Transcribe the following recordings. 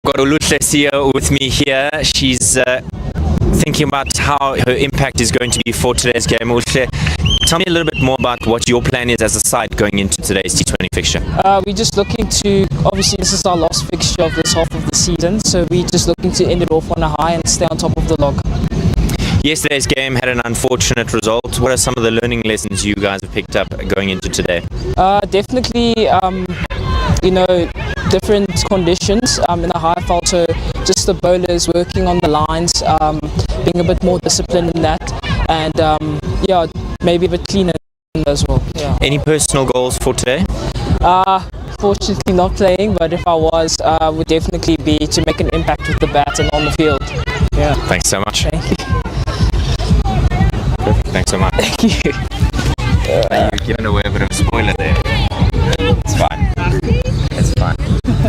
Got Uluhle here with me here. She's thinking about how her impact is going to be for today's game. Uluhle, tell me a little bit more about what your plan is as a side going into today's T20 fixture. We're just looking to, obviously this is our last fixture of this half of the season, so we're just looking to end it off on a high and stay on top of the log. Yesterday's game had an unfortunate result. What are some of the learning lessons you guys have picked up going into today? Definitely, different conditions in the high fault, so just the bowlers working on the lines, being a bit more disciplined in that, and maybe a bit cleaner as well. Yeah. Any personal goals for today? Fortunately not playing, but if I was, would definitely be to make an impact with the bat and on the field. Yeah. Thanks so much. Thank you. Perfect. Thanks so much. Thank you. You're giving away a bit of a spoiler there. It's fine. It's fine.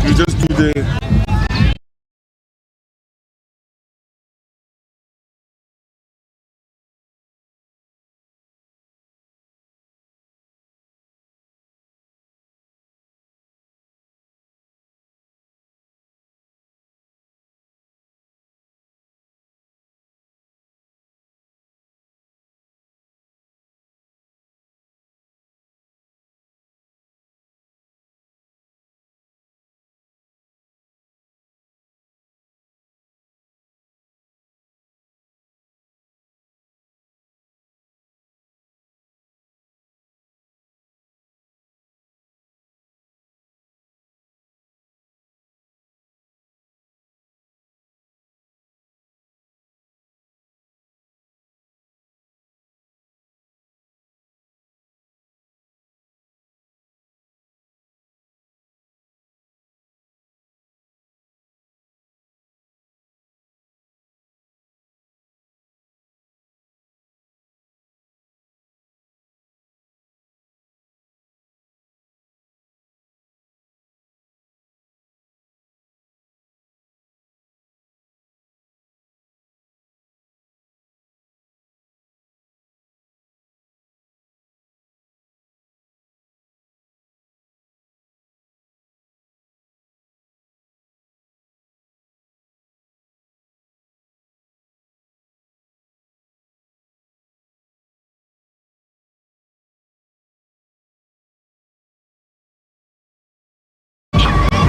You just do the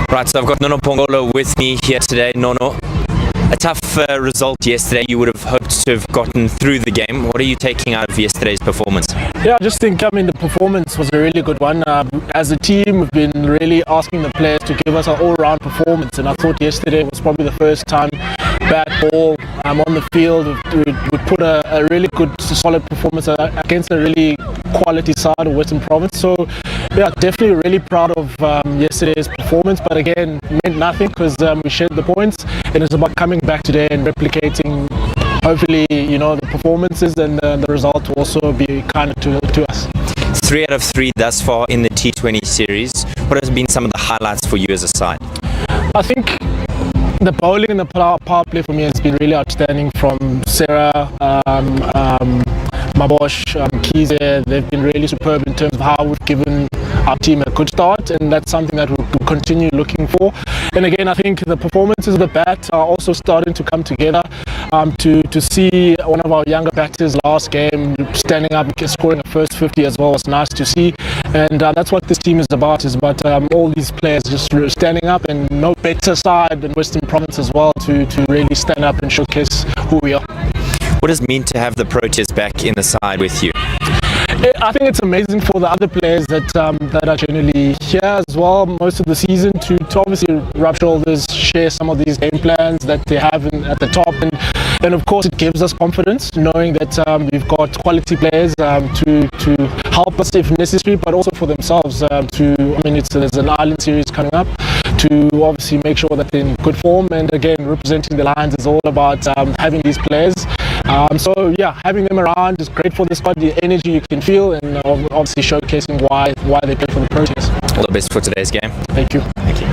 Right, so I've got Nono Pongolo with me here today. Nono, a tough result yesterday. You would have hoped to have gotten through the game. What are you taking out of yesterday's performance? Yeah, I just think, the performance was a really good one. As a team, we've been really asking the players to give us an all-round performance, and I thought yesterday was probably the first time bat, ball, on the field would put a really good, solid performance against a really quality side of Western Province. So, yeah, definitely really proud of yesterday's performance, but again, meant nothing because we shared the points, and it's about coming back today and replicating, hopefully, the performances and the result will also be kind of to us. 3 out of 3 thus far in the T20 series. What has been some of the highlights for you as a side? I think the bowling and the power play for me has been really outstanding from Sarah, Mabosh, Kize. They've been really superb in terms of how we've given our team a good start, and that's something that we'll continue looking for. And again, I think the performances of the bat are also starting to come together. To see one of our younger batters last game standing up and scoring a first 50 as well was nice to see, and that's what this team is about all these players just standing up, and no better side than Western Province as well to really stand up and showcase who we are. What does it mean to have the Proteas back in the side with you? I think it's amazing for the other players that are generally here as well most of the season to obviously rub shoulders, share some of these game plans that they have at the top, and of course it gives us confidence knowing that we've got quality players to help us if necessary, but also for themselves there's an island series coming up to obviously make sure that they're in good form, and again, representing the Lions is all about having these players. So yeah, having them around is great for the squad, the energy you can feel, and obviously showcasing why they play for the Proteas. All the best for today's game. Thank you. Thank you.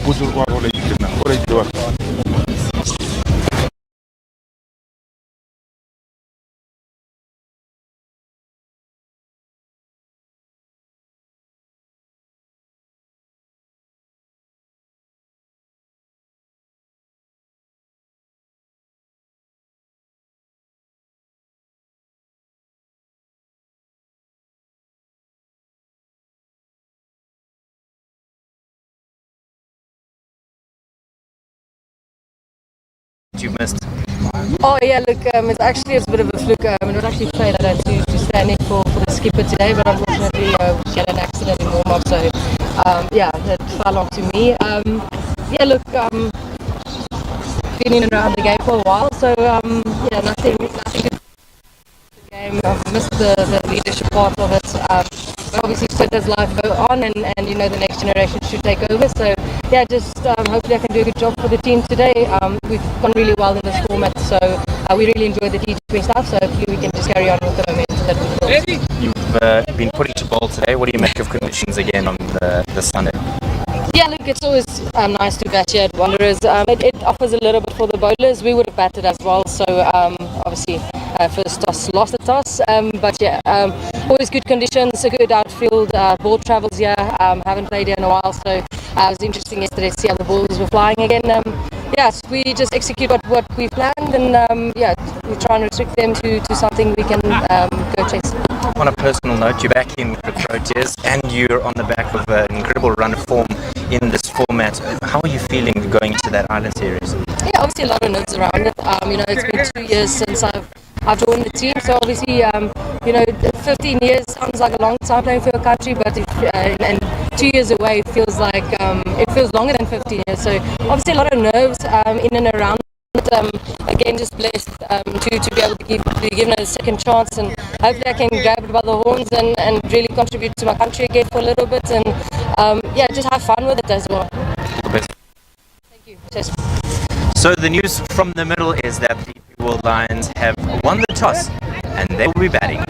buzurgu var oraya gittim ben. Oraya gidiyor. You missed. Oh yeah, look, it's a bit of a fluke. It was actually played to stand in for the skipper today, but unfortunately she had an accident in warm-up, so yeah, that fell onto me. Yeah, look, been in and around the game for a while, so yeah, nothing good game. I've missed the leadership part of it. But obviously, so does life go on, and you know the next generation should take over. So yeah, just hopefully I can do a good job for the team today. We've gone really well in this format, so we really enjoyed the T20 stuff. So hopefully we can just carry on with the momentum that we've built. You've been putting to bowl today. What do you make of conditions again on the Sunday? Yeah, look, it's always nice to bat here at Wanderers. It offers a little bit for the bowlers. We would have batted as well, so obviously first toss, lost the toss. But yeah, always good conditions, a good outfield. Ball travels here. Haven't played here in a while, so it was interesting yesterday to see how the balls were flying again. Yes, we just execute what we planned, and yeah, we try and restrict them to something we can go chase. On a personal note, you're back in with the Proteas and you're on the back of an incredible run of form in this format. How are you feeling going to that Island series? Yeah, obviously a lot of nerves around it. You know, it's been 2 years since I've joined the team, so obviously, you know, 15 years sounds like a long time playing for your country, but and 2 years away feels like it feels longer than 15 years. So obviously a lot of nerves in and around. Again, just blessed to be able to be given a second chance, and hopefully I can grab it by the horns and really contribute to my country again for a little bit, and yeah, just have fun with it as well. The best. Thank you. Cheers. So the news from the middle is that the World Lions have won the toss and they will be batting.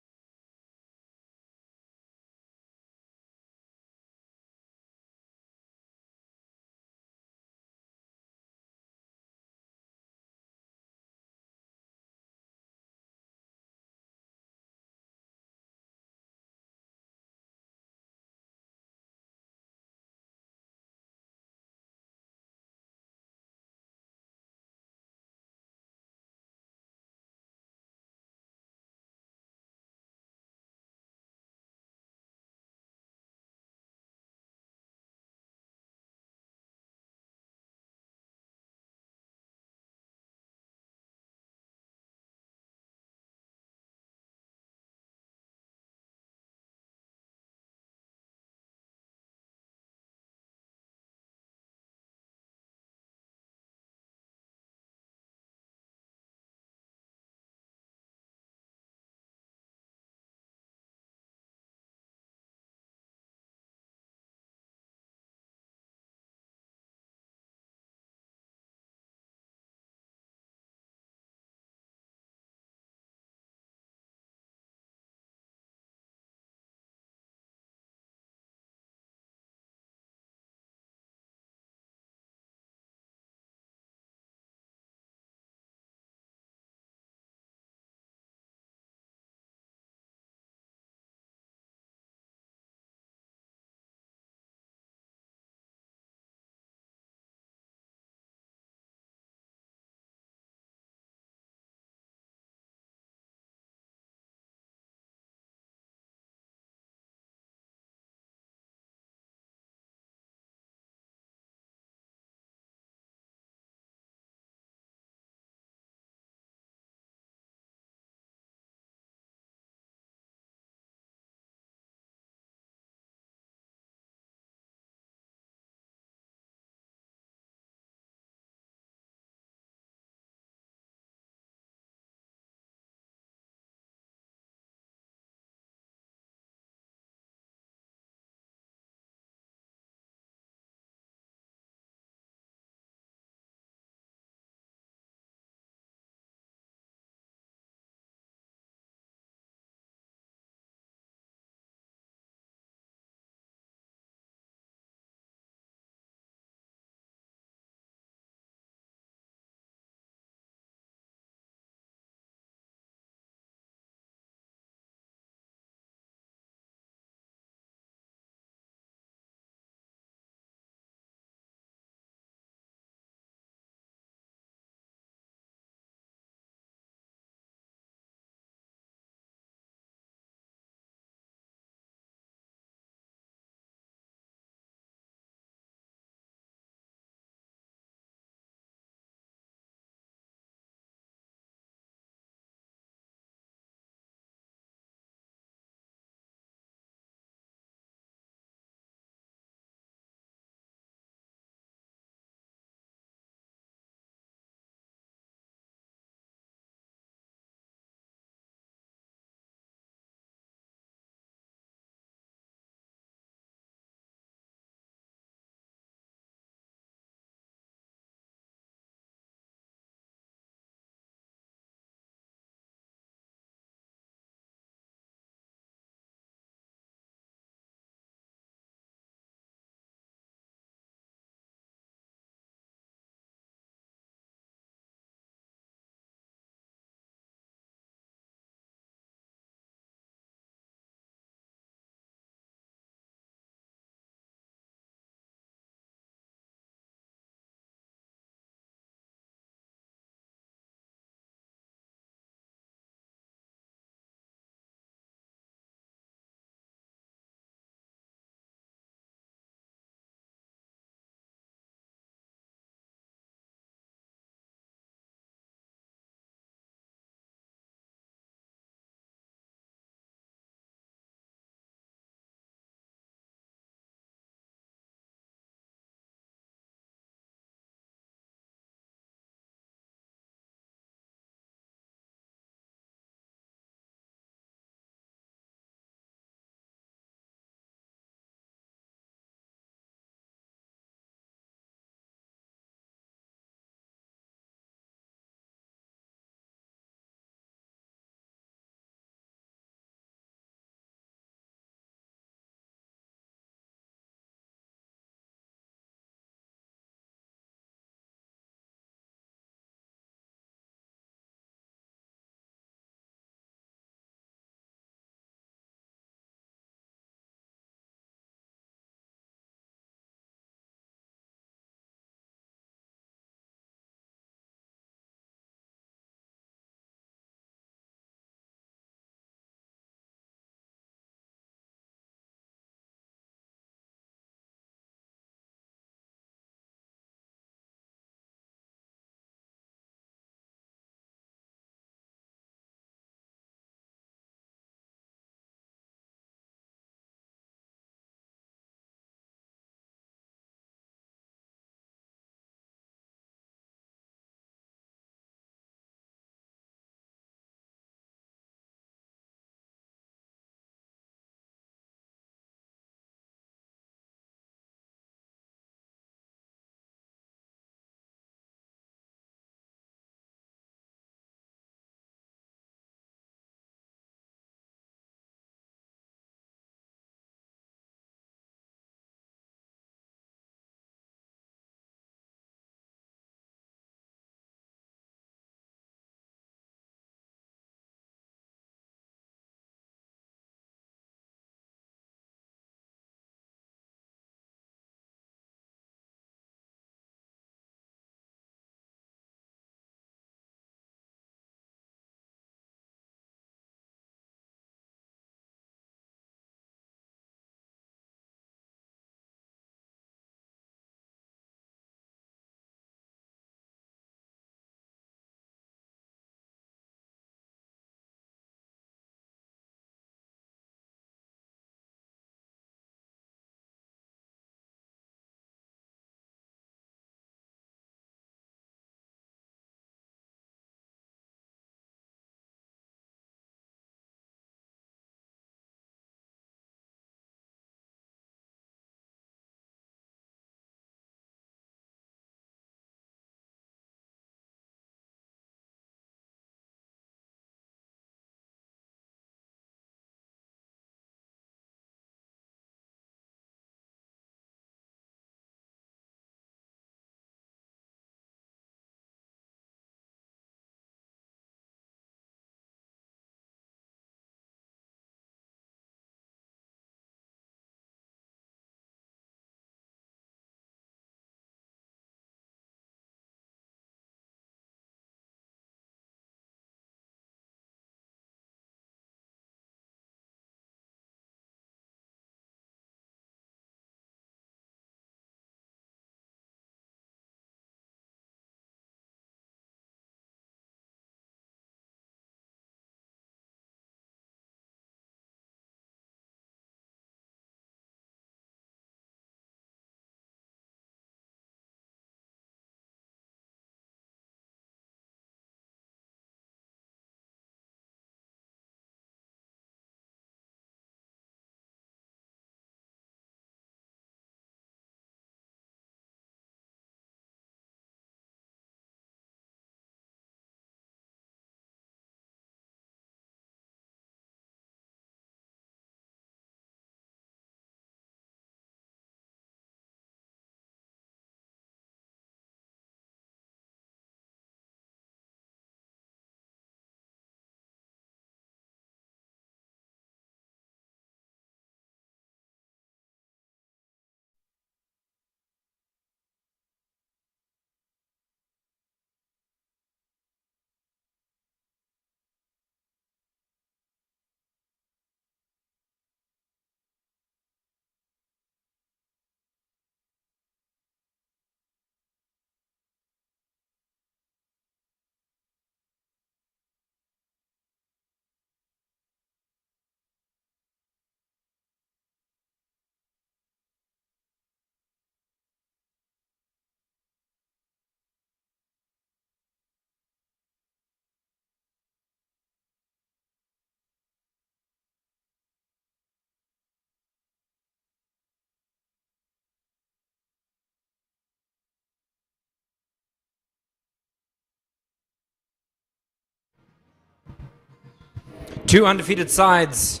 Two undefeated sides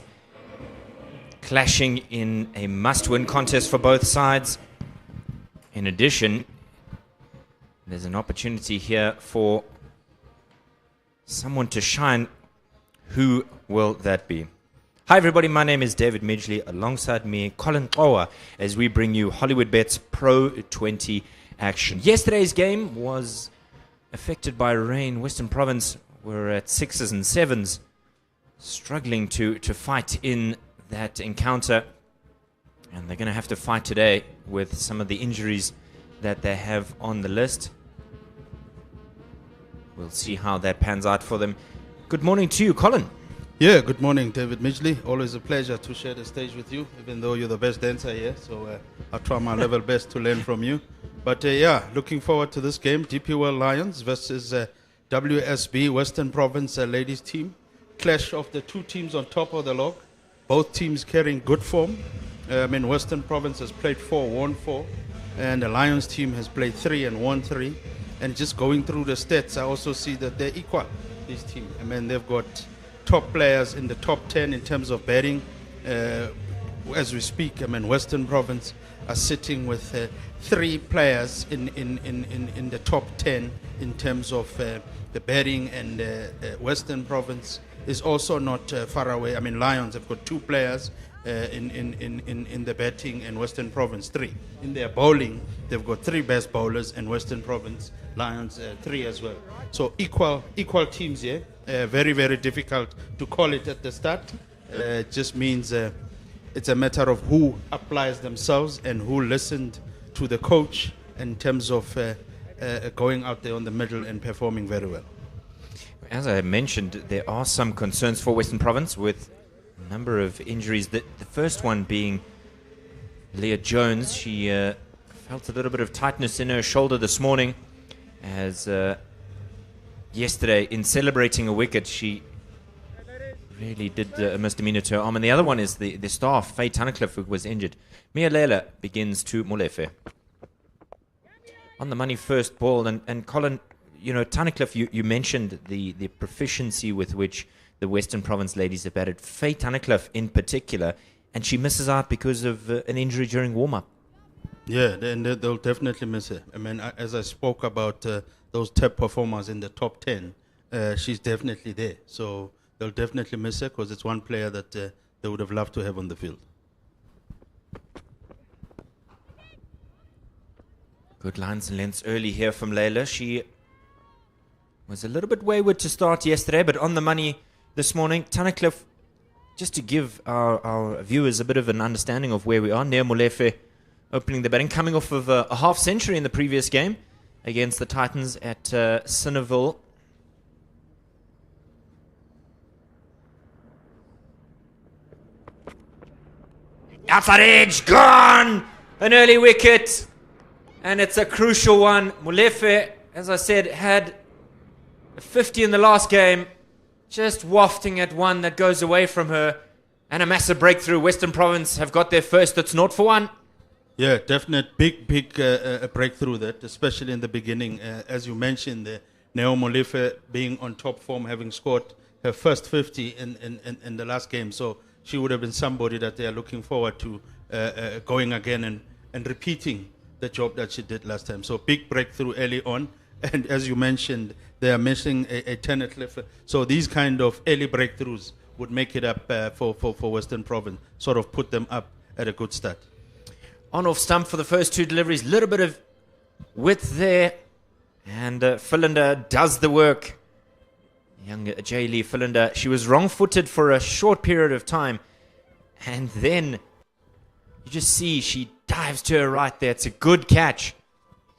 clashing in a must-win contest for both sides. In addition, there's an opportunity here for someone to shine. Who will that be? Hi everybody, my name is David Midgley, alongside me Colin Qowa, as we bring you Hollywoodbets Pro20 action. Yesterday's game was affected by rain. Western Province were at 6s and 7s, struggling to fight in that encounter, and they're going to have to fight today with some of the injuries that they have on the list. We'll see how that pans out for them. Good morning to you, Colin. Yeah, good morning, David Midgley. Always a pleasure to share the stage with you, even though you're the best dancer here. So I'll try my level best to learn from you. But yeah, looking forward to this game. DP World Lions versus WSB, Western Province ladies team. Clash of the two teams on top of the log. Both teams carrying good form. Western Province has played 4, won 4. And the Lions team has played 3 and won 3. And just going through the stats, I also see that they're equal, this team. They've got top players in the top 10 in terms of batting. As we speak, Western Province are sitting with 3 players in the top 10 in terms of the batting, and Western Province is also not far away. Lions have got 2 players in the batting, and Western Province 3. In their bowling, they've got 3 best bowlers, and Western Province Lions 3 as well. So equal teams here. Very, very difficult to call it at the start. It just means it's a matter of who applies themselves and who listened to the coach in terms of going out there on the middle and performing very well. As I mentioned, there are some concerns for Western Province with a number of injuries. The first one being Leah Jones. She felt a little bit of tightness in her shoulder this morning, as yesterday in celebrating a wicket she really did a misdemeanor to her arm. And the other one is the star, Faye Tunnicliffe, who was injured. Mia Leila begins to Molefe. On the money first ball, and Colin, Tunnicliffe, you mentioned the proficiency with which the Western Province ladies have batted. Faye Tunnicliffe in particular, and she misses out because of an injury during warm-up. Yeah, they'll definitely miss her. As I spoke about those top performers in the top 10, she's definitely there. So they'll definitely miss her, because it's one player that they would have loved to have on the field. Good lines and lengths early here from Leila. She was a little bit wayward to start yesterday, but on the money this morning. Tunnicliffe, just to give our viewers a bit of an understanding of where we are, Nea Molefe opening the batting, coming off of a half century in the previous game against the Titans at Cineville. Outside edge, gone! An early wicket, and it's a crucial one. Molefe, as I said, had a 50 in the last game, just wafting at one that goes away from her, and a massive breakthrough. Western Province have got their first. It's 0 for 1. Yeah, definite big breakthrough, that, especially in the beginning. As you mentioned, Nea Molefe being on top form, having scored her first 50 in the last game. So she would have been somebody that they are looking forward to going again and repeating the job that she did last time. So big breakthrough early on. And as you mentioned, they are missing a Tunnicliffe. So these kind of early breakthroughs would make it up for Western Province, sort of put them up at a good start. On-off stump for the first 2 deliveries. Little bit of width there. And Philander does the work. Young J. Lee Philander. She was wrong-footed for a short period of time. And then you just see she dives to her right there. It's a good catch.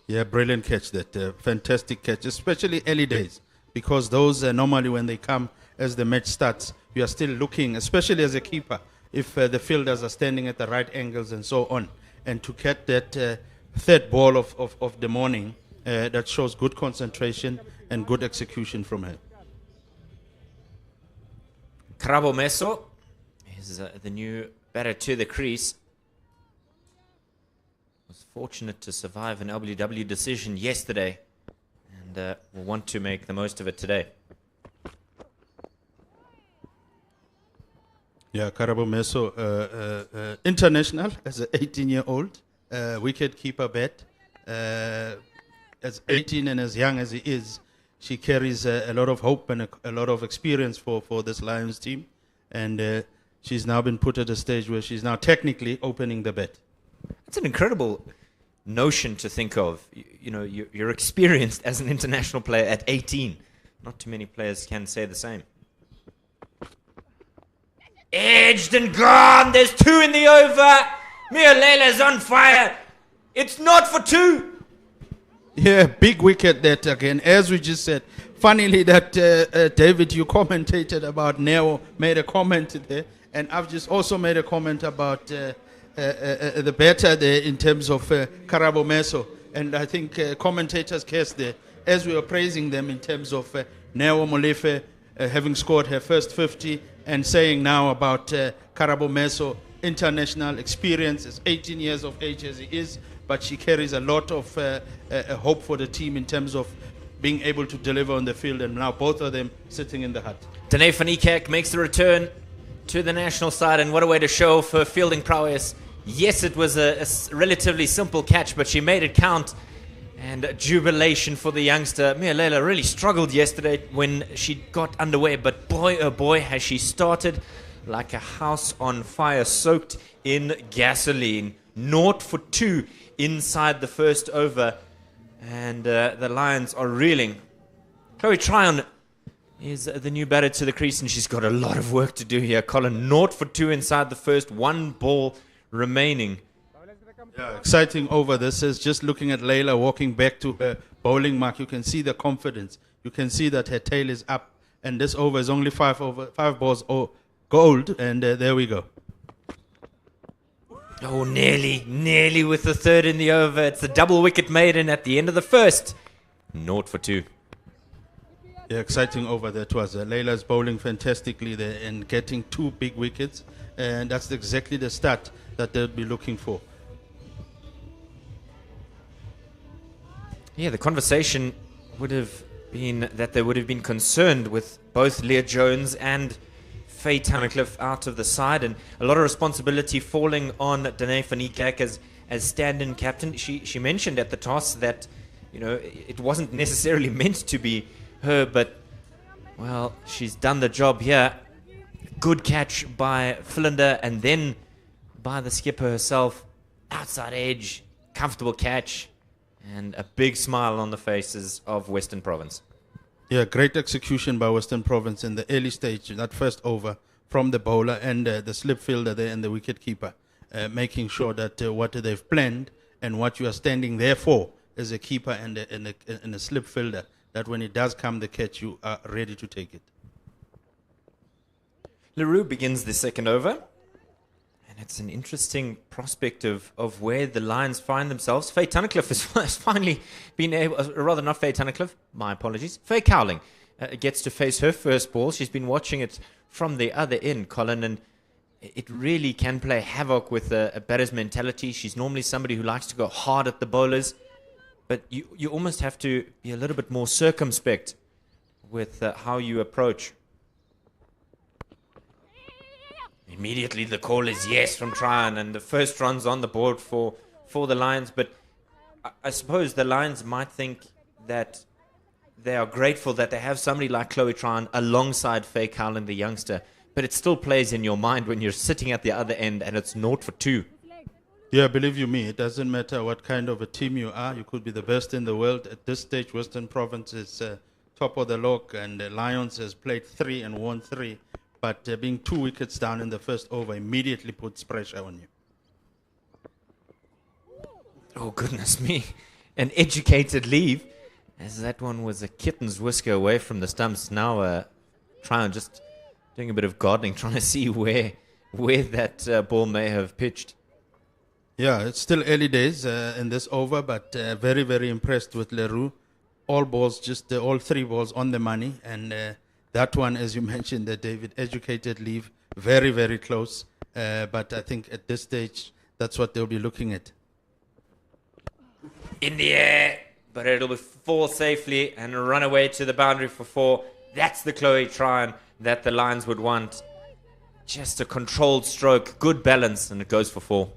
Yeah, brilliant catch, that. Fantastic catch, especially early days. Because those normally when they come as the match starts, you are still looking, especially as a keeper, if the fielders are standing at the right angles and so on. And to catch that third ball of the morning, that shows good concentration and good execution from her. Krabo Meso is the new batter to the crease. Was fortunate to survive an LBW decision yesterday, and will want to make the most of it today. Yeah, Karabo Meso, international as an 18-year-old, wicket keeper bet. As 18 and as young as he is, she carries a lot of hope and a lot of experience for this Lions team. And she's now been put at a stage where she's now technically opening the bet. It's an incredible notion to think of. You know, you're experienced as an international player at 18. Not too many players can say the same. Edged and gone. There's 2 in the over. Mia Leila's on fire. It's not for 2. Yeah, big wicket that again, as we just said. Funnily that, David, you commentated about Neo, made a comment there. And I've just also made a comment about the better there in terms of Karabo Meso. And I think commentators guessed there, as we were praising them in terms of Neo Molefe having scored her first 50 and saying now about Karabo Meso, international experience, as 18 years of age as he is, but she carries a lot of hope for the team in terms of being able to deliver on the field, and now both of them sitting in the hut. Danae van Niekerk makes the return to the national side, and what a way to show off her fielding prowess. Yes, it was a relatively simple catch, but she made it count. And jubilation for the youngster. Mia Leila really struggled yesterday when she got underway, but boy, oh boy, has she started like a house on fire, soaked in gasoline. 0 for 2 inside the first over, and the Lions are reeling. Chloe Tryon is the new batter to the crease, and she's got a lot of work to do here. Colin, 0 for 2 inside the first, 1 ball remaining. Yeah, exciting over. This is just looking at Leila walking back to her bowling mark. You can see the confidence. You can see that her tail is up, and this over is only 5 balls gold, and there we go. Oh, nearly with the third in the over. It's the double wicket maiden at the end of the first. 0 for 2. Yeah, exciting over that was. Leila's bowling fantastically there and getting 2 big wickets, and that's exactly the start that they'll be looking for. Yeah, the conversation would have been that they would have been concerned with both Leah Jones and Faye Tunnicliffe out of the side, and a lot of responsibility falling on Danae van Niekerk as stand-in captain. She mentioned at the toss that, you know, it wasn't necessarily meant to be her, but, well, she's done the job here. Good catch by Philander, and then by the skipper herself. Outside edge, comfortable catch, and a big smile on the faces of Western Province. Yeah, great execution by Western Province in the early stage, that first over from the bowler and the slip fielder there and the wicket keeper, making sure that what they've planned and what you are standing there for as a keeper and a slip fielder, that when it does come the catch, you are ready to take it. LaRue begins the second over. And it's an interesting prospect of where the Lions find themselves. Faye Tunnicliffe has finally been able, rather not Faye Tunnicliffe, my apologies. Faye Cowling gets to face her first ball. She's been watching it from the other end, Colin, and it really can play havoc with a batter's mentality. She's normally somebody who likes to go hard at the bowlers, but you almost have to be a little bit more circumspect with how you approach. Immediately the call is yes from Tryon, and the first run's on the board for the Lions. But I suppose the Lions might think that they are grateful that they have somebody like Chloe Tryon alongside Faye Cowling, the youngster. But it still plays in your mind when you're sitting at the other end and it's 0 for 2. Yeah, believe you me, it doesn't matter what kind of a team you are. You could be the best in the world. At this stage, Western Province is top of the log, and the Lions has played 3 and won 3. But being 2 wickets down in the first over immediately puts pressure on you. Oh, goodness me. An educated leave, as that one was a kitten's whisker away from the stumps. Now Tryon just doing a bit of gardening, trying to see where that ball may have pitched. Yeah, it's still early days in this over, but very, very impressed with Leroux. All balls, just all 3 balls on the money, and that one, as you mentioned, the David, educated leave, very, very close. But I think at this stage, that's what they'll be looking at. In the air, but it'll be 4 safely and run away to the boundary for 4. That's the Chloe Tryon that the Lions would want. just a controlled stroke, good balance, and it goes for 4.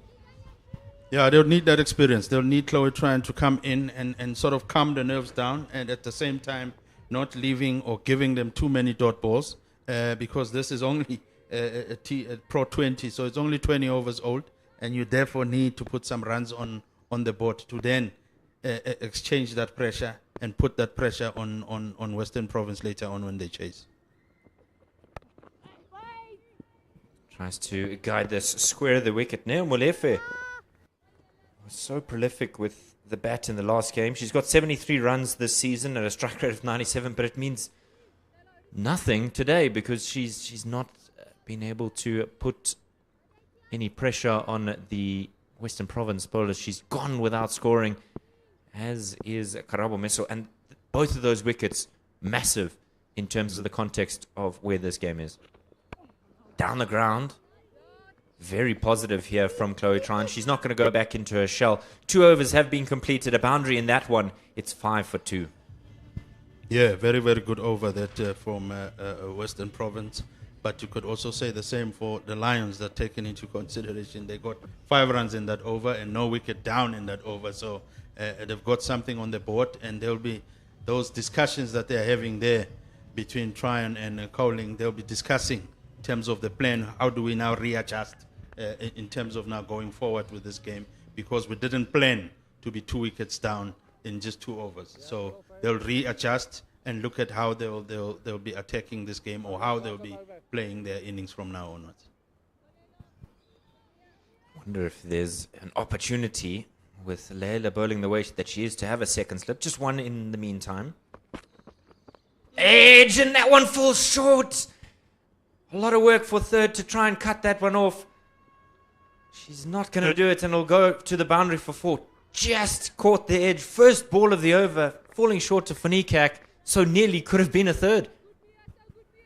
Yeah, they'll need that experience. They'll need Chloe trying to come in and sort of calm the nerves down, and at the same time not leaving or giving them too many dot balls, because this is only a Pro20, so it's only 20 overs old, and you therefore need to put some runs on the board to then exchange that pressure and put that pressure on Western Province later on when they chase. Tries to guide this square of the wicket. Neo Molefe was so prolific with the bat in the last game. She's got 73 runs this season at a strike rate of 97, but it means nothing today because she's not been able to put any pressure on the Western Province bowlers. She's gone without scoring, as is Karabo Meso, and both of those wickets massive in terms of the context of where this game is. Down the ground, very positive here from Chloe Tran. She's not going to go back into her shell. 2 overs have been completed. A boundary in that one. It's 5 for 2. Yeah, very, very good over that from Western Province. But you could also say the same for the Lions that taken into consideration. They got 5 runs in that over and no wicket down in that over. So they've got something on the board, and there'll be those discussions that they're having there between Tryon and Cowling. They'll be discussing in terms of the plan, how do we now readjust in terms of now going forward with this game, because we didn't plan to be 2 wickets down in just 2 overs. So they'll readjust and look at how they'll be attacking this game, or how they'll be playing their innings from now onwards. I wonder if there's an opportunity with Leila bowling the way that she is to have a second slip. Just one in the meantime. Edge, and that one falls short. A lot of work for third to try and cut that one off. She's not going to do it, and it'll go to the boundary for 4. Just caught the edge. First ball of the over, falling short to Fanikak. So nearly could have been a third.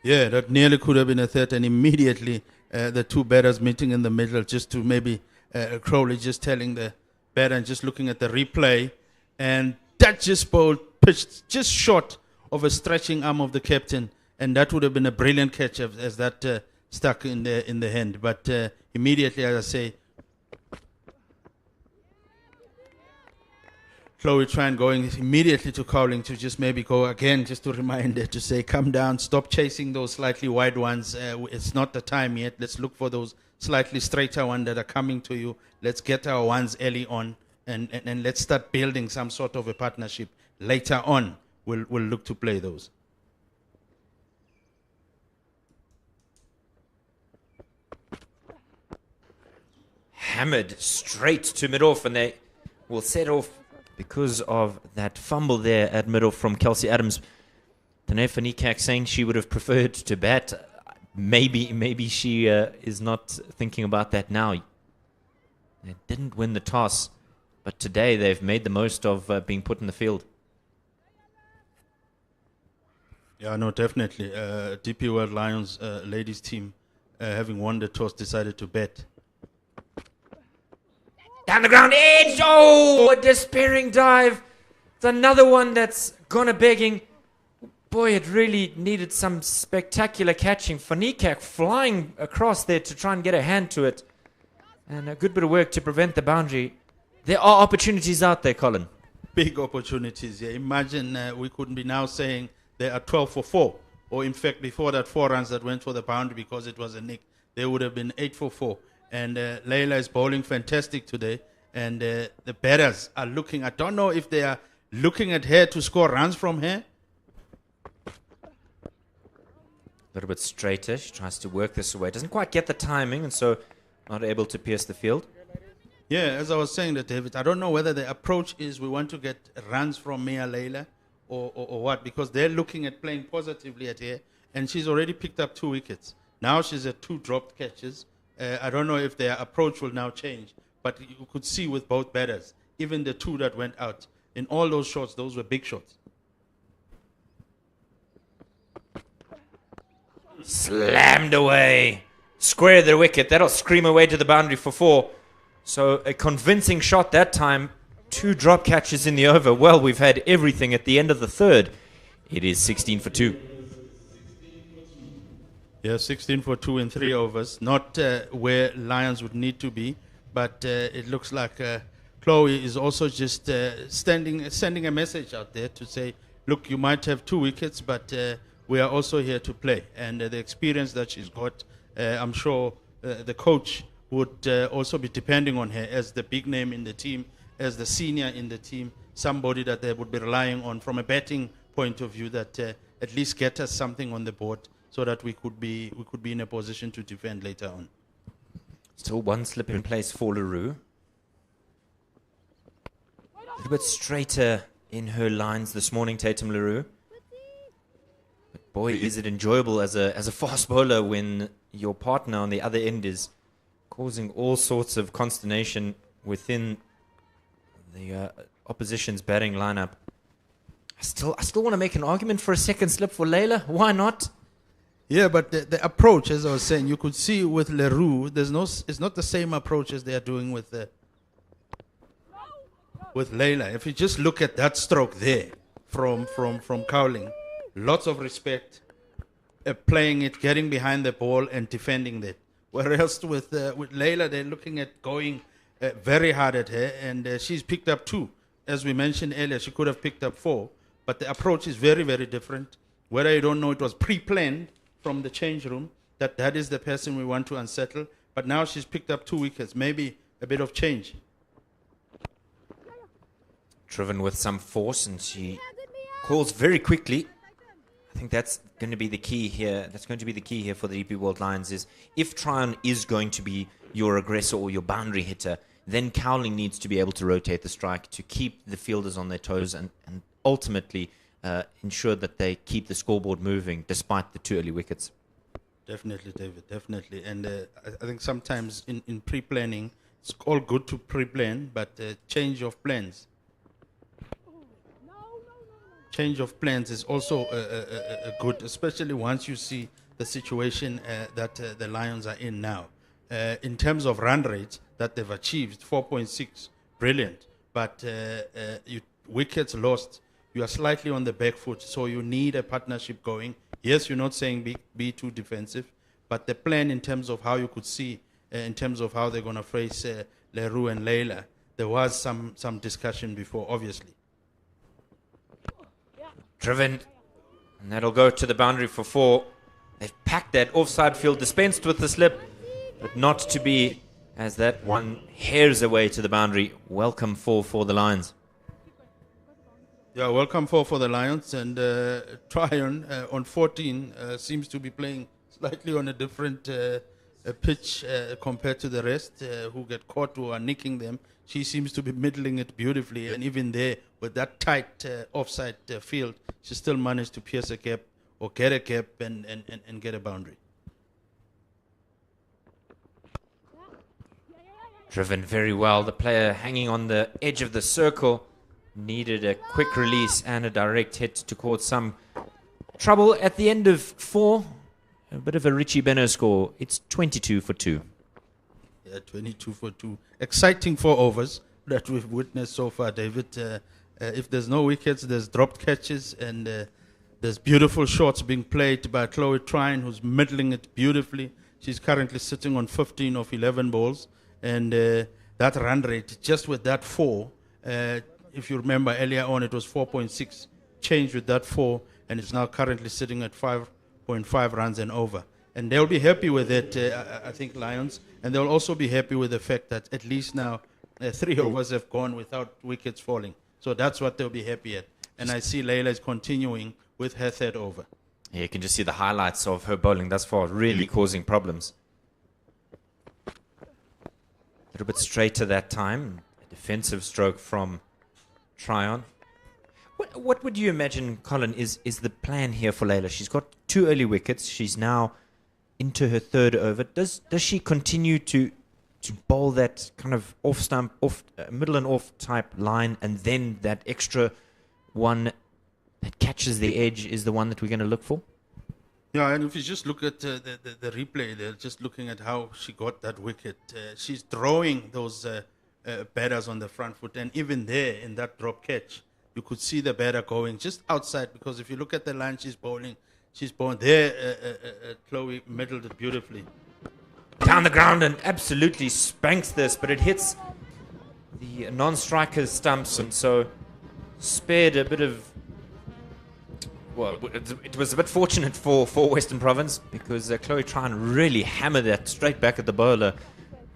Yeah, that nearly could have been a third, and immediately the 2 batters meeting in the middle, just to maybe Crowley just telling the batter and just looking at the replay, and that just ball pitched just short of a stretching arm of the captain. And that would have been a brilliant catch as that stuck in the hand. But immediately, as I say, Chloe Tran going immediately to Cowling to just maybe go again, just to remind her to say, come down, stop chasing those slightly wide ones. It's not the time yet. Let's look for those slightly straighter ones that are coming to you. Let's get our ones early on, and let's start building some sort of a partnership. Later on, we'll look to play those. Hammered straight to mid-off, and they will set off because of that fumble there at mid-off from Kelsey Adams. Tane Fanikak saying she would have preferred to bat. Maybe she is not thinking about that now. They didn't win the toss, but today they've made the most of being put in the field. Yeah, no, definitely. DP World Lions ladies team, having won the toss, decided to bet. Down the ground, edge! Oh, a despairing dive. It's another one that's gone a begging. Boy, it really needed some spectacular catching. Fanikak flying across there to try and get a hand to it. And a good bit of work to prevent the boundary. There are opportunities out there, Colin. Big opportunities, yeah. Imagine we couldn't be now saying there are 12 for 4. Or in fact, before that, 4 runs that went for the boundary because it was a nick. There would have been 8 for 4. And Leila is bowling fantastic today. And the batters are looking. I don't know if they are looking at her to score runs from her. A little bit straighter. She tries to work this away. Doesn't quite get the timing, and so not able to pierce the field. Yeah, as I was saying to David, I don't know whether the approach is we want to get runs from Mia Leila or what, because they're looking at playing positively at her, and she's already picked up 2 wickets. Now she's at 2 dropped catches. I don't know if their approach will now change, but you could see with both batters, even the 2 that went out, in all those shots, those were big shots. Slammed away. Square the wicket. That'll scream away to the boundary for 4. So a convincing shot that time. 2 drop catches in the over. Well, we've had everything at the end of the third. It is 16 for 2. Yeah, 16 for 2 in 3 overs. Not where Lions would need to be, but it looks like Chloe is also just sending a message out there to say, look, you might have 2 wickets, but we are also here to play. And the experience that she's got, I'm sure the coach would also be depending on her as the big name in the team, as the senior in the team, somebody that they would be relying on from a batting point of view that at least get us something on the board so that we could be in a position to defend later on. Still one slip in place for Leroux. A little bit straighter in her lines this morning, Tatum Leroux. But boy, is it enjoyable as a fast bowler when your partner on the other end is causing all sorts of consternation within the opposition's batting lineup. I still want to make an argument for a second slip for Layla. Why not? Yeah, but the approach, as I was saying, you could see with Leroux, it's not the same approach as they are doing with Layla. If you just look at that stroke there from Cowling, lots of respect, playing it, getting behind the ball and defending that. Whereas with Layla, they're looking at going very hard at her, and she's picked up 2. As we mentioned earlier, she could have picked up 4, but the approach is very, very different. Whether you don't know it was pre-planned from the change room, that is the person we want to unsettle, but now she's picked up 2 wickets, maybe a bit of change. Driven with some force, and she calls very quickly. I think that's going to be the key here. That's going to be the key here for the DP World Lions is if Tryon is going to be your aggressor or your boundary hitter, then Cowling needs to be able to rotate the strike to keep the fielders on their toes and ultimately ensure that they keep the scoreboard moving despite the 2 early wickets. Definitely, David, definitely. And I think sometimes in pre-planning, it's all good to pre-plan, but change of plans. Change of plans is also good, especially once you see the situation that the Lions are in now. In terms of run rates that they've achieved, 4.6, brilliant. But wickets lost, you are slightly on the back foot, so you need a partnership going. Yes, you're not saying be too defensive, but the plan in terms of how you could see, in terms of how they're going to face Leroux and Layla, there was some discussion before, obviously. Driven, and that'll go to the boundary for 4. They've packed that offside field, dispensed with the slip, but not to be, as that one hairs away to the boundary. Welcome 4 for the Lions. Yeah, welcome 4 for the Lions, and Tryon on 14 seems to be playing slightly on a different pitch compared to the rest who get caught or are nicking them. She seems to be middling it beautifully, and even there with that tight offside field, she still managed to pierce a gap or get a gap and get a boundary. Driven very well. The player hanging on the edge of the circle needed a quick release and a direct hit to cause some trouble. At the end of 4, a bit of a Richie Benno score. It's 22 for 2. Yeah, 22 for 2. Exciting 4 overs that we've witnessed so far, David. If there's no wickets, there's dropped catches, and there's beautiful shots being played by Chloe Tryon, who's middling it beautifully. She's currently sitting on 15 of 11 balls, and that run rate, just with that 4, if you remember earlier on, it was 4.6, changed with that 4, and it's now currently sitting at 5.5 runs and over. And they'll be happy with it, I think, Lions. And they'll also be happy with the fact that at least now 3 overs have gone without wickets falling. So that's what they'll be happy at. And I see Layla is continuing with her 3rd over. Yeah, you can just see the highlights of her bowling thus far, really causing problems. A little bit straighter that time. A defensive stroke from Tryon. What would you imagine, Colin, is the plan here for Layla? She's got 2 early wickets. She's now into her 3rd over. Does she continue to bowl that kind of off stump, middle and off type line, and then that extra one that catches the edge is the one that we're going to look for? Yeah, and if you just look at the replay, they're just looking at how she got that wicket. She's throwing those batters on the front foot, and even there in that drop catch, you could see the batter going just outside, because if you look at the line she's bowling, she's born there. Chloe middled it beautifully. Down the ground and absolutely spanks this, but it hits the non-striker's stumps, and so spared a bit of. Well, it was a bit fortunate for Western Province, because Chloe tried and really hammer that straight back at the bowler.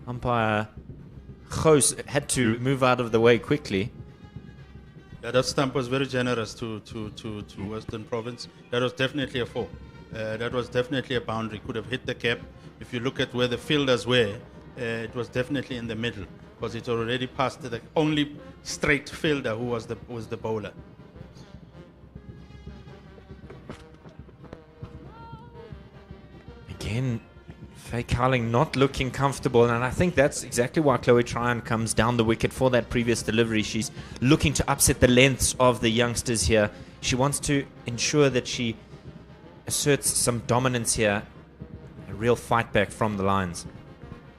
Umpire Gous had to move out of the way quickly. Yeah, that stump was very generous to Western Province. That was definitely a 4. That was definitely a boundary. Could have hit the cap. If you look at where the fielders were, it was definitely in the middle, because it already passed the only straight fielder who was the bowler. Again, Faye Cowling not looking comfortable, and I think that's exactly why Chloe Tryon comes down the wicket for that previous delivery. She's looking to upset the lengths of the youngsters here. She wants to ensure that she asserts some dominance here, a real fight back from the lines.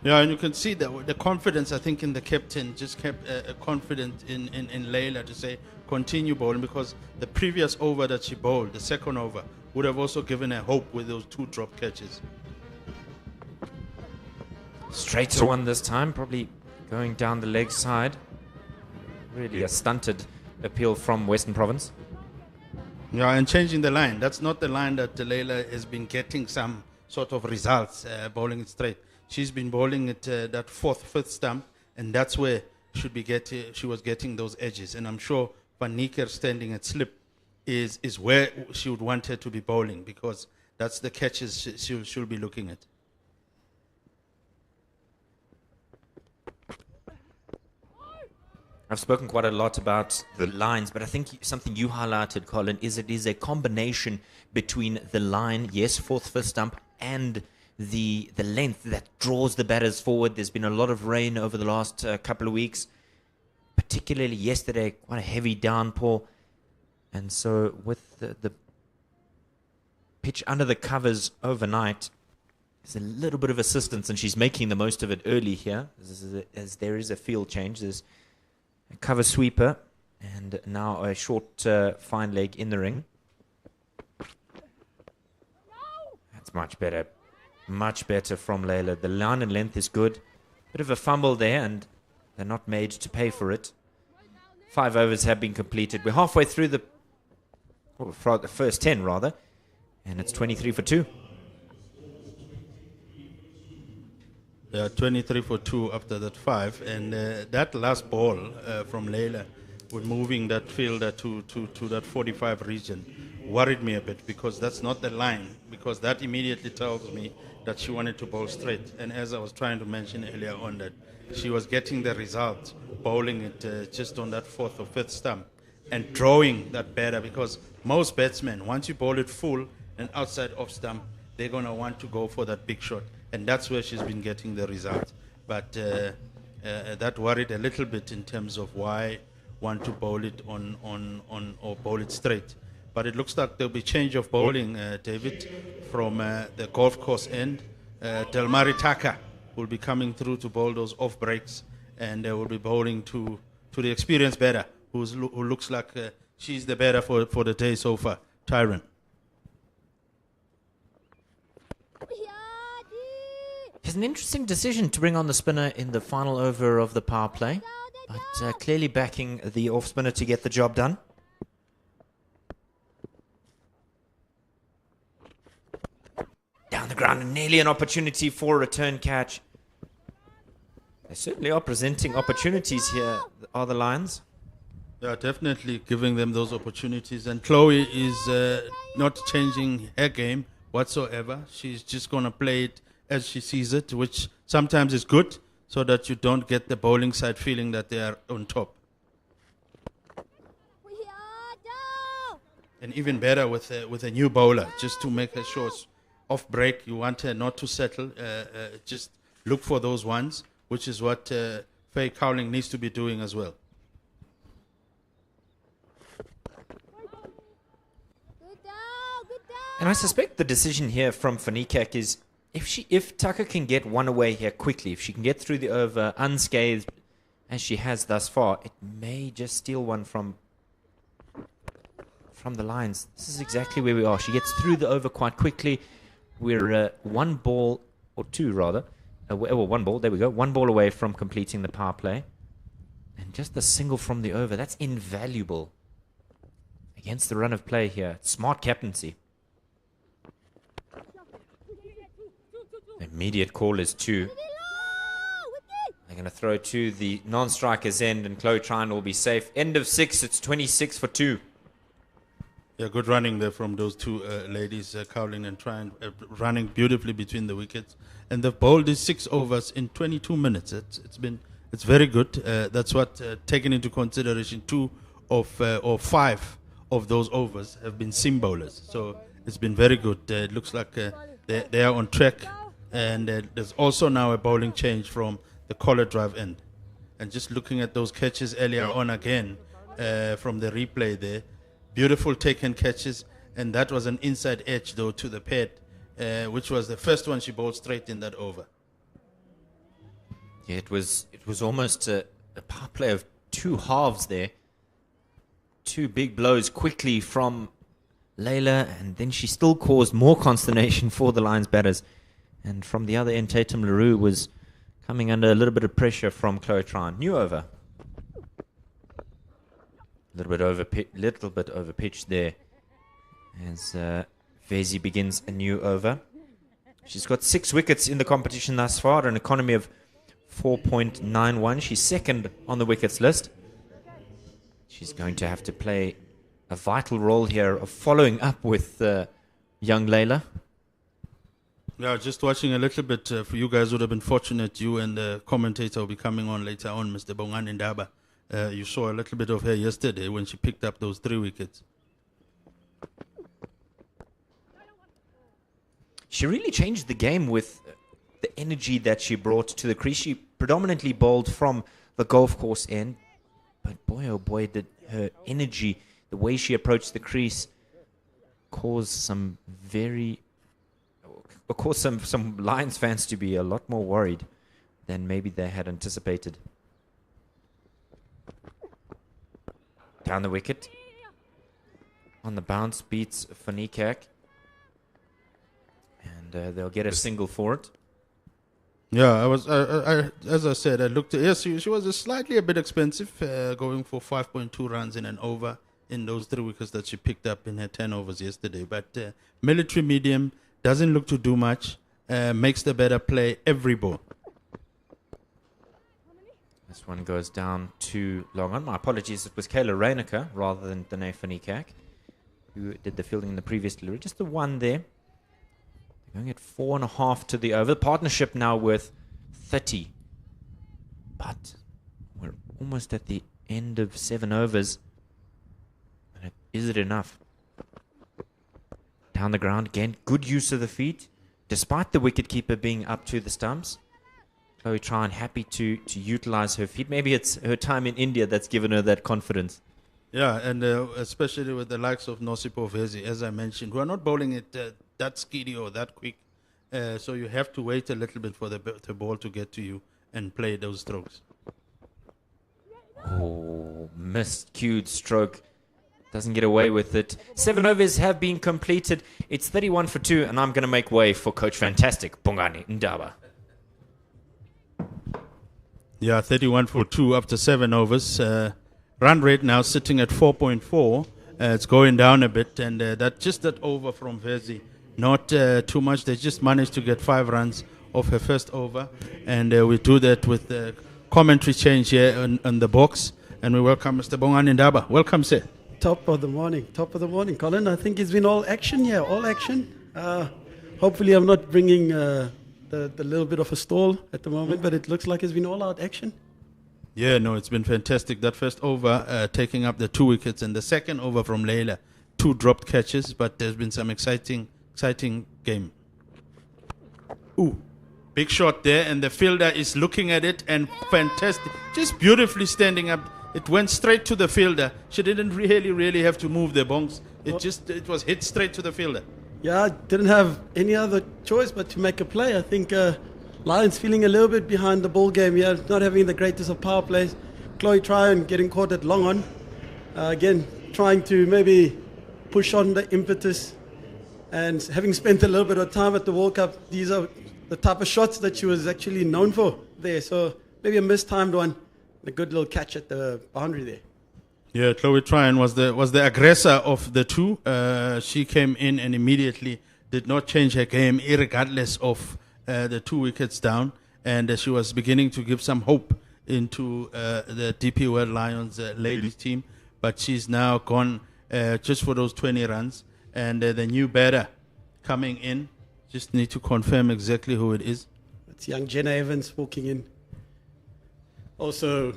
Yeah, and you can see that the confidence, I think, in the captain just kept confident in Layla to say continue bowling, because the previous over that she bowled, the second over, would have also given her hope with those 2 drop catches. Straight to one this time, probably going down the leg side. Really a stunted appeal from Western Province. Yeah, and changing the line. That's not the line that Layla has been getting some sort of results, bowling it straight. She's been bowling it that 4th, 5th stump, and that's where she was getting those edges. And I'm sure Van Niekerk standing at slip is where she would want her to be bowling, because that's the catches she'll be looking at. I've spoken quite a lot about the lines, but I think something you highlighted, Colin, is it is a combination between the line, yes, 4th, 5th stump, and the length that draws the batters forward. There's been a lot of rain over the last couple of weeks, particularly yesterday, quite a heavy downpour. And so with the pitch under the covers overnight, there's a little bit of assistance, and she's making the most of it early here, as there is a field change. There's a cover sweeper, and now a short fine leg in the ring. That's much better. Much better from Layla. The line and length is good. Bit of a fumble there, and they're not made to pay for it. 5 overs have been completed. We're halfway through the first 10, rather, and it's 23 for 2. Yeah, 23 for 2 after that 5, and that last ball from Layla, with moving that fielder to that 45 region, worried me a bit, because that's not the line, because that immediately tells me that she wanted to bowl straight. And as I was trying to mention earlier on, that she was getting the result bowling it just on that 4th or 5th stump and drawing that batter, because most batsmen, once you bowl it full and outside off stump, they're going to want to go for that big shot, and that's where she's been getting the result. But that worried a little bit in terms of why want to bowl it on or bowl it straight. But it looks like there'll be change of bowling, David, from the golf course end. Delmari Taka will be coming through to bowl those off breaks, and will be bowling to the experienced batter, who looks like she's the batter for the day so far, Tyron. It's an interesting decision to bring on the spinner in the final over of the power play, but clearly backing the off spinner to get the job done. Down the ground, and nearly an opportunity for a return catch. They certainly are presenting opportunities here, are the Lions. Yeah, definitely giving them those opportunities. And Chloe is not changing her game whatsoever. She's just going to play it as she sees it, which sometimes is good, so that you don't get the bowling side feeling that they are on top. And even better with a new bowler, just to make her sure off break, you want her not to settle, just look for those ones, which is what Faye Cowling needs to be doing as well. And I suspect the decision here from Van Niekerk is, if Tucker can get one away here quickly, if she can get through the over unscathed as she has thus far, it may just steal one from from the lines. This is exactly where we are. She gets through the over quite quickly. We're one ball, or two rather. One ball, there we go. One ball away from completing the power play. And just the single from the over, that's invaluable against the run of play here. Smart captaincy. The immediate call is 2. They're going to throw to the non-striker's end, and Chloe Tryon will be safe. End of 6, it's 26 for 2. Yeah, good running there from those two ladies, Cowling and Tryon, running beautifully between the wickets. And they've bowled these 6 overs in 22 minutes. It's very good. That's what, taken into consideration, 2 or 5 of those overs have been seam bowlers. So it's been very good. It looks like they are on track. And there's also now a bowling change from the collar drive end. And just looking at those catches earlier on again from the replay there, beautiful taken catches. And that was an inside edge, though, to the pad, which was the first one she bowled straight in that over. Yeah, it was almost a power play of 2 halves there. 2 big blows quickly from Layla, and then she still caused more consternation for the Lions batters. And from the other end, Tatum LaRue was coming under a little bit of pressure from Chloe Tryon. New over. A little bit over pitch there as Vezi begins a new over. She's got 6 wickets in the competition thus far, an economy of 4.91. She's second on the wickets list. She's going to have to play a vital role here of following up with young Layla. Yeah, just watching a little bit. For you guys would have been fortunate. You and the commentator will be coming on later on, Mr. Bongani Ndaba. You saw a little bit of her yesterday when she picked up those 3 wickets. She really changed the game with the energy that she brought to the crease. She predominantly bowled from the golf course end, but boy, oh boy, did her energy, the way she approached the crease, cause some Lions fans to be a lot more worried than maybe they had anticipated. Down the wicket. On the bounce, beats Fanikak. And they'll get a single for it. Yeah, as I said, I looked at, yes, she was slightly a bit expensive, going for 5.2 runs in an over in those 3 wickets that she picked up in her 10 overs yesterday. But military medium, doesn't look to do much, makes the better play every ball. This one goes down too long on. My apologies, it was Kayla Reinecker rather than Danae Fanikak who did the fielding in the previous delivery. Just the one there. They're going at 4.5 to the over. Partnership now worth 30. But we're almost at the end of 7 overs. And is it enough? Down the ground again. Good use of the feet. Despite the wicketkeeper being up to the stumps. Chloe Tryon happy to utilize her feet. Maybe it's her time in India that's given her that confidence. Yeah, and especially with the likes of Nosipho Vezi, as I mentioned, who are not bowling it that speedy or that quick. So you have to wait a little bit for the ball to get to you and play those strokes. Oh, miscued stroke. Doesn't get away with it. 7 overs have been completed. It's 31 for 2, and I'm going to make way for Coach Fantastic, Bongani Ndaba. Yeah, 31 for 2 after 7 overs. Run rate now sitting at 4.4. It's going down a bit, and that over from Vezi, not too much. They just managed to get 5 runs off her first over, and we do that with the commentary change here on the box. And we welcome Mr. Bongani Ndaba. Welcome, sir. Top of the morning, Colin. I think it's been all action here, all action. Hopefully I'm not bringing the little bit of a stall at the moment, but it looks like it's been all out action. Yeah, no, it's been fantastic. That first over taking up the 2 wickets, and the second over from Layla, 2 dropped catches, but there's been some exciting game. Ooh, big shot there, and the fielder is looking at it, and fantastic, just beautifully standing up. It went straight to the fielder. She didn't really have to move the bongs. It was hit straight to the fielder. Yeah, I didn't have any other choice but to make a play. I think Lions feeling a little bit behind the ball game here, not having the greatest of power plays. Chloe Tryon getting caught at long on. Again, trying to maybe push on, the impetus. And having spent a little bit of time at the World Cup, these are the type of shots that she was actually known for there. So maybe a mistimed one, a good little catch at the boundary there. Yeah, Chloe Tryon was the aggressor of the two. She came in and immediately did not change her game, irregardless of the 2 wickets down. And she was beginning to give some hope into the DP World Lions ladies team. But she's now gone just for those 20 runs. And the new batter coming in, just need to confirm exactly who it is. It's young Jenna Evans walking in. Also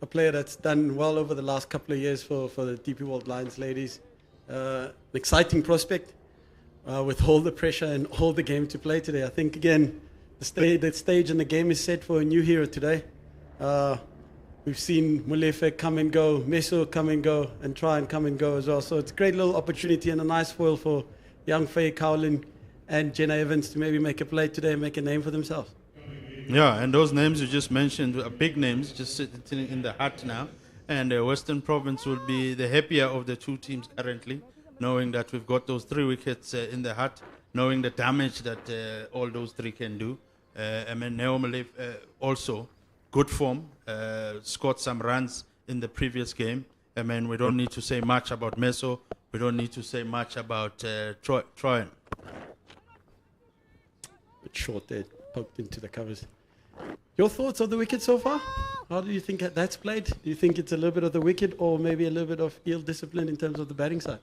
a player that's done well over the last couple of years for the DP World Lions ladies. An exciting prospect with all the pressure and all the game to play today. I think, again, the stage and the game is set for a new hero today. We've seen Mulefe come and go, Meso come and go, and try and come and go as well. So it's a great little opportunity and a nice foil for young Faye Cowlin and Jenna Evans to maybe make a play today and make a name for themselves. Yeah, and those names you just mentioned are big names, just sitting in the hut now. And Western Province will be the happier of the two teams currently, knowing that we've got those 3 wickets in the hut, knowing the damage that all those 3 can do. I mean, Naomi also good form, scored some runs in the previous game. I mean, we don't need to say much about Meso. We don't need to say much about Troyan. Bit short there, poked into the covers. Your thoughts on the wicket so far? How do you think that's played? Do you think it's a little bit of the wicket or maybe a little bit of ill discipline in terms of the batting side?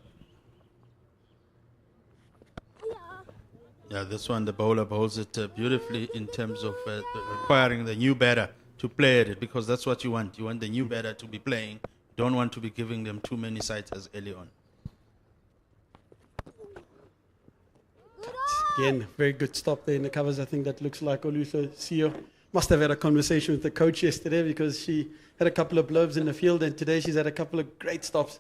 Yeah, this one, the bowler bowls it beautifully in terms of requiring the new batter to play at it, because that's what you want. You want the new batter to be playing. You don't want to be giving them too many sighters early on. Again, very good stop there in the covers. I think that looks like Oluso Sio must have had a conversation with the coach yesterday, because she had a couple of blurbs in the field, and today she's had a couple of great stops.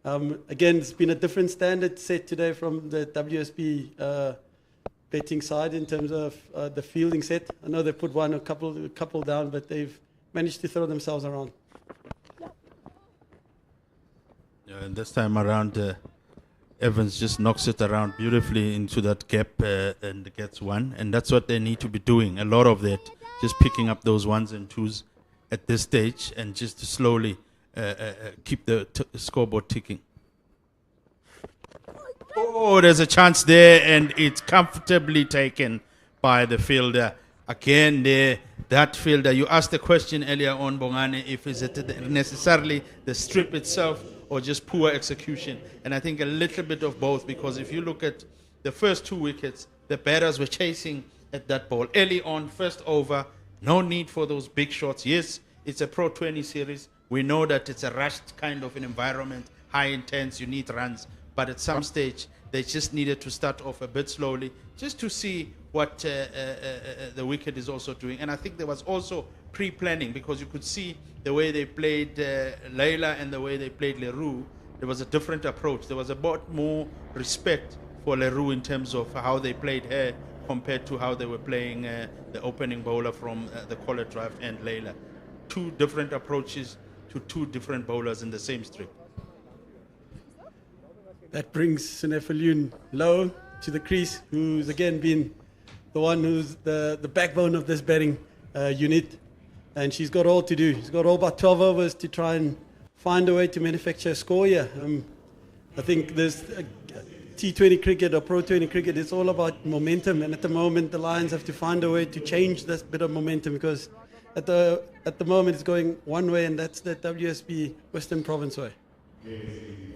Again, it's been a different standard set today from the WSB betting side in terms of the fielding set. I know they put a couple down, but they've managed to throw themselves around. Yeah, and this time around, Evans just knocks it around beautifully into that gap and gets one. And that's what they need to be doing. A lot of that, just picking up those 1s and 2s at this stage and just to slowly keep the scoreboard ticking. Oh, there's a chance there, and it's comfortably taken by the fielder. Again, there, that fielder, you asked the question earlier on, Bongane, if is it necessarily the strip itself or just poor execution. And I think a little bit of both, because if you look at the first 2 wickets, the batters were chasing at that ball. Early on, first over, no need for those big shots. Yes, it's a Pro20 series. We know that it's a rushed kind of an environment, high intense, you need runs. But at some stage, they just needed to start off a bit slowly just to see what the wicket is also doing. And I think there was also pre-planning, because you could see the way they played Leila and the way they played Leroux. There was a different approach. There was a lot more respect for Leroux in terms of how they played her compared to how they were playing the opening bowler from the Collett Drive and Leila. 2 different approaches to 2 different bowlers in the same strip. That brings Sunefalun Low to the crease, who's again been the one who's the backbone of this batting unit. And she's got all to do. She's got all but 12 overs to try and find a way to manufacture a score here. I think this T20 cricket or Pro20 cricket, it's all about momentum. And at the moment, the Lions have to find a way to change this bit of momentum, because at the moment it's going one way, and that's the WSB Western Province way.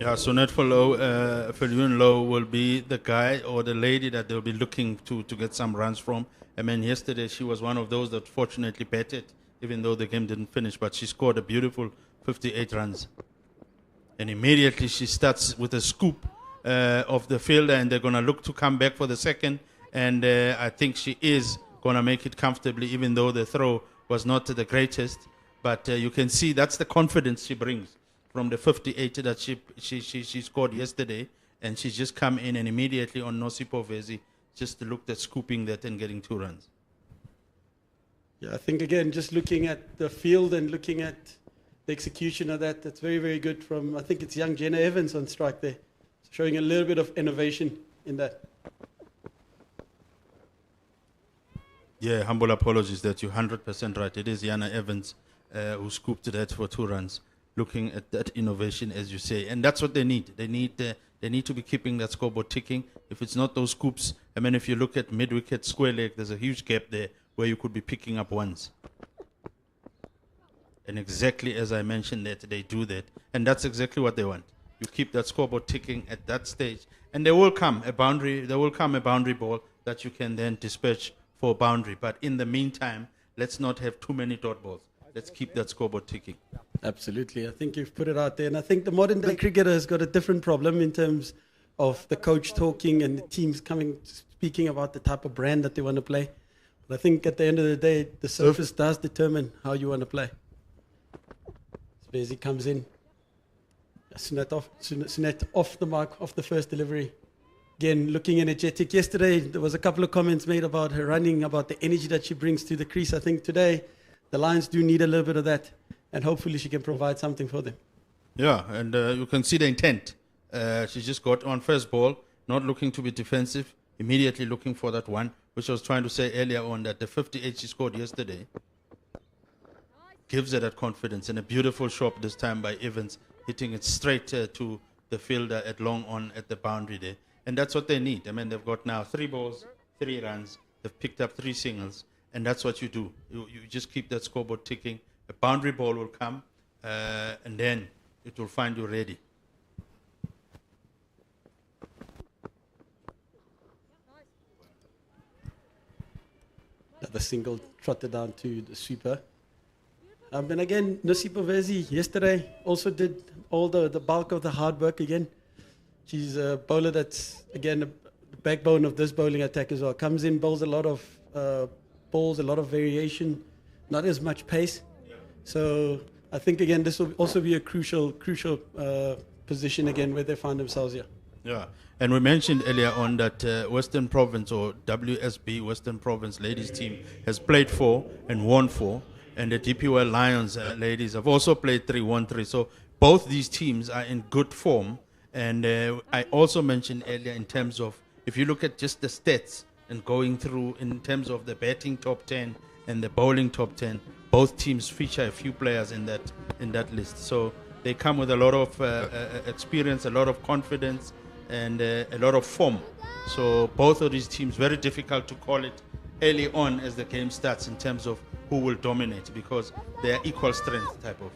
Yeah, so Falun Low will be the guy or the lady that they'll be looking to get some runs from. I mean, yesterday she was one of those that fortunately batted, even though the game didn't finish, but she scored a beautiful 58 runs. And immediately she starts with a scoop of the fielder, and they're going to look to come back for the second. And I think she is going to make it comfortably, even though the throw was not the greatest. But you can see that's the confidence she brings from the 58 that she scored yesterday, and she's just come in and immediately on Nosipo Vezi just looked at scooping that and getting 2 runs. Yeah, I think again, just looking at the field and looking at the execution of that, that's very, very good from, I think it's young Jenna Evans on strike there. showing a little bit of innovation in that. Yeah, humble apologies that you're 100% right. It is Yana Evans who scooped that for 2 runs. Looking at that innovation, as you say, and that's what they need. They need to be keeping that scoreboard ticking. If it's not those scoops, I mean, if you look at mid-wicket square leg, there's a huge gap there where you could be picking up ones. And exactly as I mentioned that, they do that, and that's exactly what they want. You keep that scoreboard ticking at that stage, and there will come a boundary. There will come a boundary ball that you can then dispatch for a boundary. But in the meantime, let's not have too many dot balls. Let's keep that scoreboard ticking. Absolutely. I think you've put it out there. And I think the modern day cricketer has got a different problem in terms of the coach talking and the teams speaking about the type of brand that they want to play. But I think at the end of the day, the surface does determine how you want to play. Spezi comes in. Sunat off the mark, off the first delivery. Again, looking energetic. Yesterday, there was a couple of comments made about her running, about the energy that she brings to the crease. I think today, the Lions do need a little bit of that, and hopefully she can provide something for them. Yeah, and you can see the intent. She just got on first ball, not looking to be defensive, immediately looking for that one, which I was trying to say earlier on, that the 58 she scored yesterday gives her that confidence, and a beautiful shot this time by Evans, hitting it straight to the fielder at long on at the boundary there. And that's what they need. I mean, they've got now 3 balls, 3 runs, they've picked up 3 singles. And that's what you do. You just keep that scoreboard ticking. A boundary ball will come, and then it will find you ready. The single trotted down to the sweeper. And again, Nosipa Vezi yesterday also did all the bulk of the hard work again. She's a bowler that's, again, the backbone of this bowling attack as well. Comes in, bowls a lot of balls, a lot of variation, not as much pace. So I think, again, this will also be a crucial position again where they find themselves here. Yeah, and we mentioned earlier on that Western Province, or WSB, Western Province ladies team, has played 4 and won 4, and the DPWL Lions ladies have also played 3, won 3. So both these teams are in good form. And I also mentioned earlier, in terms of, if you look at just the stats and going through in terms of the batting top 10 and the bowling top 10, both teams feature a few players in that list. So they come with a lot of experience, a lot of confidence, and a lot of form. So both of these teams, very difficult to call it early on as the game starts in terms of who will dominate, because they are equal strength type of.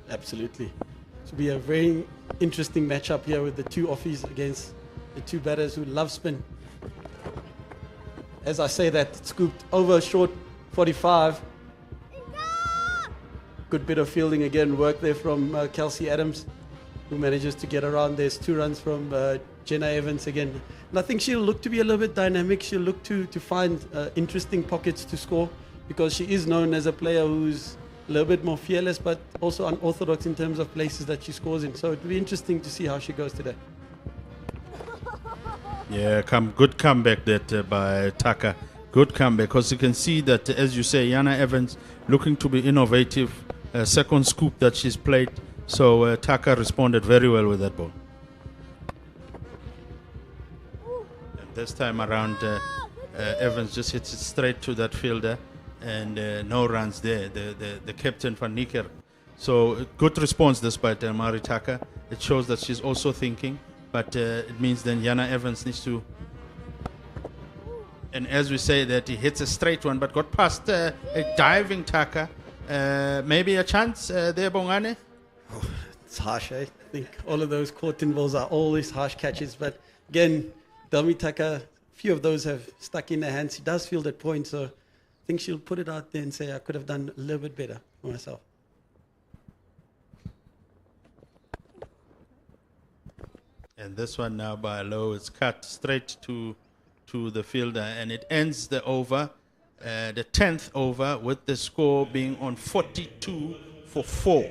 Absolutely. It will be a very interesting matchup here with the 2 offies against the 2 batters who love spin. As I say that, scooped over short 45. Good bit of fielding again, work there from Kelsey Adams, who manages to get around. There's 2 runs from Jenna Evans again. And I think she'll look to be a little bit dynamic. She'll look to find interesting pockets to score, because she is known as a player who's a little bit more fearless, but also unorthodox in terms of places that she scores in. So it'll be interesting to see how she goes today. Yeah, good comeback that by Tucker. Good comeback, because you can see that, as you say, Yana Evans looking to be innovative. Second scoop that she's played. So Tucker responded very well with that ball. And this time around, Evans just hits it straight to that fielder. And no runs there, the captain van Nieker. So good response despite Mari Taka. It shows that she's also thinking, but it means then Yana Evans needs to, and as we say that he hits a straight one, but got past a diving Taka. Maybe a chance there, Bongane? Oh, it's harsh, eh? I think all of those caught-in balls are always harsh catches, but again, Dami Taka, a few of those have stuck in her hands. She does field at point, so I think she'll put it out there and say, I could have done a little bit better for myself. And this one now by low, it's cut straight to the fielder, and it ends the over, the 10th over, with the score being on 42 for 4.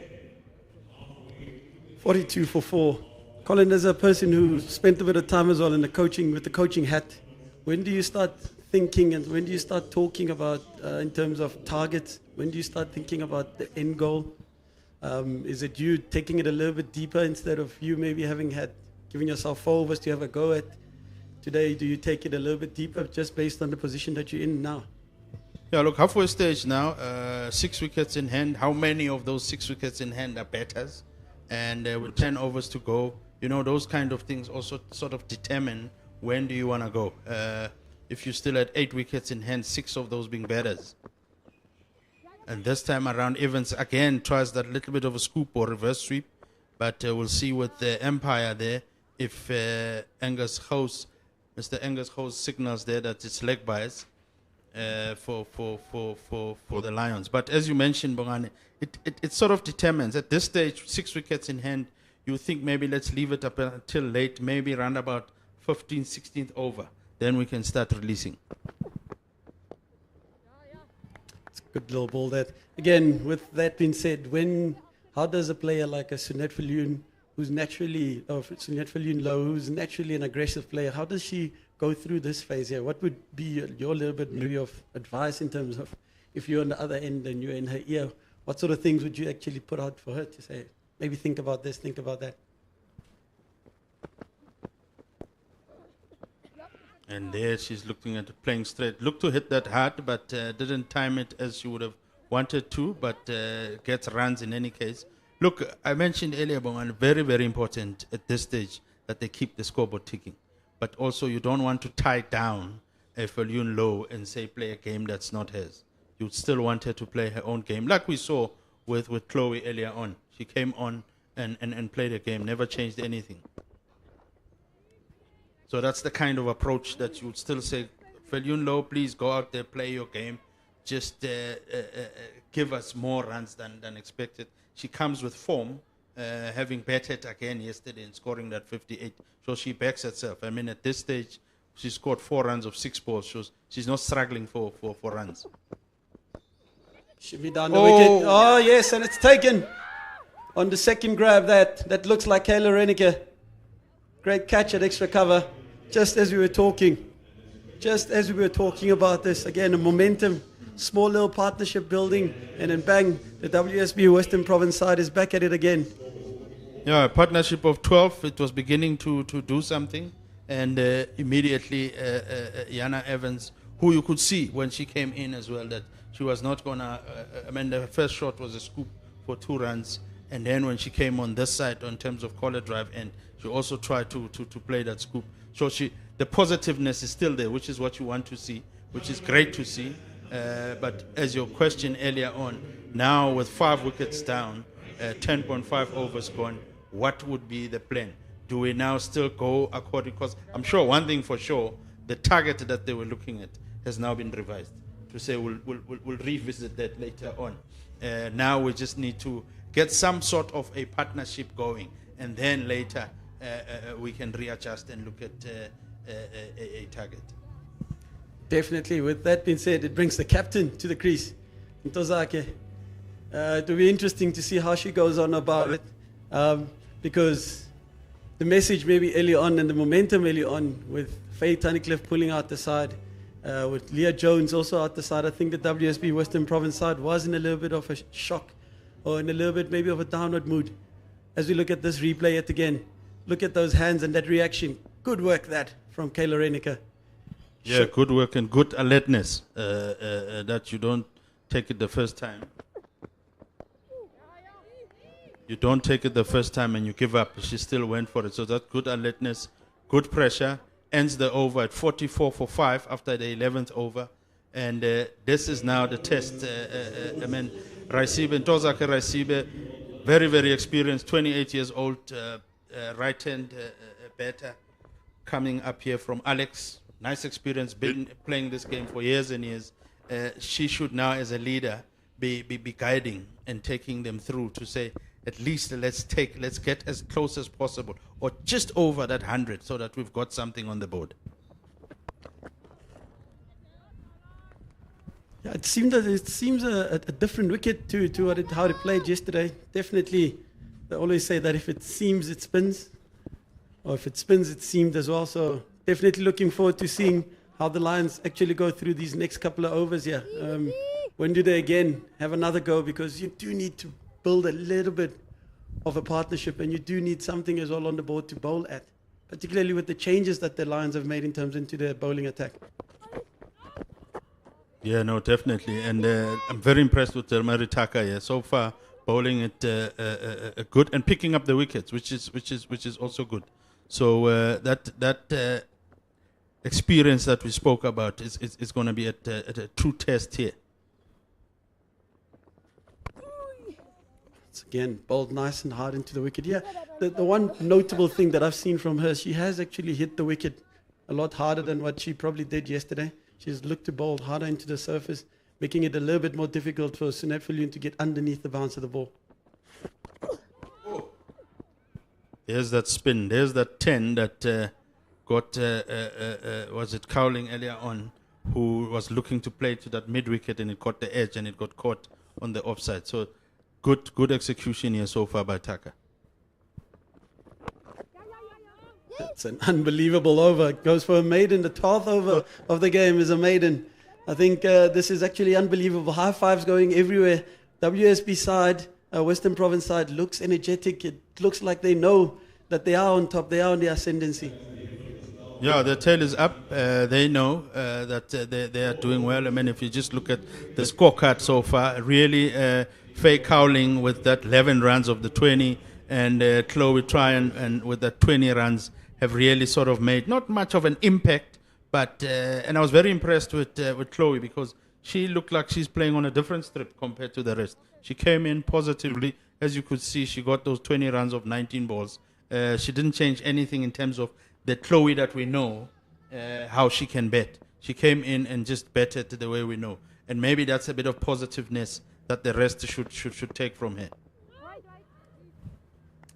42 for 4. Colin, as a person who spent a bit of time as well in the coaching, with the coaching hat, when do you start thinking and when do you start talking about in terms of targets? When do you start thinking about the end goal? Is it you taking it a little bit deeper instead of you maybe giving yourself 4 overs to have a go at today? Do you take it a little bit deeper just based on the position that you're in now? Yeah, look, halfway stage now, 6 wickets in hand. How many of those 6 wickets in hand are batters? And with 10 overs to go, you know, those kind of things also sort of determine when do you want to go. If you're still at 8 wickets in hand, 6 of those being batters. And this time around, Evans again tries that little bit of a scoop or reverse sweep. But we'll see with the Empire there if Mr. Angus House signals there that it's leg bias for the Lions. But as you mentioned, Bongani, it sort of determines. At this stage, 6 wickets in hand, you think maybe let's leave it up until late, maybe around about 15th, 16th over. Then we can start releasing. Good little ball that. Again, with that being said, how does a player like a Sunette Viljoen, who's naturally who's naturally an aggressive player, how does she go through this phase here? What would be your little bit maybe of advice in terms of if you're on the other end and you're in her ear, what sort of things would you actually put out for her to say, maybe think about this, think about that? And there she's looking at playing straight. Looked to hit that hard, but didn't time it as she would have wanted to, but gets runs in any case. Look, I mentioned earlier, Bongan, very, very important at this stage that they keep the scoreboard ticking. But also you don't want to tie down a Viljoen low and say play a game that's not hers. You still want her to play her own game, like we saw with Chloe earlier on. She came on and played a game, never changed anything. So that's the kind of approach that you would still say, Viljoen low, please go out there, play your game. Just give us more runs than expected. She comes with form, having batted again yesterday and scoring that 58. So she backs herself. I mean, at this stage, she scored 4 runs of 6 balls. Shows she's not struggling for runs. Should be down the wicket. Oh, yes, and it's taken on the second grab. That looks like Kayla Reneke. Great catch at extra cover. Just as we were talking about this, again, a momentum, small little partnership building, and then bang, the WSB Western Province side is back at it again. Yeah, a partnership of 12, it was beginning to do something, and immediately Yana Evans, who you could see when she came in as well, that she was not going to, the first shot was a scoop for 2 runs, and then when she came on this side in terms of collar drive end, she also tried to play that scoop. So the positiveness is still there, which is what you want to see, which is great to see. But as your question earlier on, now with 5 wickets down, 10.5 overs gone, what would be the plan? Do we now still go according? Because I'm sure one thing for sure, the target that they were looking at has now been revised to say we'll revisit that later on. Now we just need to get some sort of a partnership going, and then later we can readjust and look at a target. Definitely. With that being said, it brings the captain to the crease, Ntozake. It'll be interesting to see how she goes on about it, because the message maybe early on and the momentum early on with Faye Tunnicliffe pulling out the side, with Leah Jones also out the side, I think the WSB Western Province side was in a little bit of a shock or in a little bit maybe of a downward mood. As we look at this replay yet again, look at those hands and that reaction. Good work that from Kayla Reneke. Yeah, good work and good alertness that you don't take it the first time. You don't take it the first time and you give up. She still went for it. So that's good alertness, good pressure. Ends the over at 44 for 5 after the 11th over. And this is now the test. Raisibe, Ntozake Raisibe, very, very experienced, 28 years old, right-hand batter, coming up here from Alex. Nice experience, been playing this game for years and years. She should now, as a leader, be guiding and taking them through to say, at least let's get as close as possible, or just over that 100, so that we've got something on the board. Yeah, it seems a different wicket to how it played yesterday. Definitely, they always say that if it seems, it spins, or if it spins, it seemed as well. So definitely looking forward to seeing how the Lions actually go through these next couple of overs here. When do they again have another go? Because you do need to build a little bit of a partnership, and you do need something as well on the board to bowl at, particularly with the changes that the Lions have made in terms into their bowling attack. Yeah, no, definitely. And I'm very impressed with Maritaka here. So far, bowling it good and picking up the wickets, which is also good. So that experience that we spoke about is going to be at a true test here. It's again bowled nice and hard into the wicket. Yeah, the one notable thing that I've seen from her, she has actually hit the wicket a lot harder than what she probably did yesterday. She's looked to bowl harder into the surface, making it a little bit more difficult for Sunette Viljoen to get underneath the bounce of the ball. There's that spin. There's that 10 that got, was it Cowling earlier on, who was looking to play to that mid-wicket, and it caught the edge and it got caught on the offside. So good execution here so far by Taka. It's an unbelievable over. It goes for a maiden. The 12th over of the game is a maiden. I think this is actually unbelievable. High fives going everywhere. WSB side, Western Province side looks energetic. It looks like they know that they are on top. They are on the ascendancy. Yeah, their tail is up. They know that they are doing well. I mean, if you just look at the scorecard so far, really Faye Cowling with that 11 runs of the 20, and Chloe Tryon and with that 20 runs have really sort of made not much of an impact. But and I was very impressed with Chloe, because she looked like she's playing on a different strip compared to the rest. She came in positively. As you could see, she got those 20 runs of 19 balls. She didn't change anything in terms of the Chloe that we know, how she can bat. She came in and just batted the way we know. And maybe that's a bit of positiveness that the rest should take from her.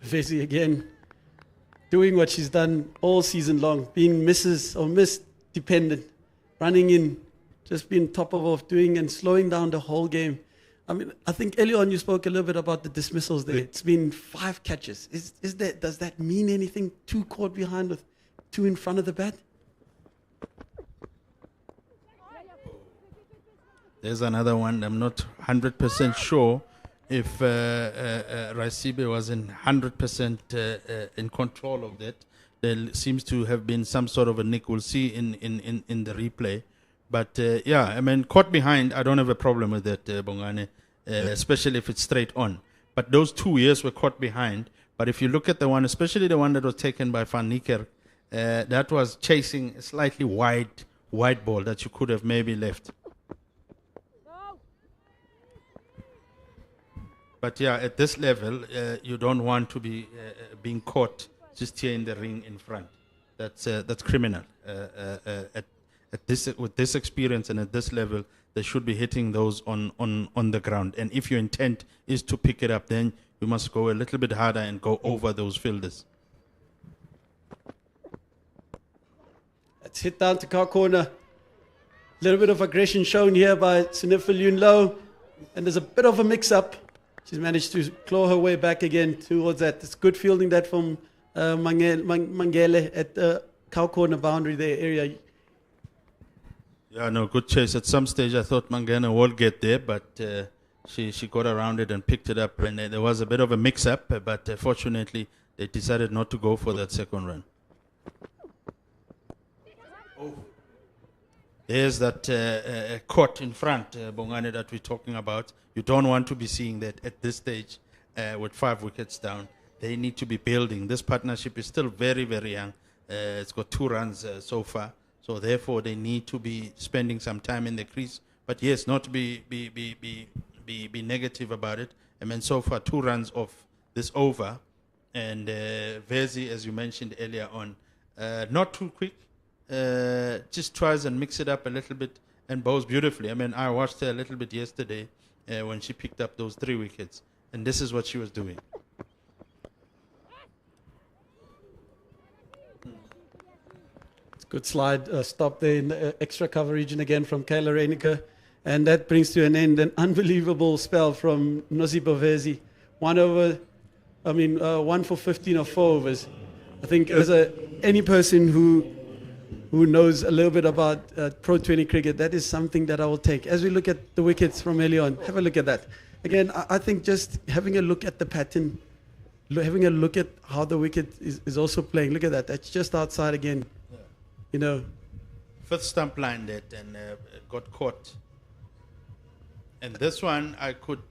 Vesi again, doing what she's done all season long, being Mrs. or Miss dependent, running in, just being top of off, doing and slowing down the whole game. I mean, I think earlier on you spoke a little bit about the dismissals there. It's been 5 catches. Does that mean anything? 2 caught behind with 2 in front of the bat? There's another one. I'm not 100% sure if Raisibe was in 100% in control of that. There seems to have been some sort of a nick. We'll see in the replay. But yeah, I mean, caught behind, I don't have a problem with that, Bongane, especially if it's straight on. But those 2 years were caught behind. But if you look at the one, especially the one that was taken by Van Niekerk, that was chasing a slightly wide ball that you could have maybe left. But yeah, at this level, you don't want to be being caught just here in the ring in front. That's criminal. With this experience and at this level, they should be hitting those on the ground. And if your intent is to pick it up, then you must go a little bit harder and go over those fielders. It's hit down to car corner. A little bit of aggression shown here by Sunette Viljoen Low. And there's a bit of a mix-up. She's managed to claw her way back again towards that. It's good fielding that from Mangele at the cow corner boundary there area. Yeah, no, good chase. At some stage, I thought Mangana will get there, but she got around it and picked it up. And there was a bit of a mix-up, but fortunately, they decided not to go for that second run. There's that court in front, Bongane, that we're talking about. You don't want to be seeing that at this stage with 5 wickets down. They need to be building. This partnership is still very, very young. It's got 2 runs so far. So therefore, they need to be spending some time in the crease. But yes, not to be negative about it. I mean, so far 2 runs off this over, and Vesi, as you mentioned earlier on, not too quick. Just tries and mix it up a little bit and bows beautifully. I mean, I watched her a little bit yesterday when she picked up those 3 wickets, and this is what she was doing. Good slide stop there in the extra cover region again from Kayla Reinecker. And that brings to an end an unbelievable spell from Nosibo Vesi. 1 for 15 or 4 overs. I think as any person who knows a little bit about Pro20 cricket, that is something that I will take. As we look at the wickets from early on, have a look at that. again, I think just having a look at the pattern, having a look at how the wicket is also playing. Look at that. That's just outside again. Yeah. You know. Fifth stump line that and got caught. And this one, I could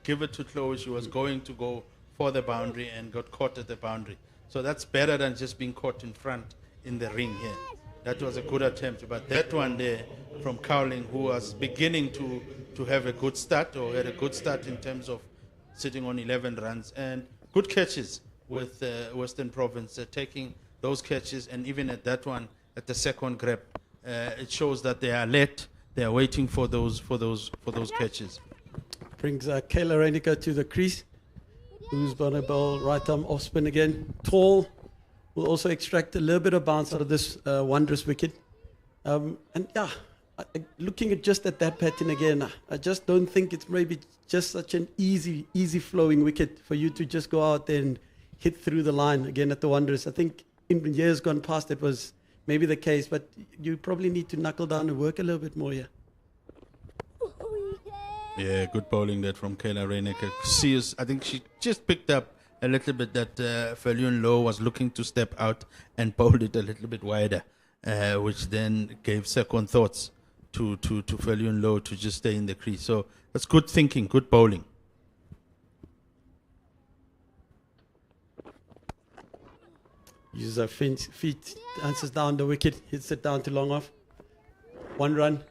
give it to Chloe. She was going to go for the boundary and got caught at the boundary. So that's better than just being caught in front in the ring here. That was a good attempt. But that one there from Cowling, who was beginning to have a good start, or had a good start in terms of sitting on 11 runs. And good catches with Western Province, taking those catches. And even at that one, at the second grab, it shows that they are alert. They are waiting for those catches. Brings Kayla Reinecker to the crease, who's going to bowl right arm off spin again. Tall will also extract a little bit of bounce out of this wondrous wicket. And yeah, looking at just at that pattern again, I just don't think it's maybe just such an easy flowing wicket for you to just go out there and hit through the line again at the Wanderers. I think in years gone past it was maybe the case, but you probably need to knuckle down and work a little bit more here. Yeah, good bowling that from Kayla Reinecker. I think she just picked up a little bit that Felion Low was looking to step out and bowled it a little bit wider, which then gave second thoughts to Felion Low to just stay in the crease. So that's good thinking, good bowling. Uses her feet, dances down the wicket, hits it down to long off. 1 run.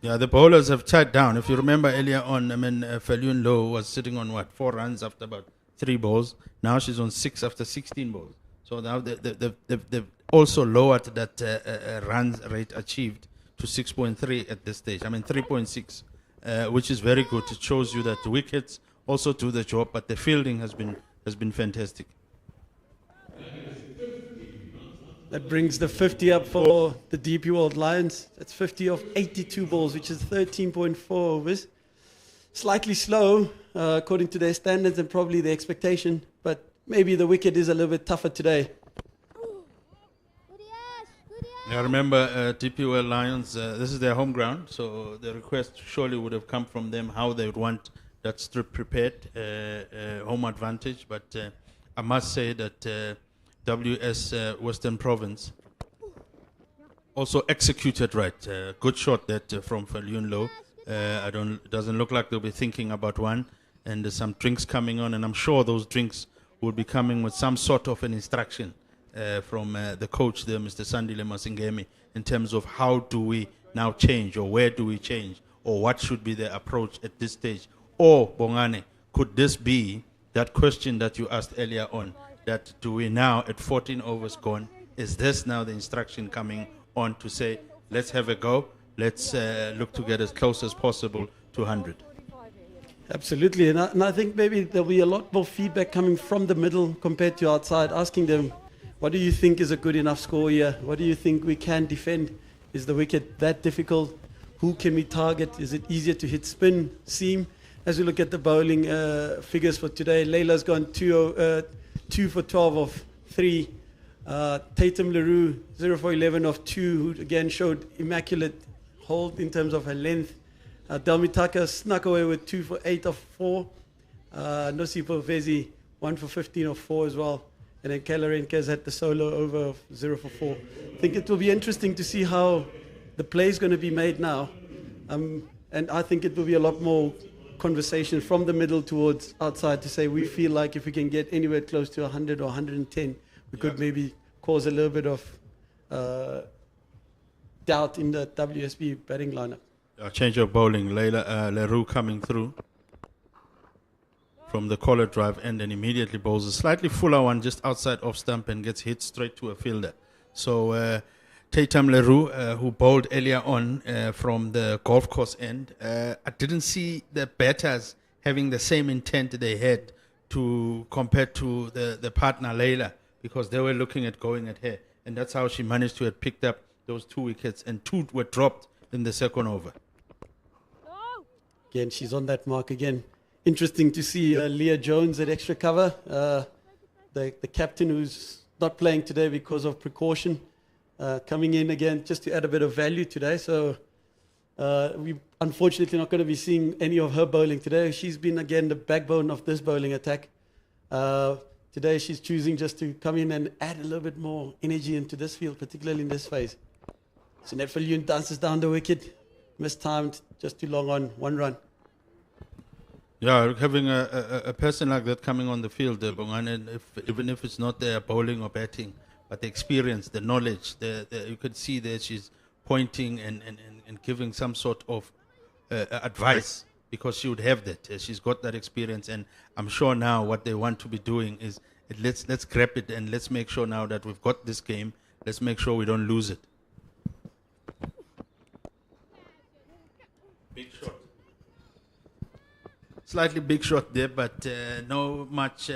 Yeah, the bowlers have tied down. If you remember earlier on, Felion Low was sitting on 4 runs after about 3 balls. Now she's on 6 after 16 balls. So now they've also lowered that runs rate achieved to 6.3 at this stage. 3.6, which is very good. It shows you that the wickets also do the job, but the fielding has been fantastic. That brings the 50 up for the DP World Lions. That's 50 off 82 balls, which is 13.4 overs. Slightly slow, according to their standards and probably the expectation, but maybe the wicket is a little bit tougher today. I remember DP World Lions, this is their home ground, so the request surely would have come from them how they would want that strip prepared, home advantage, but I must say that Western Province also executed right. Good shot that from Felion Low. It doesn't look like they'll be thinking about one, and there's some drinks coming on, and I'm sure those drinks will be coming with some sort of an instruction from the coach there, Mr. Sandile Masingemi, in terms of how do we now change, or where do we change, or what should be the approach at this stage. Or, Bongane, could this be that question that you asked earlier on, that do we now, at 14 overs gone, is this now the instruction coming on to say, let's have a go, let's look to get as close as possible to 100? Absolutely, and I think maybe there'll be a lot more feedback coming from the middle compared to outside, asking them, what do you think is a good enough score here? What do you think we can defend? Is the wicket that difficult? Who can we target? Is it easier to hit spin, seam? As we look at the bowling figures for today, Layla's gone 2 for 12 of 3. Tatum LaRue, 0 for 11 of 2, who again showed immaculate hold in terms of her length. Delmitaka snuck away with 2 for 8 of 4. Nosipo Vezi, 1 for 15 of 4 as well. And then Kayla Reinecker had the solo over of 0 for 4. I think it will be interesting to see how the play is going to be made now. And I think it will be a lot more conversation from the middle towards outside to say we feel like if we can get anywhere close to 100 or 110, we could maybe cause a little bit of doubt in the WSB batting lineup. Change of bowling, LaRue coming through from the collar drive and then immediately bowls a slightly fuller one just outside off stump and gets hit straight to a fielder. So Tatum LaRue, who bowled earlier on from the golf course end, I didn't see the batters having the same intent they had compared to the partner Layla, because they were looking at going at her, and that's how she managed to have picked up those 2 wickets, and 2 were dropped in the second over. Again, she's on that mark again. Interesting to see Leah Jones at extra cover, the captain who's not playing today because of precaution. Coming in again just to add a bit of value today. So We unfortunately not going to be seeing any of her bowling today. She's been again the backbone of this bowling attack. Today she's choosing just to come in and add a little bit more energy into this field, particularly in this phase. So Net Viljoen dances down the wicket, mistimed, just too long on, 1 run. Yeah, having a person like that coming on the field, Bongani, even if it's not their bowling or batting, but the experience, the knowledge, you could see that she's pointing and giving some sort of advice, because she would have that. She's got that experience, and I'm sure now what they want to be doing is let's grab it and let's make sure now that we've got this game. Let's make sure we don't lose it. Big shot. Slightly big shot there, but no much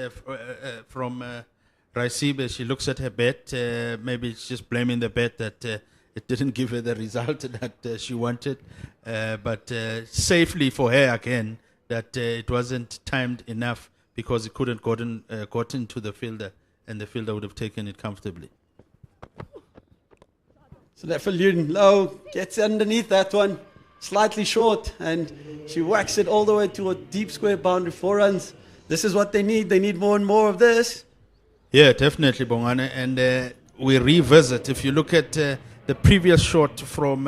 from Raisibe. She looks at her bat. Maybe she's just blaming the bat that it didn't give her the result that she wanted. But safely for her again, that it wasn't timed enough because it couldn't gotten to the fielder, and the fielder would have taken it comfortably. So Net Viljoen low, gets underneath that one, slightly short, and she whacks it all the way to a deep square boundary, 4 runs. This is what they need. They need more and more of this. Yeah, definitely, Bongane. And we revisit. If you look at the previous shot from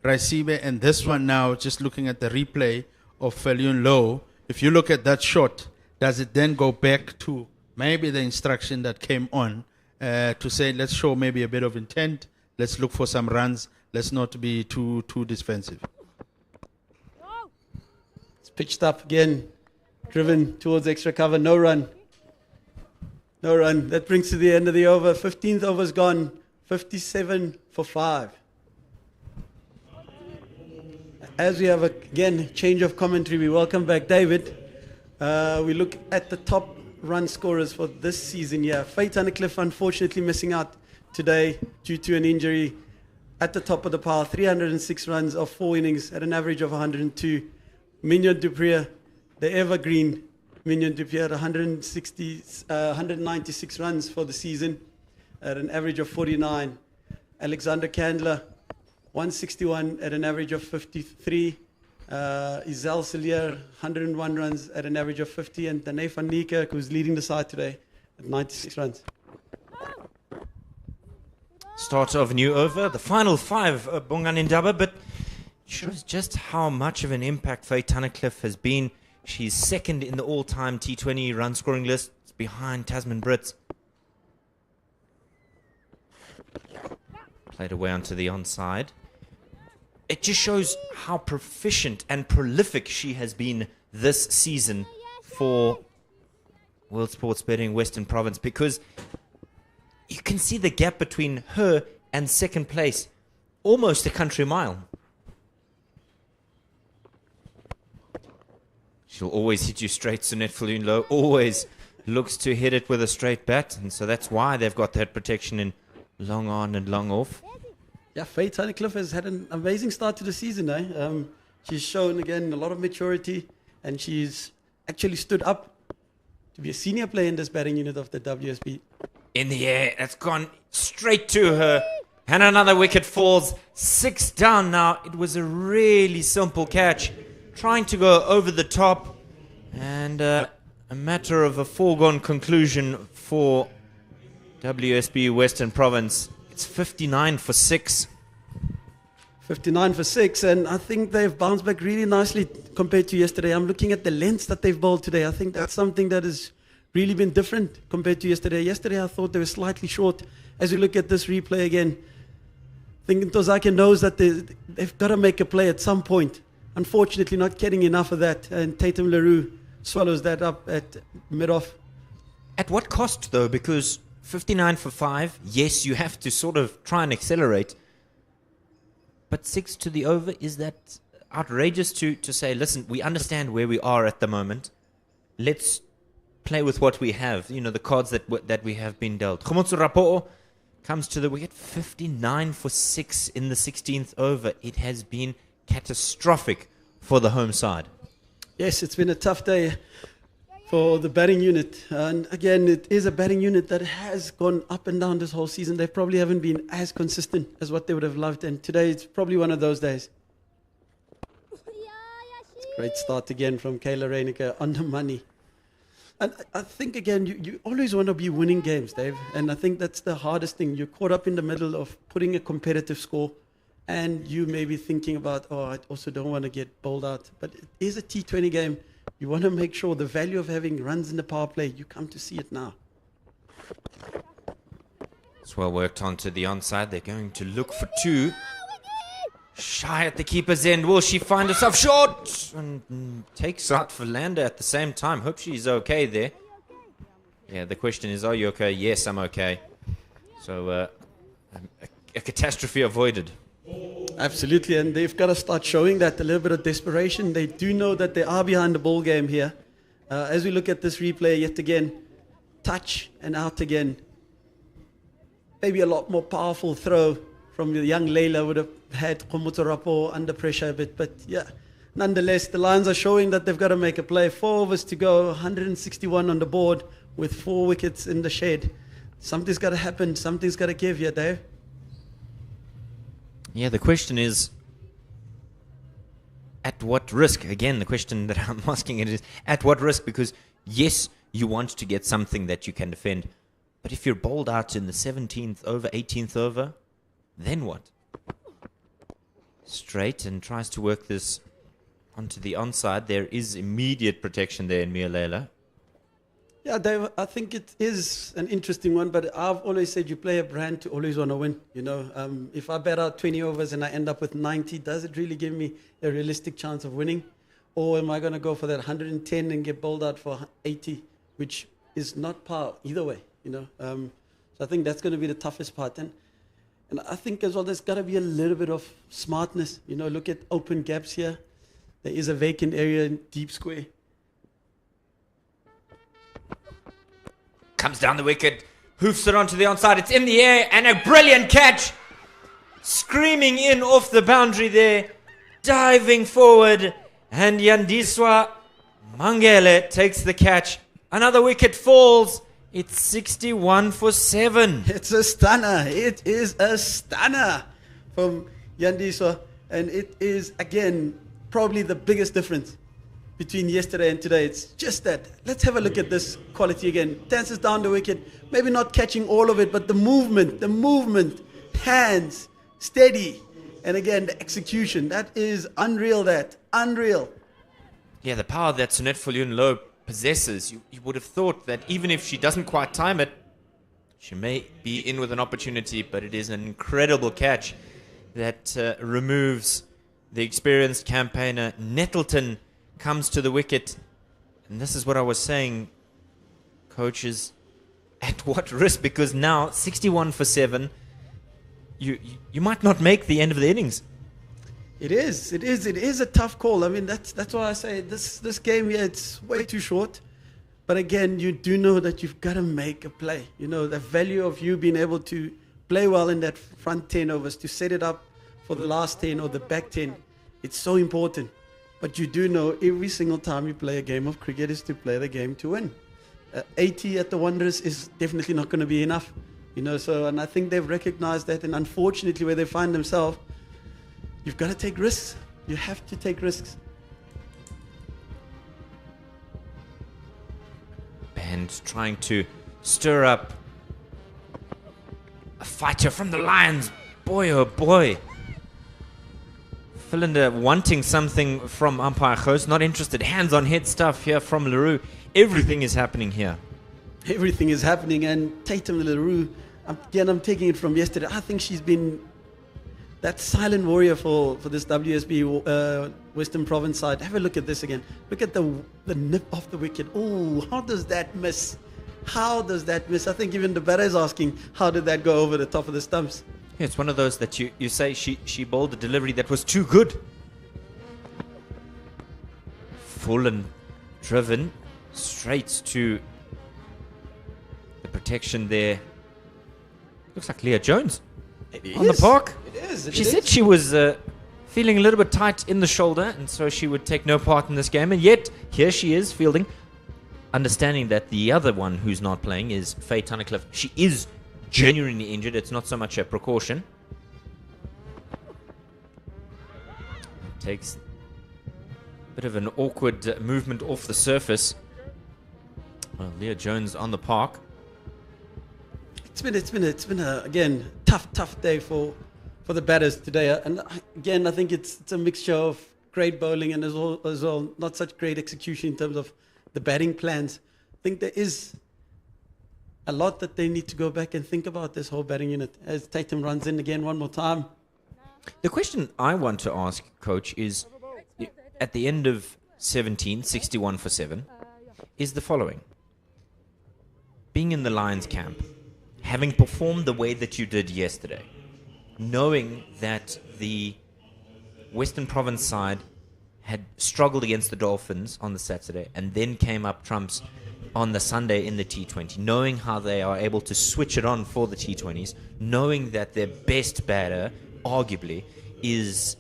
Raisibe and this one now, just looking at the replay of Viljoen low, if you look at that shot, does it then go back to maybe the instruction that came on to say, let's show maybe a bit of intent, let's look for some runs, let's not be too defensive? It's pitched up again, driven towards extra cover, no run. No run. That brings to the end of the over. 15th over's gone, 57 for 5. As we have again change of commentary, we welcome back David. We look at the top run scorers for this season here. Faith Tunnicliffe unfortunately missing out today due to an injury. At the top of the pile, 306 runs of 4 innings at an average of 102. Mignon du Preez, the evergreen Mignon du Preez, 196 runs for the season at an average of 49. Alexander Candler, 161 at an average of 53. Isel Cillier, 101 runs at an average of 50. And Dane van Niekerk, who's leading the side today, at 96 runs. Start of a new over, the final 5, Bongani Ndaba, but shows just how much of an impact Faith Tunnicliffe has been. She's second in the all-time T20 run scoring list, behind Tasman Brits. Played away onto the onside. It just shows how proficient and prolific she has been this season for World Sports Betting Western Province, because you can see the gap between her and second place, almost a country mile. She'll always hit you straight, so Net Viljoen low always looks to hit it with a straight bat, and so that's why they've got that protection in long on and long off. Yeah, Faith Tunnicliffe has had an amazing start to the season. She's shown again a lot of maturity, and she's actually stood up to be a senior player in this batting unit of the WSB. In the air, that's gone straight to her, and another wicket falls. 6 down now. It was a really simple catch, trying to go over the top, and a matter of a foregone conclusion for WSB Western Province. It's 59 for 6. 59 for 6, and I think they've bounced back really nicely compared to yesterday. I'm looking at the lengths that they've bowled today. I think that's something that has really been different compared to yesterday. Yesterday I thought they were slightly short. As we look at this replay again, I think Ntozake knows that they've got to make a play at some point. Unfortunately, not getting enough of that, and Tatum LaRue swallows that up at mid-off. At what cost, though? Because 59 for 5, yes, you have to sort of try and accelerate. But 6 to the over, is that outrageous to say, listen, we understand where we are at the moment. Let's play with what we have, you know, the cards that we have been dealt. Khomotso Rapo'o comes to the wicket, 59 for 6 in the 16th over. It has been catastrophic for the home side. Yes, it's been a tough day for the batting unit. And again, it is a batting unit that has gone up and down this whole season. They probably haven't been as consistent as what they would have loved. And today, it's probably one of those days. Great start again from Kayla Reiniger on the money. And I think, again, you always want to be winning games, Dave. And I think that's the hardest thing. You're caught up in the middle of putting a competitive score, and you may be thinking about, oh, I also don't want to get bowled out. But it is a T20 game. You want to make sure the value of having runs in the power play, you come to see it now. It's well worked onto the onside. They're going to look for two. Shy at the keeper's end. Will she find herself short? And takes out Philander at the same time. Hope she's okay there. Yeah, the question is, are you okay? Yes, I'm okay. So, a catastrophe avoided. Absolutely, and they've got to start showing that a little bit of desperation. They do know that they are behind the ball game here. As we look at this replay yet again, touch and out again. Maybe a lot more powerful throw from the young Leila would have had Komutarapo under pressure a bit. But yeah, nonetheless, the Lions are showing that they've got to make a play. 4 overs to go, 161 on the board with 4 wickets in the shed. Something's got to happen. Something's got to give here, Dave. Yeah, the question is, at what risk? Again, the question that I'm asking it is, at what risk? Because yes, you want to get something that you can defend. But if you're bowled out in the 17th over, 18th over, then what? Straight and tries to work this onto the onside. There is immediate protection there in Mia Leila. Yeah, Dave, I think it is an interesting one, but I've always said you play a brand to always want to win. You know, if I bet out 20 overs and I end up with 90, does it really give me a realistic chance of winning? Or am I going to go for that 110 and get bowled out for 80, which is not par either way, you know? So I think that's going to be the toughest part. And I think as well, there's got to be a little bit of smartness. You know, look at open gaps here. There is a vacant area in deep square. Comes down the wicket, hoofs it onto the onside. It's in the air and a brilliant catch. Screaming in off the boundary there. Diving forward. And Yandiswa Mangele takes the catch. Another wicket falls. It's 61 for 7. It's a stunner. It is a stunner from Yandiswa. And it is, again, probably the biggest difference between yesterday and today. It's just that. Let's have a look at this quality again. Dances down the wicket. Maybe not catching all of it, but the movement, hands, steady. And again, the execution. That is unreal, that. Unreal. Yeah, the power that Sunette Viljoen Low possesses, you would have thought that even if she doesn't quite time it, she may be in with an opportunity, but it is an incredible catch that removes the experienced campaigner. Nettleton comes to the wicket, and this is what I was saying, coaches, at what risk? Because now 61 for 7, you might not make the end of the innings. It is a tough call. I mean, that's why I say this game here, it's way too short. But again, you do know that you've got to make a play. You know, the value of you being able to play well in that front 10 overs, to set it up for the last 10 or the back 10, it's so important. But you do know every single time you play a game of cricket is to play the game to win. 80 at the Wanderers is definitely not going to be enough. You know, so, and I think they've recognized that, and unfortunately where they find themselves, you've got to take risks. You have to take risks. Band trying to stir up a fighter from the Lions. Boy, oh boy. Philander wanting something from umpire Ghost, not interested. Hands on head stuff here from Leroux. Everything is happening here. Everything is happening, and Tatum Leroux, again, I'm taking it from yesterday. I think she's been that silent warrior for this WSB Western Province side. Have a look at this again. Look at the nip off the wicket. Oh, how does that miss? How does that miss? I think even the batter is asking, how did that go over the top of the stumps? Yeah, it's one of those that you say she bowled a delivery that was too good. Full and driven straight to the protection there. Looks like Leah Jones on the park. It is. She said she was feeling a little bit tight in the shoulder, and so she would take no part in this game. And yet, here she is fielding, understanding that the other one who's not playing is Faye Tunnicliffe. She is genuinely injured. It's not so much a precaution. Takes Bit of an awkward movement off the surface. Well, Leah Jones on the park. It's been a again tough day for the batters today, and again I think it's a mixture of great bowling and as well not such great execution in terms of the batting plans. I think there is a lot that they need to go back and think about this whole batting unit as Tatum runs in again one more time. The question I want to ask, Coach, is at the end of 17, 61 for 7, is the following. Being in the Lions camp, having performed the way that you did yesterday, knowing that the Western Province side had struggled against the Dolphins on the Saturday and then came up trumps on the Sunday in the T20, knowing how they are able to switch it on for the T20s, knowing that their best batter, arguably, is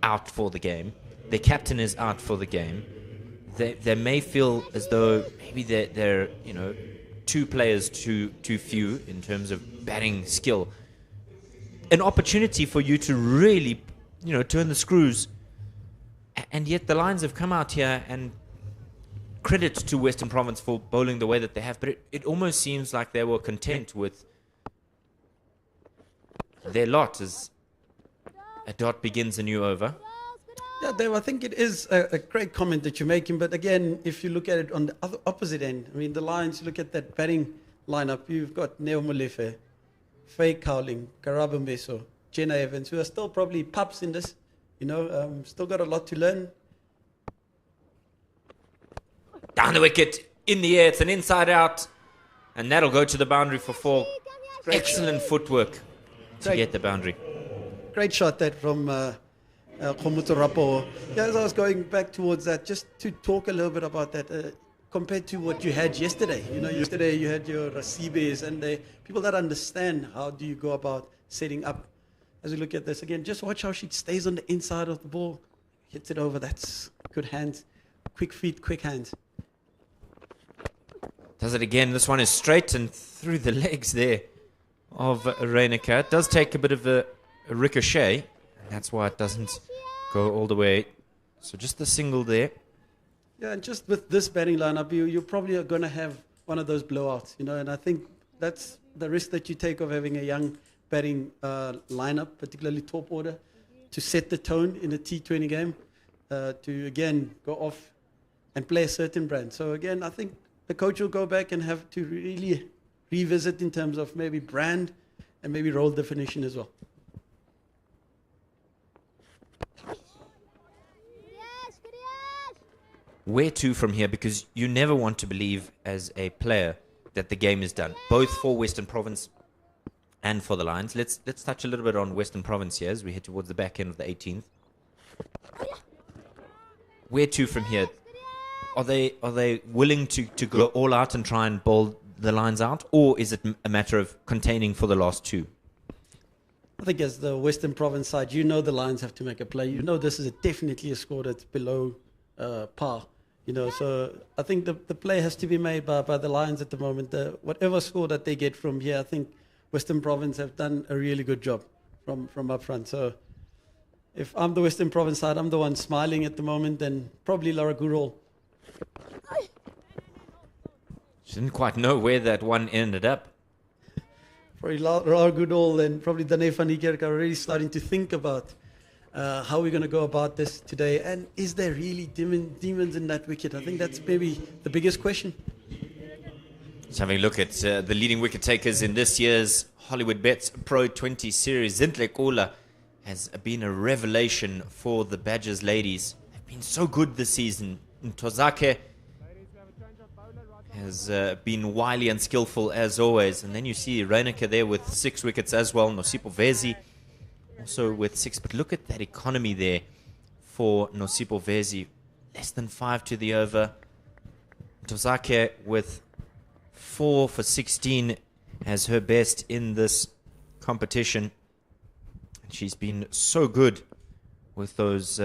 out for the game, their captain is out for the game, they may feel as though maybe they're two players too few in terms of batting skill. An opportunity for you to really, turn the screws. And yet the Lions have come out here, and credit to Western Province for bowling the way that they have, but it almost seems like they were content with their lot as a dot begins a new over. Yeah, Dave, I think it is a great comment that you're making. But again, if you look at it on the opposite end, I mean, the Lions, look at that batting lineup. You've got Neo Molefe, Faye Cowling, Karabo Meso, Jenna Evans, who are still probably pups in this. Still got a lot to learn. Down the wicket, in the air, it's an inside out, and that'll go to the boundary for 4. Excellent footwork to get the boundary. Great shot that from Khomuto Rapo. Yeah, as I was going back towards that, just to talk a little bit about that, compared to what you had yesterday. Yesterday you had your Rasibes and the people that understand how do you go about setting up. As we look at this again, just watch how she stays on the inside of the ball, hits it over. That's good hands, quick feet, quick hands. Does it again. This one is straight and through the legs there of Reyneke. It does take a bit of a ricochet, and that's why it doesn't go all the way. So just the single there. Yeah, and just with this batting lineup, you probably are going to have one of those blowouts, and I think that's the risk that you take of having a young batting lineup, particularly top order, to set the tone in a T20 game, to again go off and play a certain brand. So again, I think the coach will go back and have to really revisit in terms of maybe brand and maybe role definition as well. Where to from here? Because you never want to believe as a player that the game is done, both for Western Province and for the Lions. Let's touch a little bit on Western Province here as we head towards the back end of the 18th. Where to from here? Are they willing to go all out and try and bowl the Lions out, or is it a matter of containing for the last 2? I think as the Western Province side, the Lions have to make a play. This is definitely a score that's below par. So I think the play has to be made by the Lions at the moment. Whatever score that they get from here, I think Western Province have done a really good job from up front. So if I'm the Western Province side, I'm the one smiling at the moment, and probably Laura Gurul. She didn't quite know where that one ended up. Probably Laura Goodall and probably Dane van Niekerk are already starting to think about how we're going to go about this today. And is there really demons in that wicket? I think that's maybe the biggest question. Let's have a look at the leading wicket takers in this year's Hollywoodbets Pro20 series. Zintle Kula has been a revelation for the Badgers ladies. They've been so good this season. Ntozake has been wily and skillful as always. And then you see Reyneke there with 6 wickets as well. Nosipo Vezi also with 6. But look at that economy there for Nosipo Vezi. Less than 5 to the over. Ntozake with 4 for 16 as her best in this competition. She's been so good with those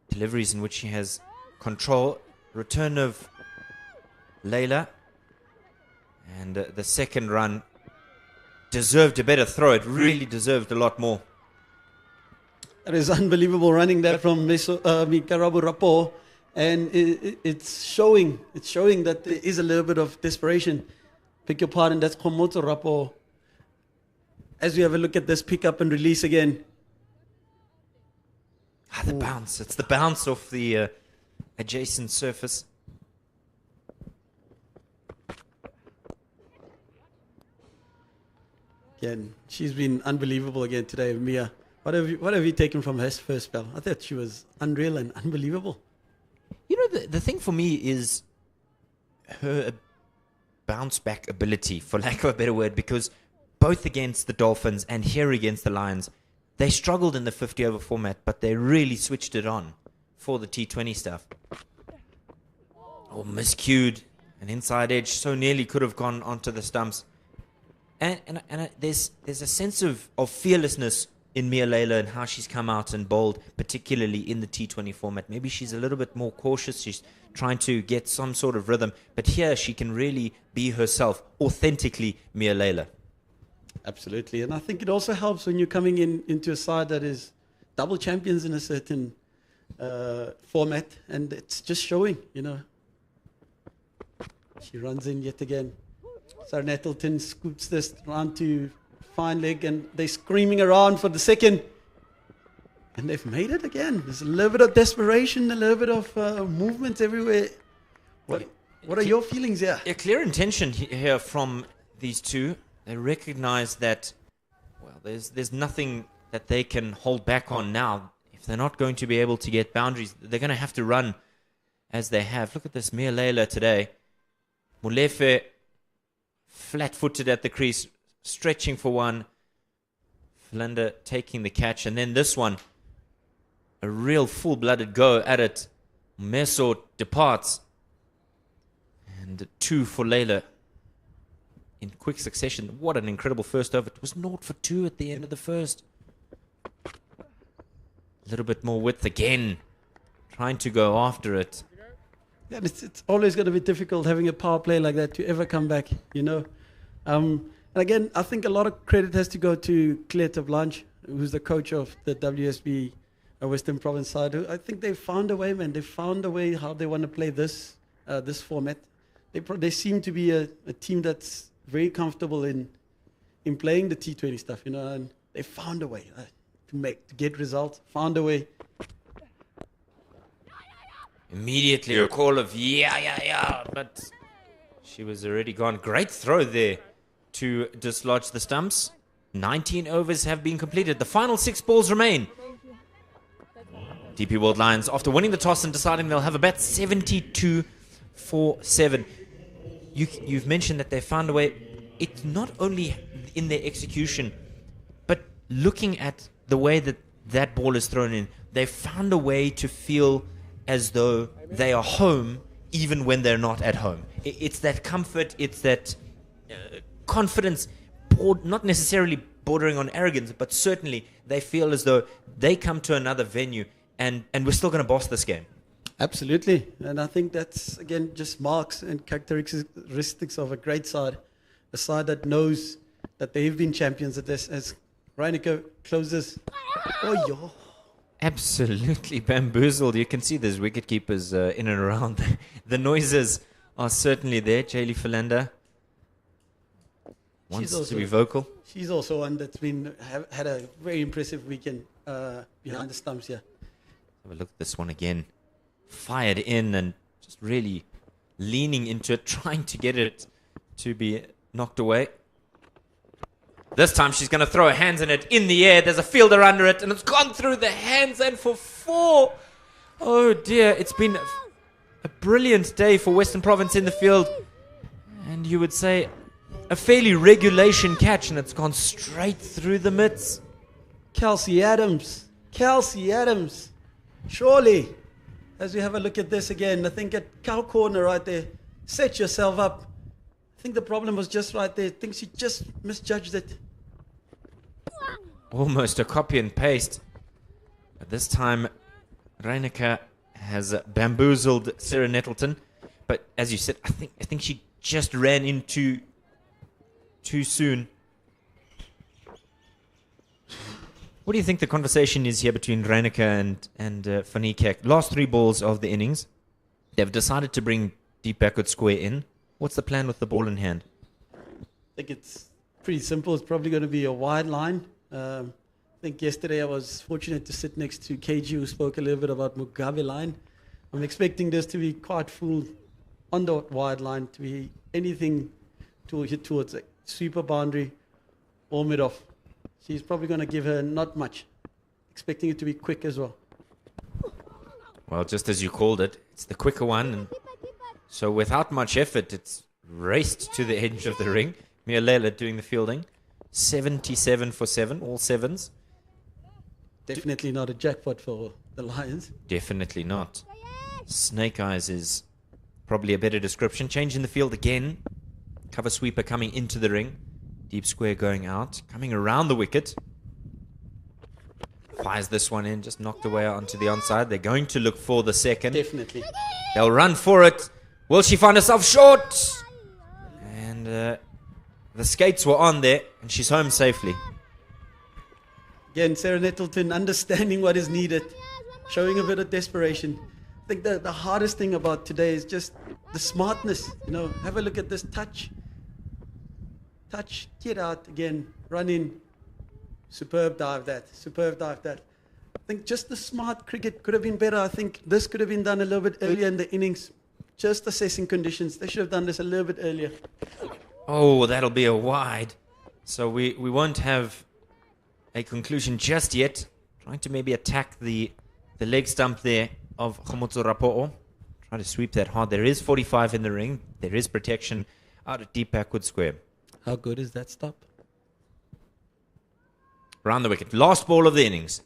deliveries in which she has control. Return of Layla, and the second run deserved a better throw. It really deserved a lot more. That is unbelievable running that from Mikarabu Rapo. And it's showing that there is a little bit of desperation. Pick your pardon, that's Komoto Rapo. As we have a look at this pick up and release again. The bounce. It's the bounce off the adjacent surface. Again, she's been unbelievable again today, Mia. What have you taken from her first spell? I thought she was unreal and unbelievable. You know, the thing for me is her bounce back ability, for lack of a better word, because both against the Dolphins and here against the Lions, they struggled in the 50 over format, but they really switched it on for the T20 stuff. Oh, miscued, an inside edge, so nearly could have gone onto the stumps. And there's a sense of fearlessness in Mia Layla and how she's come out and bowled, particularly in the T20 format. Maybe she's a little bit more cautious. She's trying to get some sort of rhythm. But here she can really be herself, authentically Mia Layla. Absolutely. And I think it also helps when you're coming into a side that is double champions in a certain format. And it's just showing, you know. She runs in yet again. Sarah Nettleton scoops this round to fine leg, and they're screaming around for the second. And they've made it again. There's a little bit of desperation, a little bit of movement everywhere. What are your feelings here? A clear intention here from these two. They recognize that, well, there's nothing that they can hold back on now. If they're not going to be able to get boundaries, they're going to have to run as they have. Look at this Mia Layla today. Molefe flat-footed at the crease, stretching for one. Philander taking the catch. And then this one, a real full-blooded go at it. Meso departs. And 2 for Layla in quick succession. What an incredible first over. It was 0 for 2 at the end of the first. A little bit more width again. Trying to go after it. Yeah, it's always going to be difficult having a power play like that to ever come back, you know. And again, I think a lot of credit has to go to Claire Blanche, who's the coach of the WSB Western Province side. I think they found a way, man. They found a way how they want to play this format. They seem to be a team that's very comfortable in playing the T20 stuff, you know. And they found a way to get results. Found a way. Immediately a call of yeah, but she was already gone. Great throw there to dislodge the stumps. 19 overs have been completed. The final 6 balls remain. DP World Lions, after winning the toss and deciding they'll have a bat, 72 for 7. You've mentioned that they found a way. It's not only in their execution, but looking at the way that ball is thrown in, they found a way to feel as though they are home even when they're not at home. It's that comfort, it's that confidence, not necessarily bordering on arrogance, but certainly they feel as though they come to another venue and we're still going to boss this game. Absolutely. And I think that's, again, just marks and characteristics of a great side. A side that knows that they've been champions at this. As Reinicke closes. Oh, yo. Absolutely bamboozled. You can see there's wicket keepers in and around. The noises are certainly there. Jaylee Philander wants to be vocal. She's also one that's had a very impressive weekend behind the stumps here. Have a look at this one again. Fired in and just really leaning into it, trying to get it to be knocked away. This time she's going to throw her hands in it in the air. There's a fielder under it, and it's gone through the hands and for 4. Oh dear, it's been a brilliant day for Western Province in the field. And you would say a fairly regulation catch, and it's gone straight through the mitts. Kelsey Adams. Surely, as we have a look at this again, I think at cow corner right there, set yourself up. I think the problem was just right there. I think she just misjudged it. Almost a copy and paste. But this time, Reinicke has bamboozled Sarah Nettleton. But as you said, I think she just ran in too soon. What do you think the conversation is here between Reiniger and Van Niekerk? Last 3 balls of the innings, they've decided to bring deep backward square in. What's the plan with the ball in hand? I think it's pretty simple. It's probably going to be a wide line. I think yesterday I was fortunate to sit next to KG, who spoke a little bit about Mugabe line. I'm expecting this to be quite full on the wide line, to be anything to hit towards a sweeper boundary or mid-off. She's probably going to give her not much, expecting it to be quick as well. Well, just as you called it, it's the quicker one. And so without much effort, it's raced to the edge of the ring. Mialela doing the fielding. 77 for 7, all 7s. Definitely not a jackpot for the Lions. Definitely not. Snake Eyes is probably a better description. Changing the field again. Cover sweeper coming into the ring. Deep square going out. Coming around the wicket. Fires this one in. Just knocked away onto the onside. They're going to look for the second. Definitely. They'll run for it. Will she find herself short? And the skates were on there. And she's home safely. Again, Sarah Nettleton understanding what is needed. Showing a bit of desperation. I think the hardest thing about today is just the smartness. You know, have a look at this touch. Touch, get out again, run in. Superb dive that, superb dive that. I think just the smart cricket could have been better. I think this could have been done a little bit earlier in the innings. Just assessing conditions. They should have done this a little bit earlier. Oh, that'll be a wide. So we won't have a conclusion just yet. Trying to maybe attack the leg stump there of Khomotso Rapo'o. Trying to sweep that hard. There is 45 in the ring. There is protection out at deep backward square. How good is that stop? Round the wicket. Last ball of the innings.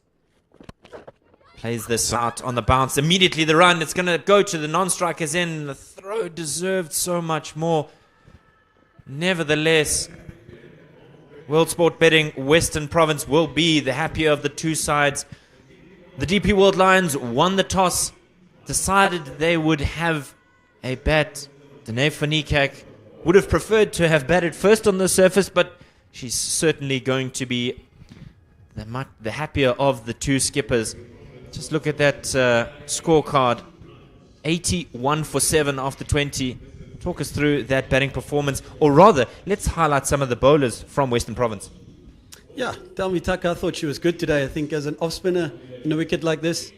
Plays this out on the bounce. Immediately the run. It's going to go to the non-strikers in. The throw deserved so much more. Nevertheless, World Sport Betting Western Province will be the happier of the two sides. The DP World Lions won the toss. Decided they would have a bat. Danae van Niekerk would have preferred to have batted first on the surface, but she's certainly going to be the happier of the two skippers. Just look at that scorecard. 81 for 7 after 20. Talk us through that batting performance. Or rather, let's highlight some of the bowlers from Western Province. Yeah, Tell Taka, I thought she was good today. I think as an off-spinner in a wicket like this,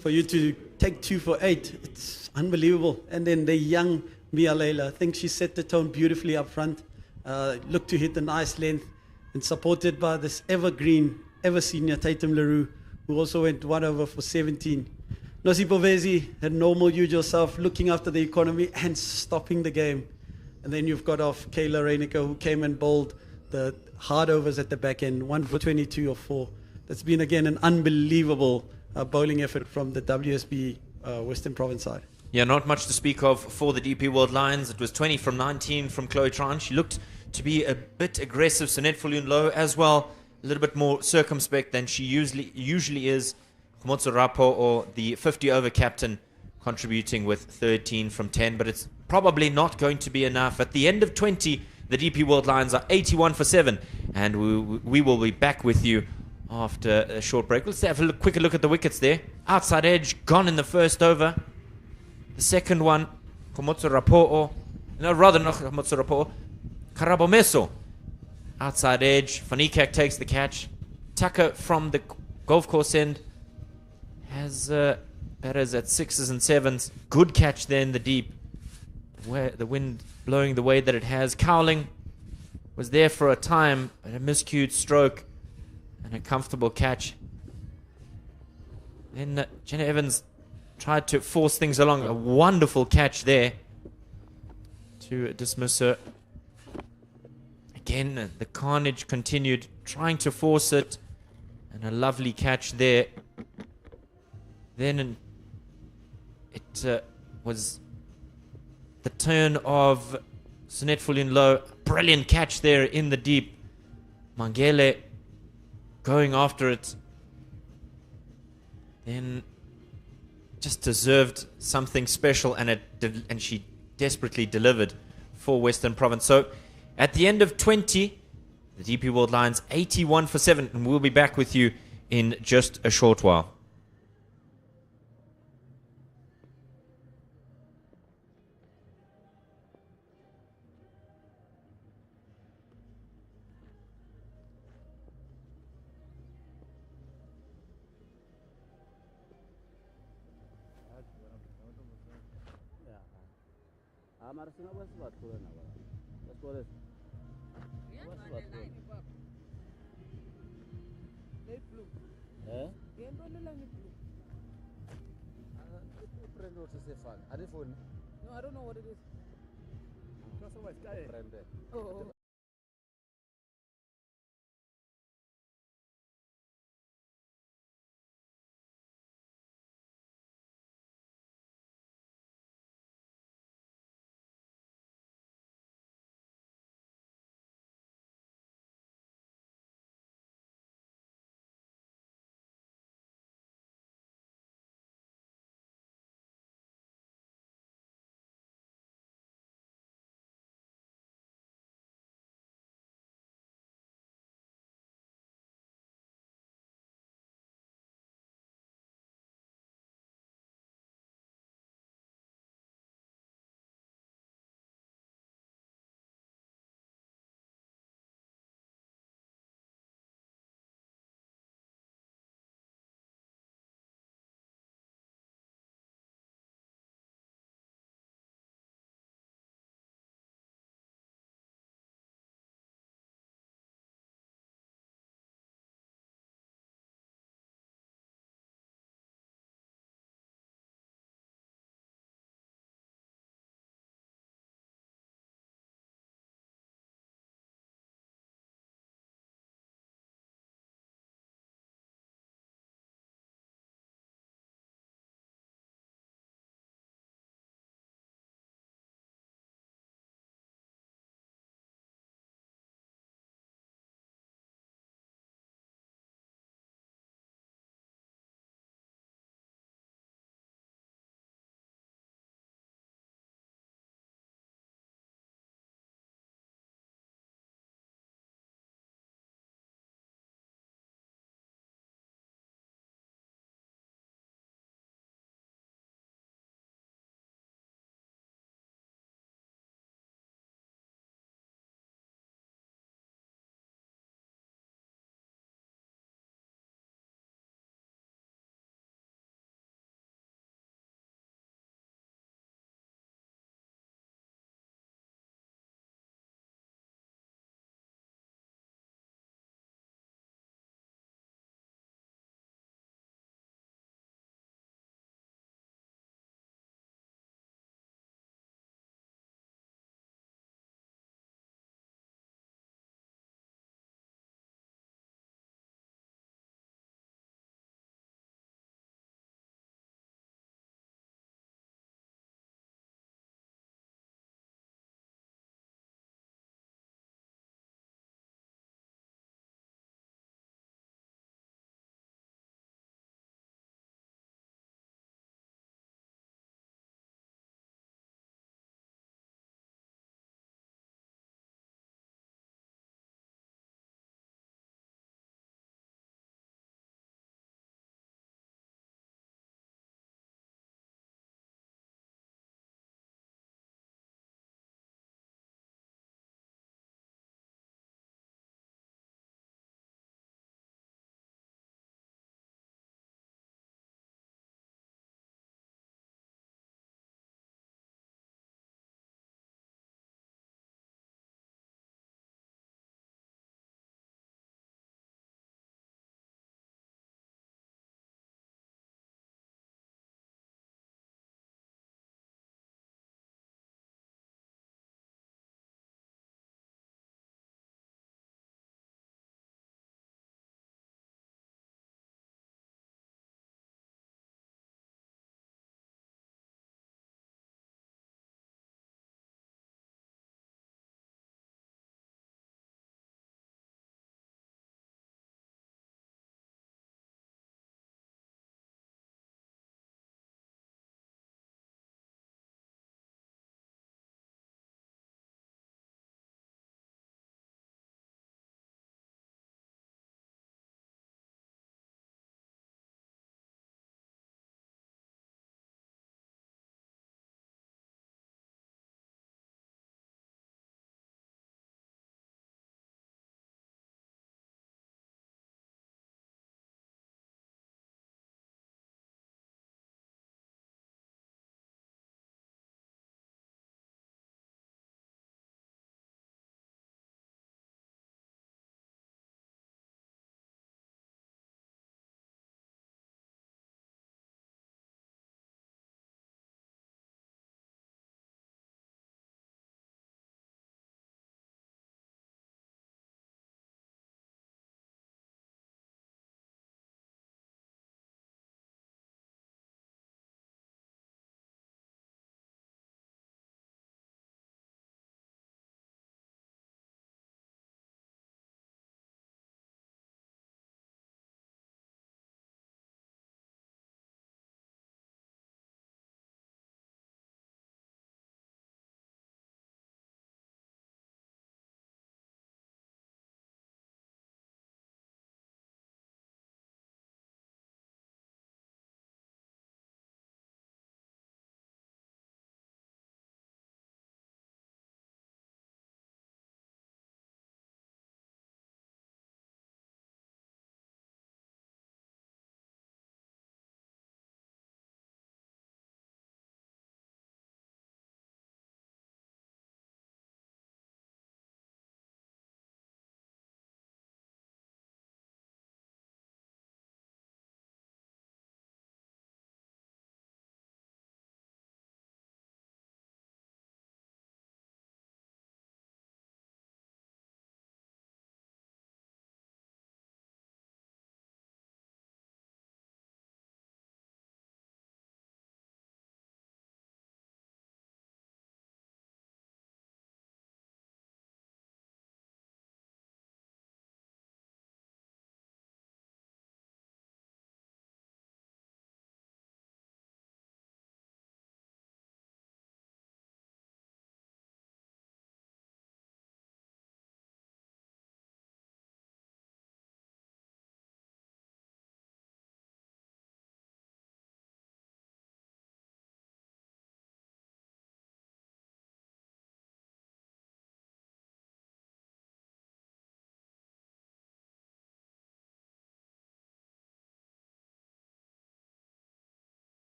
for you to take 2 for 8, it's unbelievable. And then the young Mialela, I think she set the tone beautifully up front. Looked to hit a nice length and supported by this evergreen, ever-senior Tatum LaRue, who also went 1 over for 17. Nosy Povezi had normal usual self, looking after the economy and stopping the game. And then you've got off Kayla Reiniger, who came and bowled the hard overs at the back end, 1 for 22 or 4. That's been, again, an unbelievable bowling effort from the WSB Western Province side. Yeah, not much to speak of for the DP World Lions. It was 20 from 19 from Chloe Tran. She looked to be a bit aggressive. Sonet Fulun-Low as well, a little bit more circumspect than she usually is. Khomotso Rapo'o, the 50-over captain, contributing with 13 from 10, but it's probably not going to be enough. At the end of 20, the DP World Lions are 81 for 7, and we will be back with you after a short break. Let's have a quicker look at the wickets there. Outside edge, gone in the first over. The second one, Khomotso Rapo'o. No, rather not Khomotso Rapo'o. Karabomeso. Outside edge. Van Niekerk takes the catch. Tucker from the golf course end has batters at 6s and 7s. Good catch there in the deep. Where the wind blowing the way that it has. Cowling was there for a time, but a miscued stroke and a comfortable catch. Then Jenna Evans tried to force things along. A wonderful catch there to dismiss her. Again, the carnage continued, trying to force it. And a lovely catch there. Then it was the turn of Sonet Fulun-Low. Brilliant catch there in the deep. Mangele going after it. Then just deserved something special, and she desperately delivered for Western Province. So at the end of 20, the DP World Lions 81 for 7, and we'll be back with you in just a short while. No, I don't know what it is. Oh.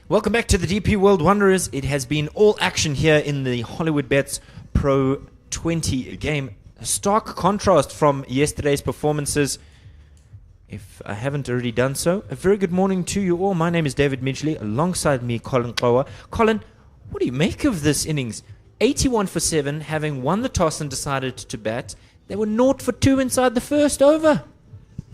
Welcome back to the DP World Wanderers. It has been all action here in the Hollywoodbets Pro20 game. A stark contrast from yesterday's performances. If I haven't already done so, a very good morning to you all. My name is David Midgley, alongside me, Colin Klowa. Colin, what do you make of this innings? 81 for 7, having won the toss and decided to bat. They were 0 for 2 inside the first over.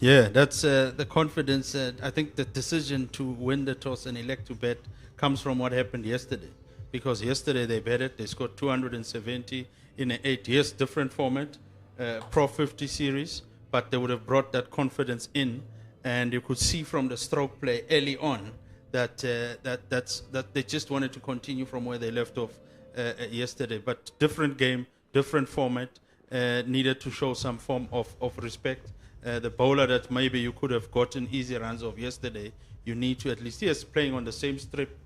Yeah, that's the confidence. I think the decision to win the toss and elect to bat comes from what happened yesterday. Because yesterday they batted, they scored 270 in an 8 years different format, Pro 50 series, but they would have brought that confidence in, and you could see from the stroke play early on that that they just wanted to continue from where they left off yesterday. But different game, different format, needed to show some form of respect. The bowler that maybe you could have gotten easy runs of yesterday, you need to at least, yes, playing on the same strip,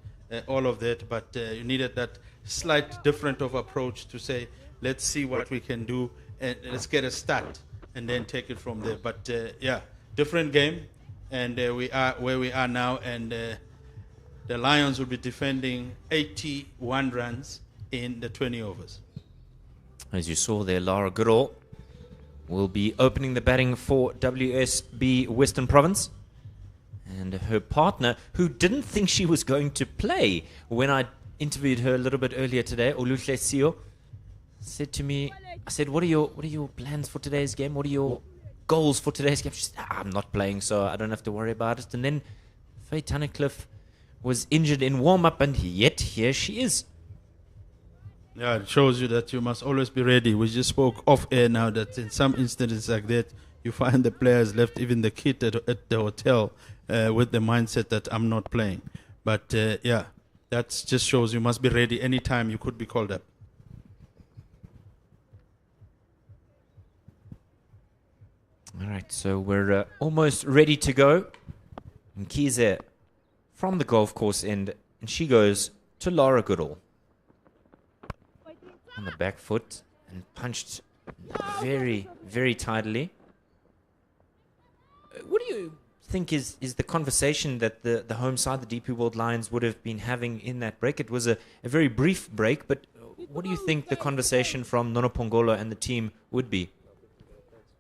all of that, but you needed that slight different of approach to say, let's see what we can do and let's get a start and then take it from there. But yeah, different game, and we are where we are now, and the Lions will be defending 81 runs in the 20 overs. As you saw there, Lara Goodall will be opening the batting for WSB Western Province. And her partner, who didn't think she was going to play when I interviewed her a little bit earlier today, Oluhle Sio, said to me, I said, what are your plans for today's game? What are your goals for today's game? She said, I'm not playing, so I don't have to worry about it. And then Faye Tunnicliffe was injured in warm-up, and yet here she is. Yeah, it shows you that you must always be ready. We just spoke off air now that in some instances like that, you find the players left even the kit at the hotel with the mindset that I'm not playing. But yeah, that just shows you must be ready anytime you could be called up. All right, so we're almost ready to go. And Kize from the golf course end, and she goes to Lara Goodall. On the back foot and punched very, very tidily. What do you think is the conversation that the home side, the DP World Lions, would have been having in that break? It was a very brief break, but what do you think the conversation from Nono Pongolo and the team would be?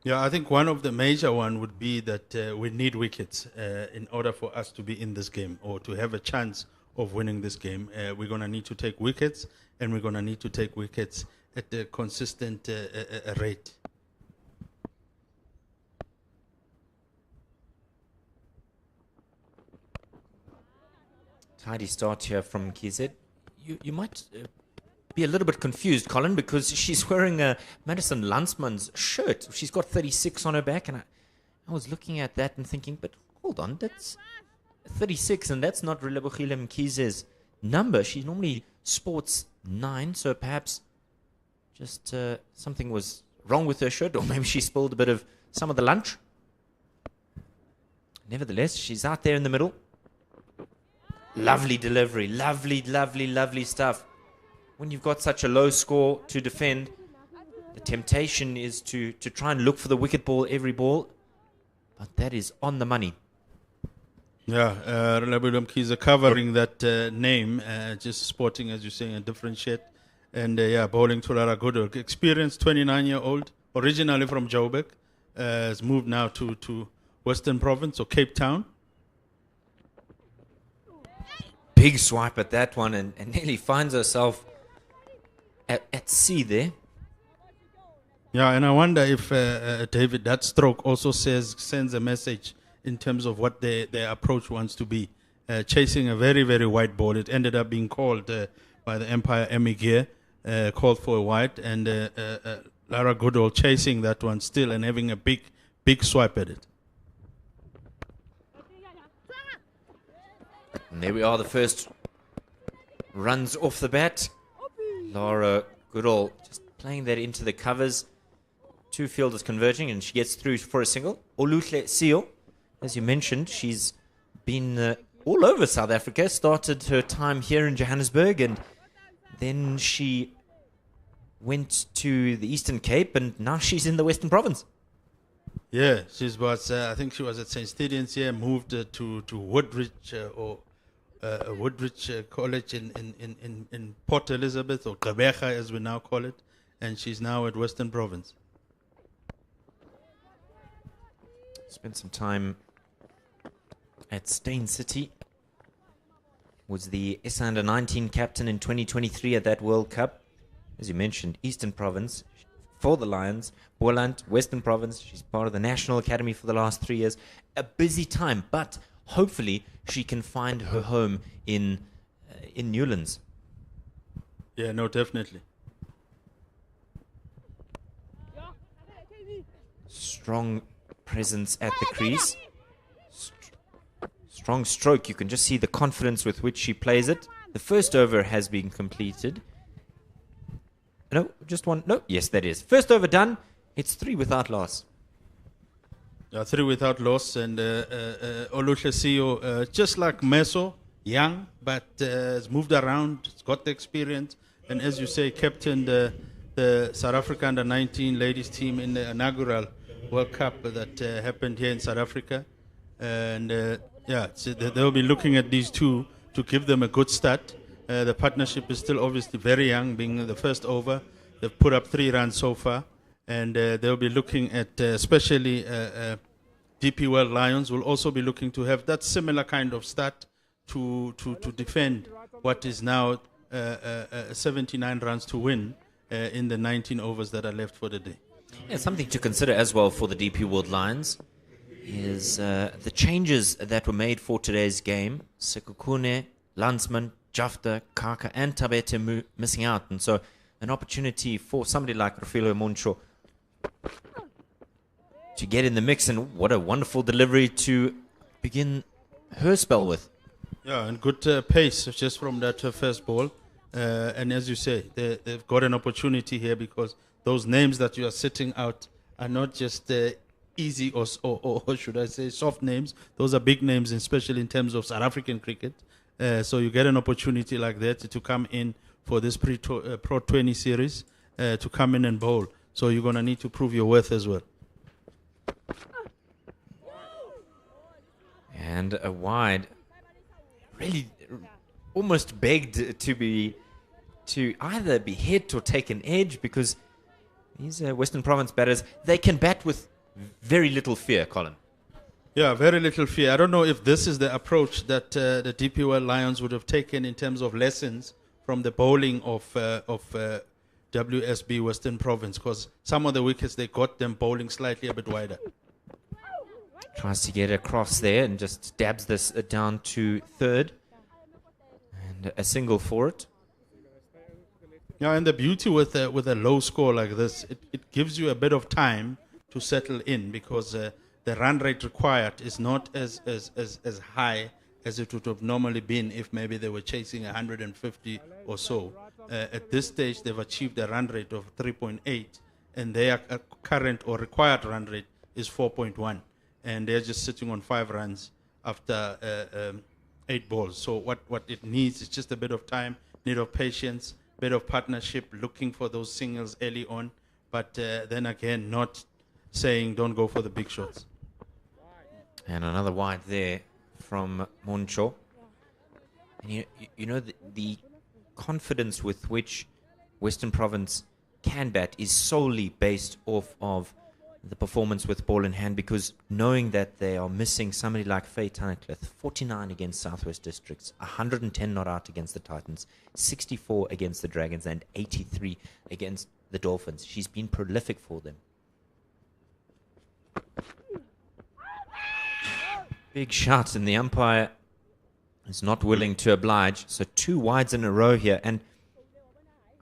Yeah, I think one of the major one would be that we need wickets in order for us to be in this game or to have a chance of winning this game. We're going to need to take wickets, and we're going to need to take wickets at a consistent rate. Tidy start here from KZ. You might be a little bit confused, Colin, because she's wearing a Madison Landsman's shirt. She's got 36 on her back, and I was looking at that and thinking, but hold on, that's 36, and that's not Relebohile Mkhize's number. She normally sports 9, so perhaps just something was wrong with her shirt, or maybe she spilled a bit of some of the lunch. Nevertheless, she's out there in the middle. Lovely delivery, lovely, lovely, lovely stuff. When you've got such a low score to defend, the temptation is to try and look for the wicket ball every ball, but that is on the money. Yeah, Relebohile Mkhize covering that name, just sporting, as you're saying, a different shirt. And yeah, bowling to Lara Goodall. Experienced 29-year-old, originally from Joburg, has moved now to Western Province or Cape Town. Big swipe at that one, and nearly finds herself at sea there. Yeah, and I wonder if, David, that stroke also sends a message in terms of what their approach wants to be. Chasing a very, very wide ball. It ended up being called by the Empire Emmy Gear, called for a wide, and Lara Goodall chasing that one still and having a big swipe at it. And there we are, the first runs off the bat. Lara Goodall just playing that into the covers. Two fielders converging, and she gets through for a single. Oluhle Sio, as you mentioned, she's been all over South Africa. Started her time here in Johannesburg, and then she went to the Eastern Cape, and now she's in the Western Province. Yeah, I think she was at St. Stephen's here, moved to Woodridge or Woodbridge College in Port Elizabeth, or Gqeberha as we now call it, and she's now at Western Province. Spent some time at Steyn City. Was the SA Under 19 captain in 2023 at that World Cup. As you mentioned, Eastern Province for the Lions. Boland, Western Province. She's part of the National Academy for the last 3 years. A busy time, but hopefully she can find her home in Newlands. Yeah, no, definitely. Strong presence at the crease. Strong stroke. You can just see the confidence with which she plays it. The first over has been completed. No, just one. No, yes, that is. First over done. It's 3 without loss. 3 without loss, and Oluhle Siyo, just like Meso, young, but has moved around, has got the experience, and as you say, captained the South Africa Under 19 ladies team in the inaugural World Cup that happened here in South Africa. And yeah, so they'll be looking at these two to give them a good start. The partnership is still obviously very young, being the first over. They've put up 3 runs so far, and they'll be looking at, especially DP World Lions will also be looking to have that similar kind of start to defend what is now 79 runs to win in the 19 overs that are left for the day. Yeah, something to consider as well for the DP World Lions is the changes that were made for today's game. Sekukune, Landsman, Jafta, Kaka, and Tabete missing out. And so an opportunity for somebody like Rufilo Moncho to get in the mix. And what a wonderful delivery to begin her spell with. Yeah, and good pace just from that first ball. And as you say, they've got an opportunity here because those names that you are sitting out are not just easy or should I say soft names. Those are big names, especially in terms of South African cricket. So you get an opportunity like that to come in for this Pro20 series, to come in and bowl. So you're going to need to prove your worth as well. And a wide, really almost begged to either be hit or take an edge, because these Western Province batters, they can bat with very little fear, Colin. Yeah, very little fear. I don't know if this is the approach that the DP World Lions would have taken in terms of lessons from the bowling of WSB Western Province, because some of the wickets, they got them bowling slightly a bit wider. Tries to get across there and just dabs this down to third. And a single for it. Yeah, and the beauty with a low score like this, it gives you a bit of time to settle in, because the run rate required is not as high as it would have normally been if maybe they were chasing 150 or so. At this stage, they've achieved a run rate of 3.8, and their current or required run rate is 4.1. And they're just sitting on 5 runs after 8 balls. So what it needs is just a bit of time, need of patience, bit of partnership, looking for those singles early on, but then again, not saying don't go for the big shots. And another wide there from Moncho. And you know the confidence with which Western Province can bat is solely based off of the performance with ball in hand, because knowing that they are missing somebody like Faye Tunnicliffe, 49 against Southwest Districts, 110 not out against the Titans, 64 against the Dragons, and 83 against the Dolphins. She's been prolific for them. Big shot, and the umpire is not willing to oblige. So 2 wides in a row here. And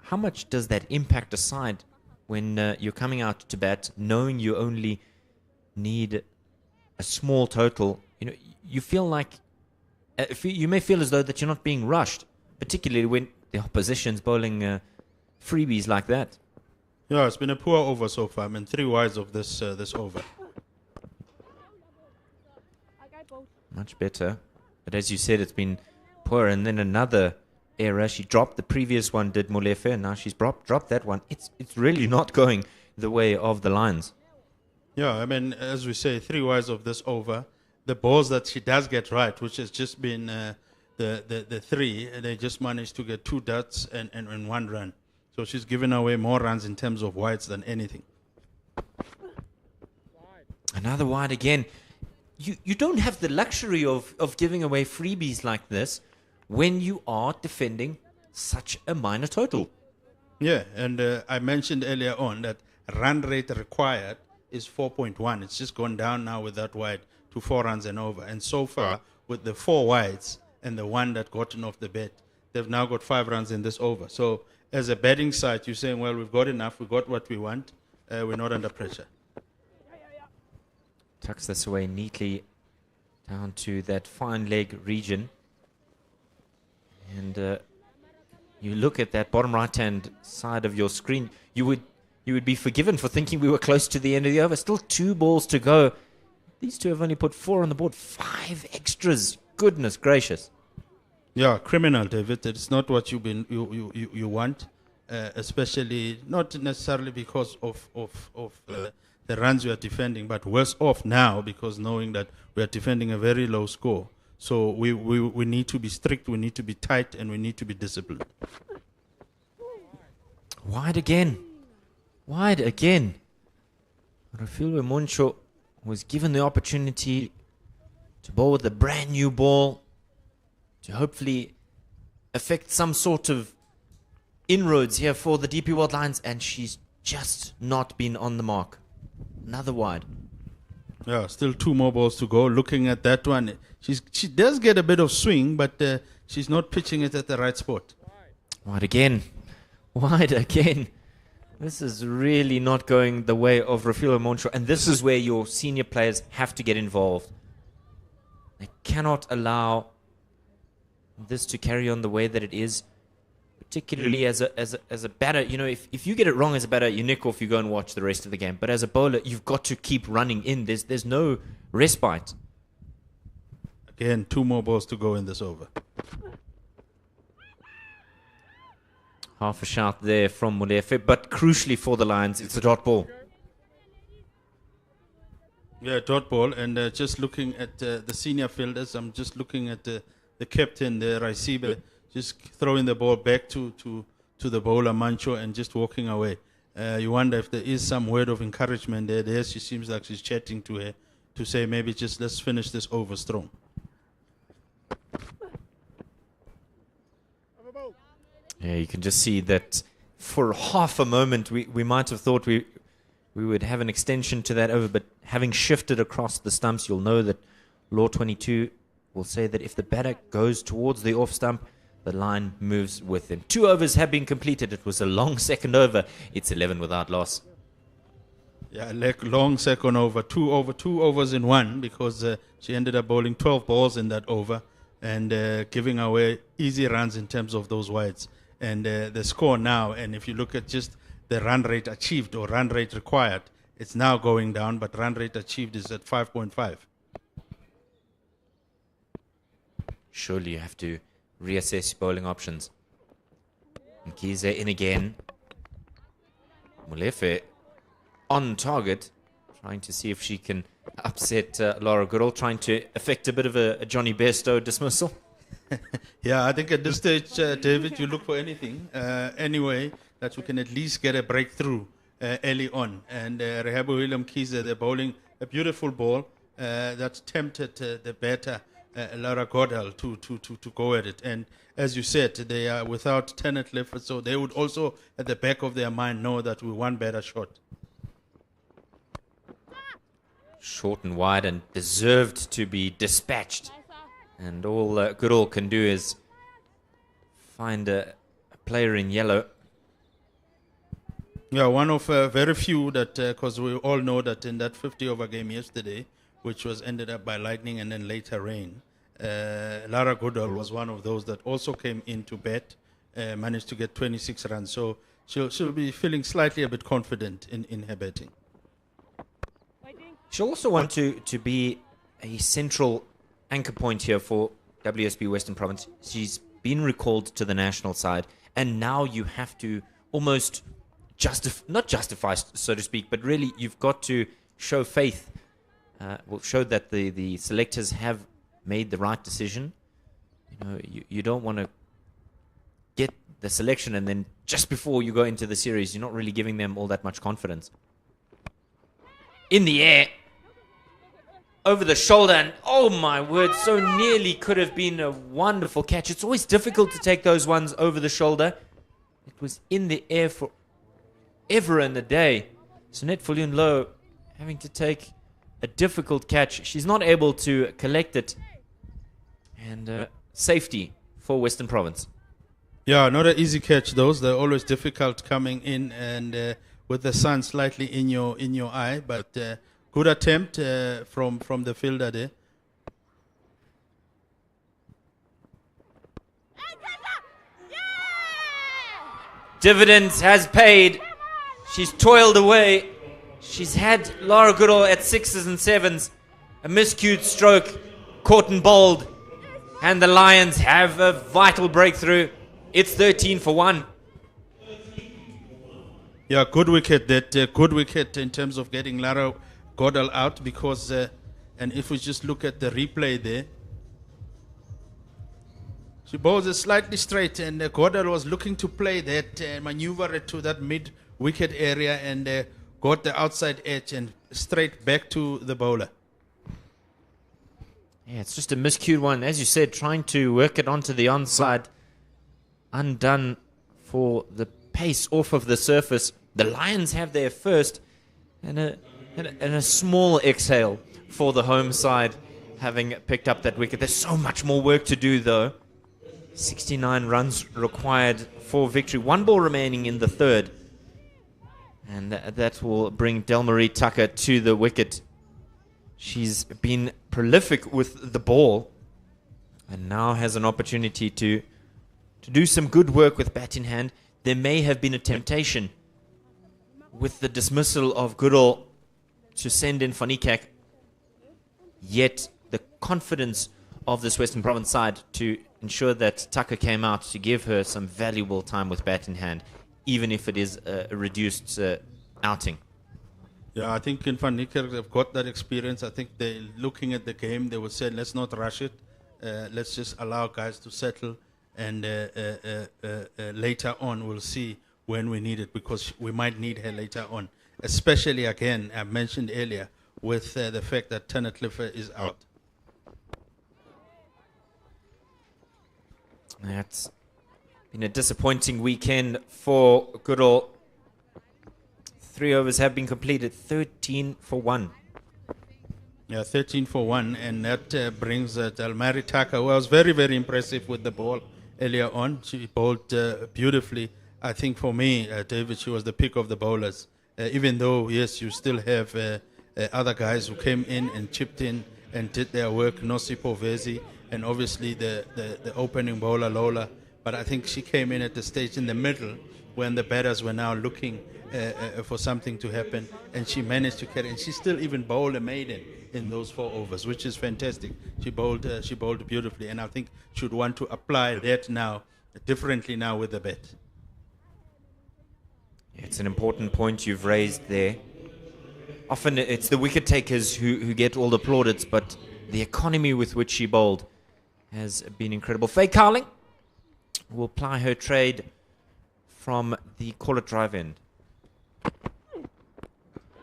how much does that impact a side when you're coming out to bat, knowing you only need a small total? You know, you feel like you may feel as though that you're not being rushed, particularly when the opposition's bowling freebies like that. Yeah, it's been a poor over so far. I mean, 3 wides of this over. Much better. But as you said, it's been poor. And then another error. She dropped the previous one, did Molefe, and now she's dropped that one. It's really not going the way of the Lions. Yeah, I mean, as we say, 3 wides of this over. The balls that she does get right, which has just been the three, and they just managed to get 2 dots and 1 run. So she's given away more runs in terms of wides than anything. Another wide again. You don't have the luxury of giving away freebies like this when you are defending such a minor total. Yeah, and I mentioned earlier on that run rate required is 4.1. It's just gone down now with that wide to 4 runs and over. And so far, with the 4 wides and the one that gotten off the bet, they've now got 5 runs in this over. So as a betting side, you're saying, well, we've got enough, we've got what we want, we're not under pressure. Tucks this away neatly down to that fine leg region. And you look at that bottom right-hand side of your screen, you would be forgiven for thinking we were close to the end of the over. Still 2 balls to go. These two have only put 4 on the board. 5 extras. Goodness gracious. Yeah, criminal, David. It's not what you want, especially not necessarily because of the runs we are defending, but worse off now because knowing that we are defending a very low score. So we need to be strict, we need to be tight, and we need to be disciplined. Wide again. Wide again. Refilwe Moncho was given the opportunity to bowl with a brand new ball to hopefully affect some sort of inroads here for the DP World Lions, and she's just not been on the mark. Another wide. Yeah, still 2 more balls to go. Looking at that one, she does get a bit of swing, but she's not pitching it at the right spot. Wide again. Wide again. This is really not going the way of Refilwe Moncho, and this is where your senior players have to get involved. They cannot allow this to carry on the way that it is, particularly as a batter. You know, if you get it wrong as a batter, you nick off, you go and watch the rest of the game. But as a bowler, you've got to keep running in. There's no respite. Again, 2 more balls to go in this over. Half a shout there from Molefe, but crucially for the Lions, it's a dot ball. Yeah, dot ball. And just looking at the senior fielders, I'm just looking at the captain, the Raisibe, just throwing the ball back to the bowler, Mancho, and just walking away. You wonder if there is some word of encouragement there. There she seems like she's chatting to her to say maybe just let's finish this over strong. Yeah, you can just see that for half a moment we might have thought we would have an extension to that over, but having shifted across the stumps, you'll know that Law 22 will say that if the batter goes towards the off stump, the line moves with him. 2 overs have been completed. It was a long second over. It's 11 without loss. Yeah, like long second over. 2 overs in 1 because she ended up bowling 12 balls in that over and giving away easy runs in terms of those wides. And the score now, and if you look at just the run rate achieved or run rate required, it's now going down, but run rate achieved is at 5.5. Surely you have to reassess your bowling options. Mkize in again. Molefe on target, trying to see if she can upset Laura Goodall, trying to effect a bit of a Johnny Bairstow dismissal. Yeah, I think at this stage, David, you look for anything, anyway, that you can at least get a breakthrough early on. And Rehabu William Kiza, they're bowling a beautiful ball that tempted the batter, Laura Goodall, to go at it. And as you said, they are without Tenet left, so they would also, at the back of their mind, know that we want better shot. Short and wide and deserved to be dispatched. And all Goodall can do is find a player in yellow. Yeah, one of very few that, because we all know that in that 50-over game yesterday, which was ended up by lightning and then later rain, Lara Goodall was one of those that also came in to bat, managed to get 26 runs. So she'll be feeling slightly a bit confident in her batting. She'll also want to be a central anchor point here for WSB Western Province. She's been recalled to the national side, and now you have to almost not justify, so to speak, but really you've got to show faith. Show that the selectors have made the right decision You don't want to get the selection and then just before you go into the series, you're not really giving them all that much confidence. In the air, over the shoulder, and oh my word, so nearly could have been a wonderful catch. It's always difficult to take those ones over the shoulder. It was in the air for ever and a day. So Net Viljoen Low having to take a difficult catch. She's not able to collect it. And safety for Western Province. Yeah, not an easy catch. Those they're always difficult coming in and with the sun slightly in your eye. But good attempt from the fielder there. Dividends has paid. She's toiled away. She's had Lara Goodall at 6s and 7s. A miscued stroke, caught and bowled. And the Lions have a vital breakthrough. It's 13 for 1. Yeah, good wicket. Good wicket in terms of getting Lara Goodall out because, and if we just look at the replay there, she bowls it slightly straight, and Goodall was looking to play that maneuver to that mid-wicket area and got the outside edge and straight back to the bowler. Yeah, it's just a miscued one. As you said, trying to work it onto the onside. Undone for the pace off of the surface. The Lions have their first and a small exhale for the home side, having picked up that wicket. There's so much more work to do, though. 69 runs required for victory. 1 ball remaining in the third. And that will bring Delmarie Tucker to the wicket. She's been prolific with the ball and now has an opportunity to do some good work with bat in hand. There may have been a temptation with the dismissal of Goodall to send in Fanikak. Yet the confidence of this Western Province side to ensure that Tucker came out to give her some valuable time with bat in hand, even if it is a reduced outing. Yeah, I think in Van Niekerk they've got that experience. I think they're looking at the game. They would say, let's not rush it. Let's just allow guys to settle. And later on, we'll see when we need it, because we might need her later on. Especially, again, I mentioned earlier, with the fact that Turner Clifford is out. That's been a disappointing weekend for Goodall. 3 overs have been completed, 13 for 1. Yeah, 13 for 1, and that brings Delmarie Tucker, who was very, very impressive with the ball earlier on. She bowled beautifully. I think for me, David, she was the pick of the bowlers. Even though, yes, you still have other guys who came in and chipped in and did their work, Nosipo Vezi, and obviously the opening bowler, Lola. But I think she came in at the stage in the middle when the batters were now looking for something to happen, and she managed to carry, and she still even bowled a maiden in those 4 overs, which is fantastic. She bowled beautifully, and I think should want to apply that now differently now with the bat. It's an important point you've raised there. Often it's the wicket takers who get all the plaudits, but the economy with which she bowled has been incredible. Faye Cowling will ply her trade from the call-it drive end.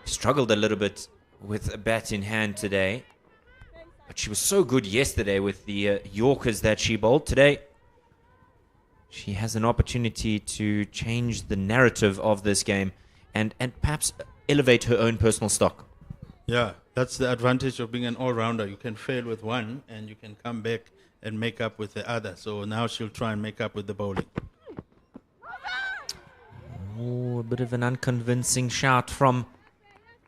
Struggled a little bit with a bat in hand today, but she was so good yesterday with the Yorkers that she bowled. Today, she has an opportunity to change the narrative of this game and perhaps elevate her own personal stock. Yeah, that's the advantage of being an all-rounder. You can fail with one and you can come back and make up with the other. So now she'll try and make up with the bowling. Oh, a bit of an unconvincing shout from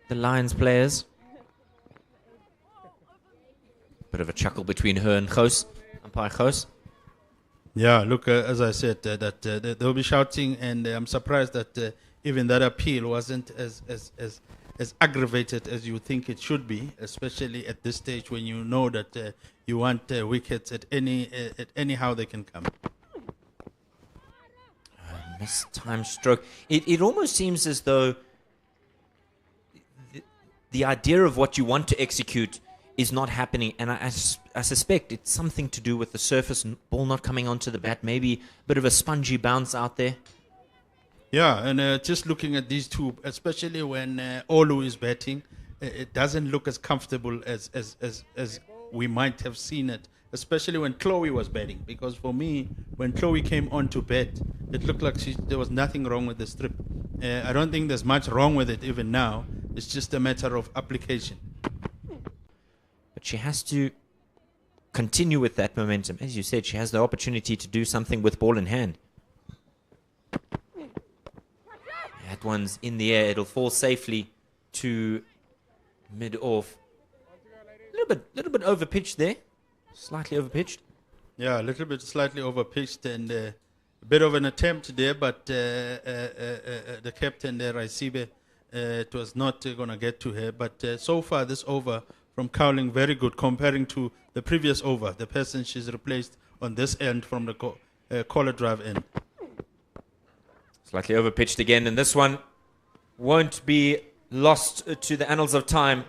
the Lions players. Bit of a chuckle between her and Gous, umpire Gous. Yeah, look, as I said, they'll be shouting, and I'm surprised that even that appeal wasn't as aggravated as you think it should be, especially at this stage when you know that you want wickets at any how they can come. Mistime stroke. It almost seems as though the idea of what you want to execute is not happening, and I suspect it's something to do with the surface, ball not coming onto the bat, maybe a bit of a spongy bounce out there. Yeah, and just looking at these two, especially when Olu is batting, it doesn't look as comfortable as we might have seen it, especially when Chloe was batting. Because for me, when Chloe came on to bat, it looked like there was nothing wrong with the strip. I don't think there's much wrong with it even now. It's just a matter of application. But she has to continue with that momentum. As you said, she has the opportunity to do something with ball in hand. That one's in the air. It'll fall safely to mid-off. A little bit over-pitched there. Slightly over-pitched. Yeah, a little bit slightly over-pitched and a bit of an attempt there, but the captain there, Raisibe, it was not going to get to her. But so far, this over from Cowling, very good comparing to the previous over, the person she's replaced on this end from the collar drive end. Slightly over-pitched again, and this one won't be lost to the annals of time.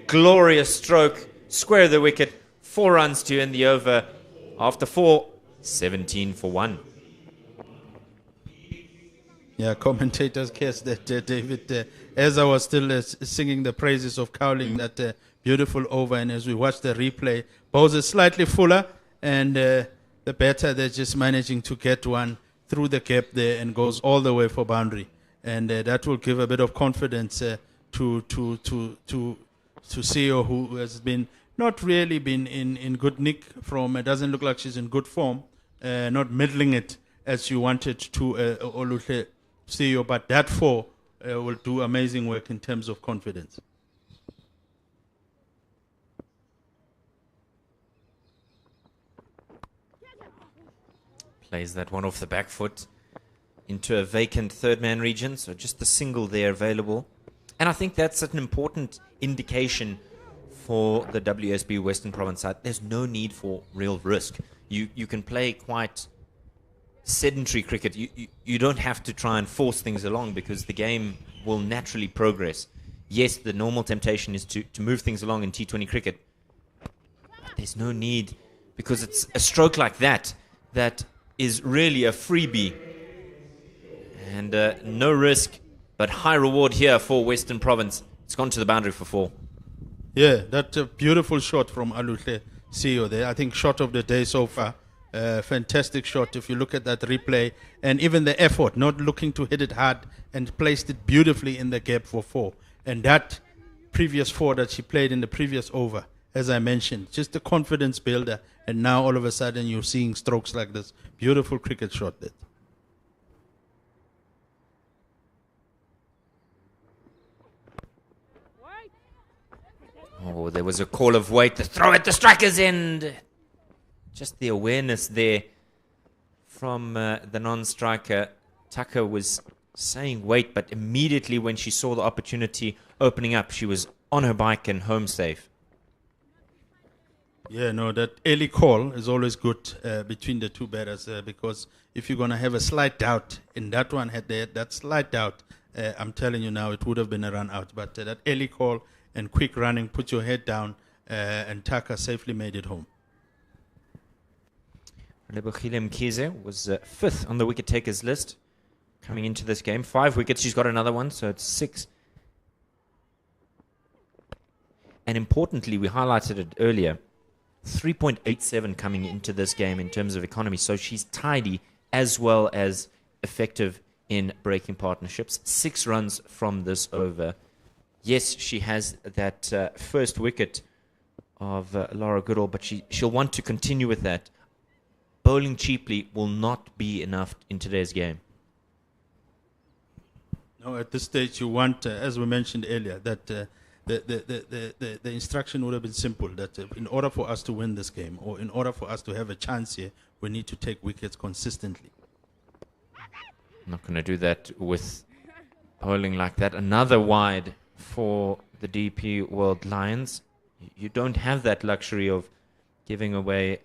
Glorious stroke, square of the wicket, 4 runs to end the over. After 4, 17 for 1. Yeah, commentators guess that David, as I was still singing the praises of Cowling, that beautiful over, and as we watch the replay, balls is slightly fuller, and the batter, they're just managing to get one through the gap there and goes all the way for boundary, and that will give a bit of confidence to CEO, who has been not really been in good nick from. It doesn't look like she's in good form, not middling it as you wanted to, Oluhle CEO, but that 4 will do amazing work in terms of confidence. Plays that one off the back foot into a vacant third-man region, so just the single there available. And I think that's an important indication for the WSB Western Province side. There's no need for real risk. You can play quite sedentary cricket. You don't have to try and force things along because the game will naturally progress. Yes, the normal temptation is to move things along in T20 cricket. But there's no need, because it's a stroke like that is really a freebie. And no risk, but high reward here for Western Province. It's gone to the boundary for 4. Yeah, that's a beautiful shot from Aluhle CEO there. I think shot of the day so far. Fantastic shot if you look at that replay. And even the effort, not looking to hit it hard, and placed it beautifully in the gap for 4. And that previous 4 that she played in the previous over, as I mentioned, just a confidence builder. And now all of a sudden you're seeing strokes like this. Beautiful cricket shot there. Oh, there was a call of wait. The throw at the striker's end. Just the awareness there from the non-striker. Tucker was saying wait, but immediately when she saw the opportunity opening up, she was on her bike and home safe. Yeah, no, that early call is always good between the two batters because if you're going to have a slight doubt, in that one had that slight doubt, I'm telling you now, it would have been a run out. But that early call and quick running, put your head down, and Tucker safely made it home. Lebohile Mkhize was 5th on the wicket takers list coming into this game. 5 wickets, she's got another one, so it's 6. And importantly, we highlighted it earlier, 3.87 coming into this game in terms of economy. So she's tidy as well as effective in breaking partnerships. 6 runs from this over. Yes, she has that first wicket of Laura Goodall, but she'll want to continue with that. Bowling cheaply will not be enough in today's game. No, at this stage you want, as we mentioned earlier, that the instruction would have been simple, that in order for us to win this game, or in order for us to have a chance here, we need to take wickets consistently. I'm not going to do that with bowling like that. Another wide for the DP World Lions. You don't have that luxury of giving away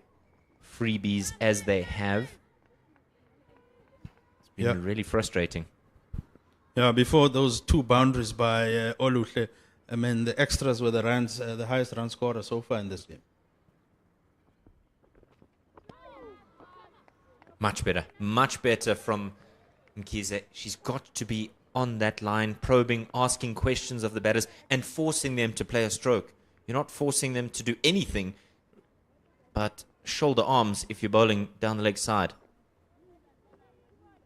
freebies as they have. It's been really frustrating. Yeah, before those 2 boundaries by Oluhle, I mean, the extras were the runs, the highest run scorer so far in this game. Much better from Mkhize. She's got to be on that line, probing, asking questions of the batters, and forcing them to play a stroke. You're not forcing them to do anything but shoulder arms if you're bowling down the leg side.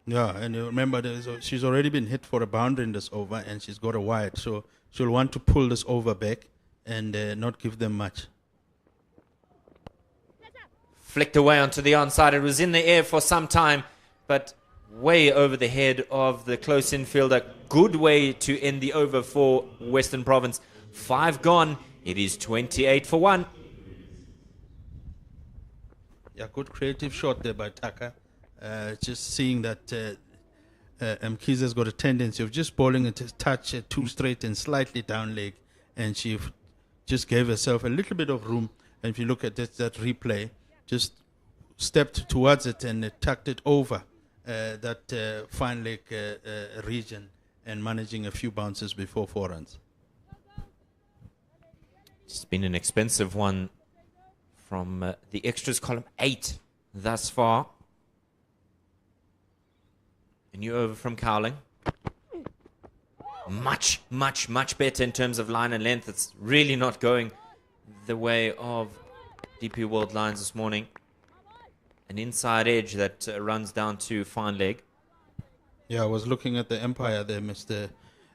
Yeah, and you remember she's already been hit for a boundary in this over, and she's got a wide, so she'll want to pull this over back and not give them much. Flicked away onto the onside. It was in the air for some time, but way over the head of the close infielder. Good way to end the over for Western Province. 5 gone. It is 28 for 1. Yeah, good creative shot there by Taka. Just seeing that Mkhize's got a tendency of just bowling it to touch too straight and slightly down leg, and she just gave herself a little bit of room. And if you look at that replay, just stepped towards it and tucked it over that fine leg region and managing a few bounces before 4 runs. It's been an expensive one from the extras column. 8 thus far. A new over from Cowling. Much better in terms of line and length. It's really not going the way of DP World Lions this morning. An inside edge that runs down to fine leg. Yeah, I was looking at the umpire there, Mr.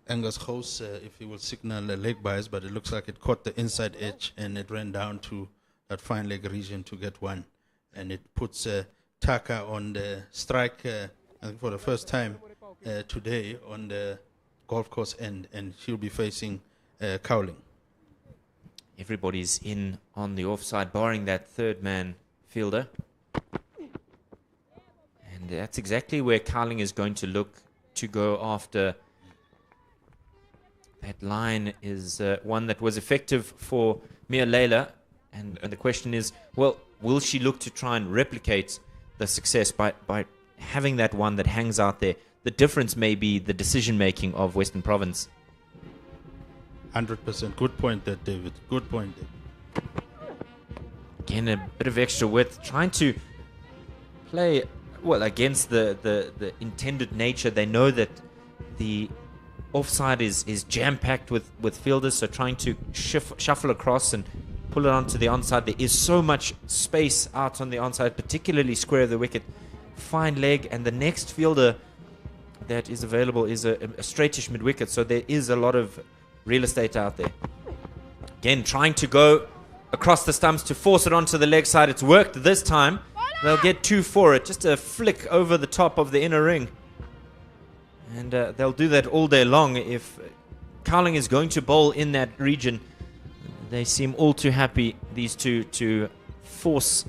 Angus House, if he will signal a leg bias, but it looks like it caught the inside edge and it ran down to that fine leg region to get 1. And it puts Taka on the strike, I think for the first time today on the golf course end, and she'll be facing Cowling. Everybody's in on the offside, barring that third man fielder. And that's exactly where Cowling is going to look to go after. That line is one that was effective for Mia Leila. And the question is, well, will she look to try and replicate the success by having that one that hangs out there? The difference may be the decision-making of Western Province. 100%. Good point there, David. Good point there. Again, a bit of extra width. Trying to play, well, against the intended nature. They know that the offside is jam-packed with fielders, so trying to shuffle across and pull it onto the onside. There is so much space out on the onside, particularly square of the wicket. Fine leg, and the next fielder that is available is a straightish mid-wicket, so there is a lot of real estate out there. Again, trying to go across the stumps to force it onto the leg side. It's worked this time. They'll get 2 for it. Just a flick over the top of the inner ring. And they'll do that all day long. If Cowling is going to bowl in that region, they seem all too happy, these two, to force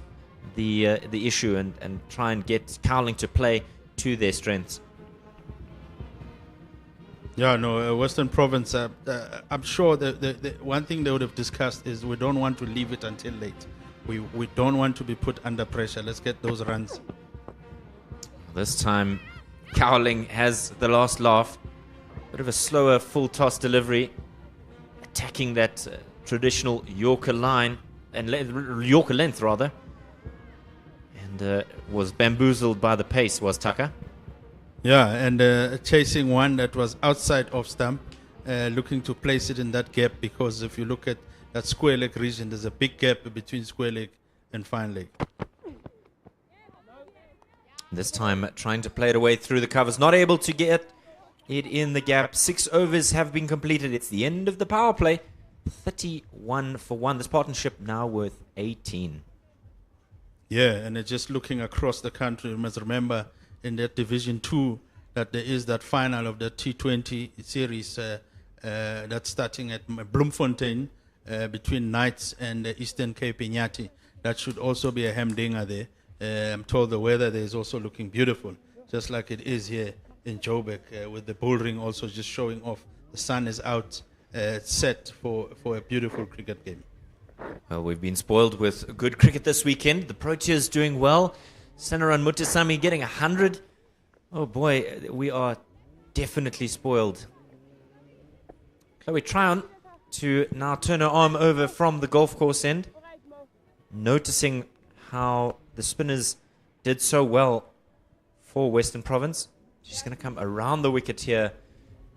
the issue and try and get Cowling to play to their strengths. Yeah, no, Western Province, I'm sure the one thing they would have discussed is we don't want to leave it until late. We don't want to be put under pressure. Let's get those runs. This time, Cowling has the last laugh. Bit of a slower full toss delivery, attacking that traditional Yorker line, and Yorker length rather. And was bamboozled by the pace, was Tucker. Yeah, and chasing one that was outside of stump, looking to place it in that gap, because if you look at that square leg region, there's a big gap between square leg and fine leg. This time trying to play it away through the covers, not able to get it in the gap. 6 overs have been completed. It's the end of the power play. 31 for 1. This partnership now worth 18. Yeah, and it's just looking across the country, you must remember in that Division 2 that there is that final of the T20 series that's starting at Bloemfontein between Knights and Eastern Cape Inyati. That should also be a hamdinger there. I'm told the weather there is also looking beautiful, just like it is here in Joburg, with the bull ring also just showing off. The sun is out, set for a beautiful cricket game. Well, we've been spoiled with good cricket this weekend. The Proteas doing well. Senaran Mutasami getting 100. Oh boy, we are definitely spoiled. Chloe Tryon to now turn her arm over from the golf course end. Noticing how the spinners did so well for Western Province. She's going to come around the wicket here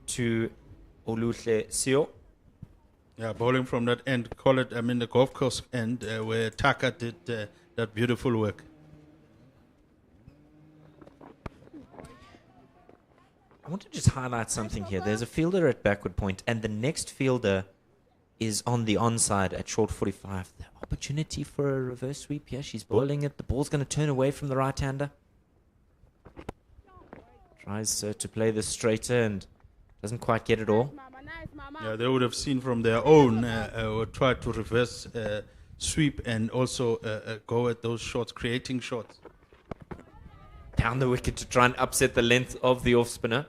to Oluhle Sio. Yeah, bowling from that end, call it, the golf course end, where Taka did that beautiful work. I want to just highlight something here. There's a fielder at backward point, and the next fielder is on the onside at short 45. The opportunity for a reverse sweep here. She's bowling it. The ball's going to turn away from the right-hander. Tries to play this straighter and doesn't quite get it all. Yeah, they would have seen from their own, or try to reverse sweep and also go at those shots, creating shots. Down the wicket to try and upset the length of the off-spinner.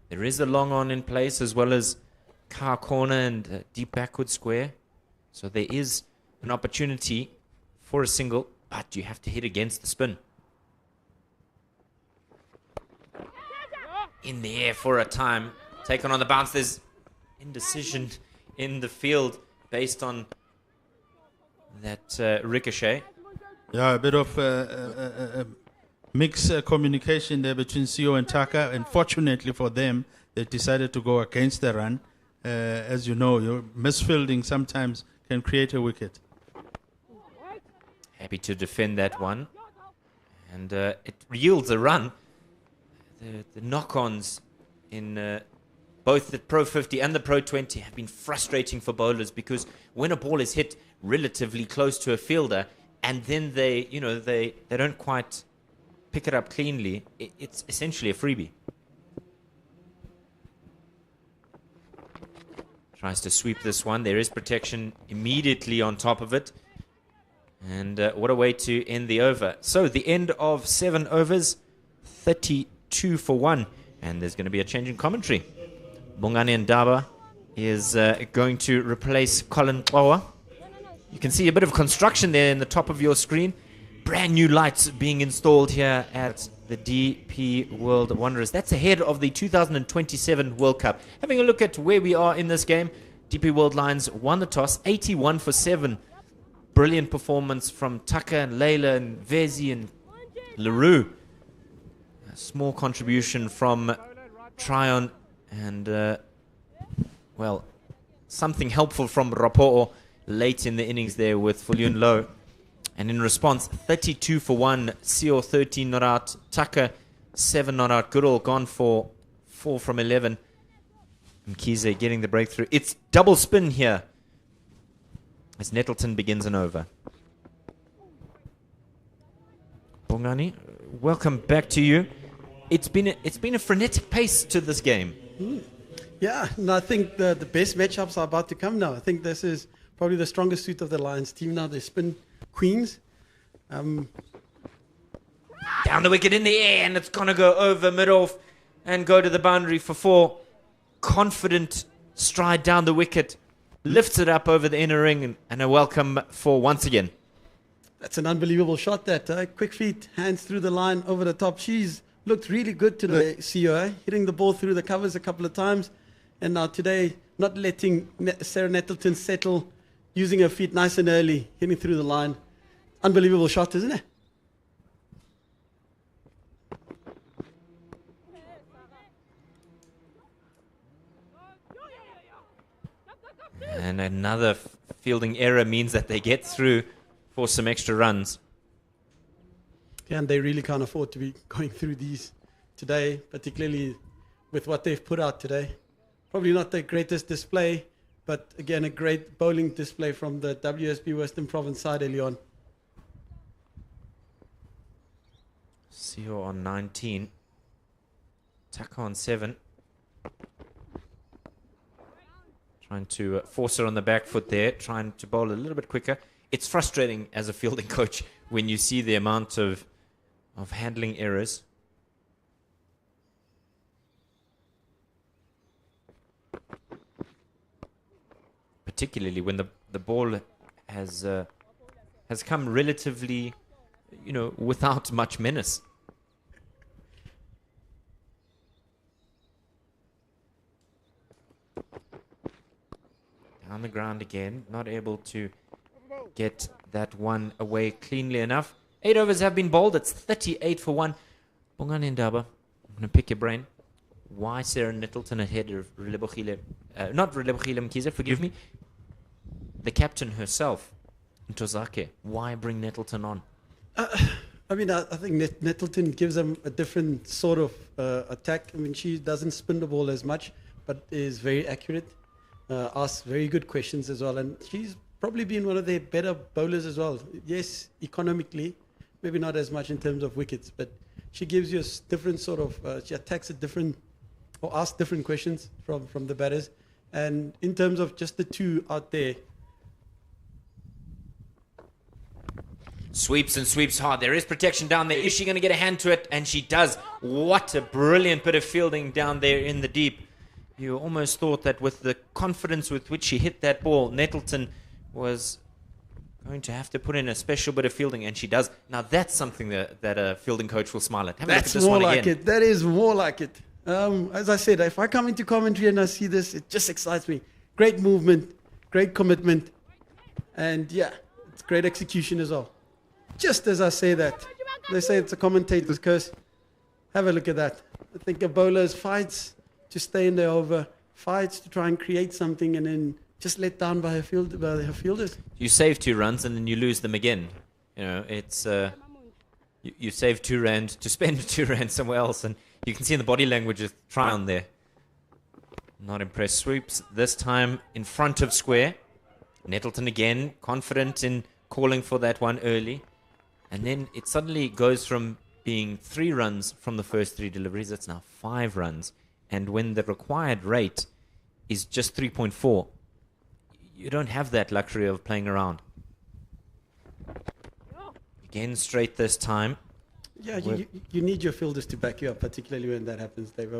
There is a long on in place as well as car corner and deep backward square. So there is an opportunity for a single, but you have to hit against the spin. In the air for a time. Taken on the bounce. There's indecision in the field based on that ricochet. Yeah, a bit of mixed communication there between Sio and Taka. And fortunately for them, they decided to go against the run. As you know, your misfielding sometimes can create a wicket. Happy to defend that one. And it yields a run. The knock-ons in both the Pro 50 and the Pro 20 have been frustrating for bowlers, because when a ball is hit relatively close to a fielder and then they don't quite pick it up cleanly, it's essentially a freebie. Tries to sweep this one. There is protection immediately on top of it. And what a way to end the over. So the end of 7 overs, 32 for 1. And there's going to be a change in commentary. Bongani Ndaba is going to replace Colin Tlawa. You can see a bit of construction there in the top of your screen. Brand new lights being installed here at the DP World Wanderers. That's ahead of the 2027 World Cup. Having a look at where we are in this game, DP World Lions won the toss, 81 for 7. Brilliant performance from Tucker and Layla and Vezi and LaRue. A small contribution from Tryon and, well, something helpful from Rapo'o late in the innings there with Fulyun Low. And in response, 32 for 1, Sio 13 not out, Tucker 7 not out, Goodall gone for 4 from 11. Mkhize getting the breakthrough. It's double spin here as Nettleton begins an over. Bongani, welcome back to you. It's been a frenetic pace to this game. Yeah, and I think the best matchups are about to come now. I think this is probably the strongest suit of the Lions team now. They spin queens. Down the wicket in the air, and it's going to go over mid-off and go to the boundary for 4. Confident stride down the wicket. Lifts it up over the inner ring, and a welcome for once again. That's an unbelievable shot, that. Quick feet, hands through the line, over the top. She's looked really good today, CEO, hitting the ball through the covers a couple of times. And now today, not letting Sarah Nettleton settle, using her feet nice and early, hitting through the line. Unbelievable shot, isn't it? And another fielding error means that they get through for some extra runs. Yeah, and they really can't afford to be going through these today, particularly with what they've put out today. Probably not the greatest display, but again, a great bowling display from the WSB Western Province side early on. Sio on 19. Taka on 7. Trying to force her on the back foot there, trying to bowl a little bit quicker. It's frustrating as a fielding coach when you see the amount of handling errors. Particularly when the ball has come relatively, without much menace. On the ground again, not able to get that one away cleanly enough. 8 overs have been bowled. It's 38 for 1. Bongani Ndaba, I'm going to pick your brain. Why Sarah Nettleton ahead of Relebohile? Not Relebohile Mkiza, forgive me. The captain herself, Ntozake. Why bring Nettleton on? I mean, I think Nettleton gives them a different sort of attack. I mean, she doesn't spin the ball as much, but is very accurate. Asks very good questions as well. And she's probably been one of their better bowlers as well. Yes, economically, maybe not as much in terms of wickets, but she gives you a different sort of, she attacks a different, or asks different questions from the batters. And in terms of just the two out there, Sweeps and sweeps hard. There is protection down there. Is she going to get a hand to it? And she does. What a brilliant bit of fielding down there in the deep. You almost thought that with the confidence with which she hit that ball, Nettleton was going to have to put in a special bit of fielding, and she does. Now that's something that a fielding coach will smile at. Have a look at that's this more one like again. it. That is more like it. As I said, if I come into commentary and I see this, it just excites me. Great movement, great commitment, and yeah, it's great execution as well. Just as I say that, they say it's a commentator's curse. Have a look at that. I think a bowler fights to stay in the over, fights to try and create something, and then just let down by her fielders. You save 2 runs and then you lose them again. You know, it's you save 2 rand to spend 2 rand somewhere else, and you can see in the body language of Tryon there. Not impressed. Sweeps this time in front of square. Nettleton again, confident in calling for that one early. And then it suddenly goes from being 3 runs from the first 3 deliveries, it's now 5 runs. And when the required rate is just 3.4, you don't have that luxury of playing around. Again, straight this time. Yeah, you need your fielders to back you up, particularly when that happens, Dave.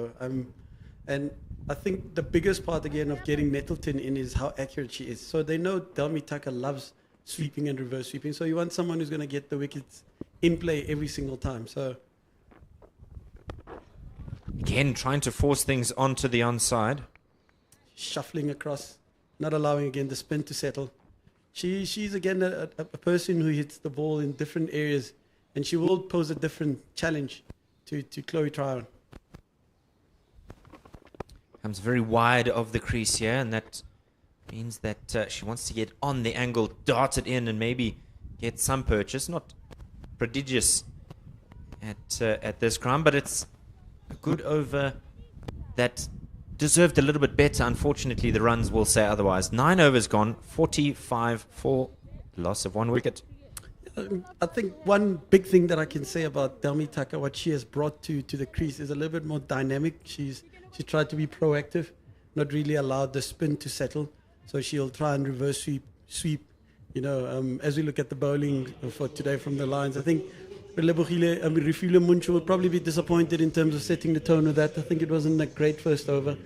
And I think the biggest part, again, of getting Nettleton in is how accurate she is. So they know Delmi Tucker loves sweeping and reverse sweeping. So you want someone who's going to get the wickets in play every single time. So again, trying to force things onto the onside. Shuffling across, not allowing, again, the spin to settle. She's again, a person who hits the ball in different areas, and she will pose a different challenge to Chloe Tryon. Comes very wide of the crease here, and that means that she wants to get on the angle, dart it in, and maybe get some purchase. Not prodigious at this ground, but it's a good over that deserved a little bit better. Unfortunately, the runs will say otherwise. 9 overs gone, 45 for loss of 1 wicket. I think one big thing that I can say about Delmi Tucker, what she has brought to the crease, is a little bit more dynamic. She tried to be proactive, not really allowed the spin to settle. So she'll try and reverse sweep. You know, as we look at the bowling for today from the Lions, I think Refile Muncho will probably be disappointed in terms of setting the tone with that. I think it wasn't a great first over.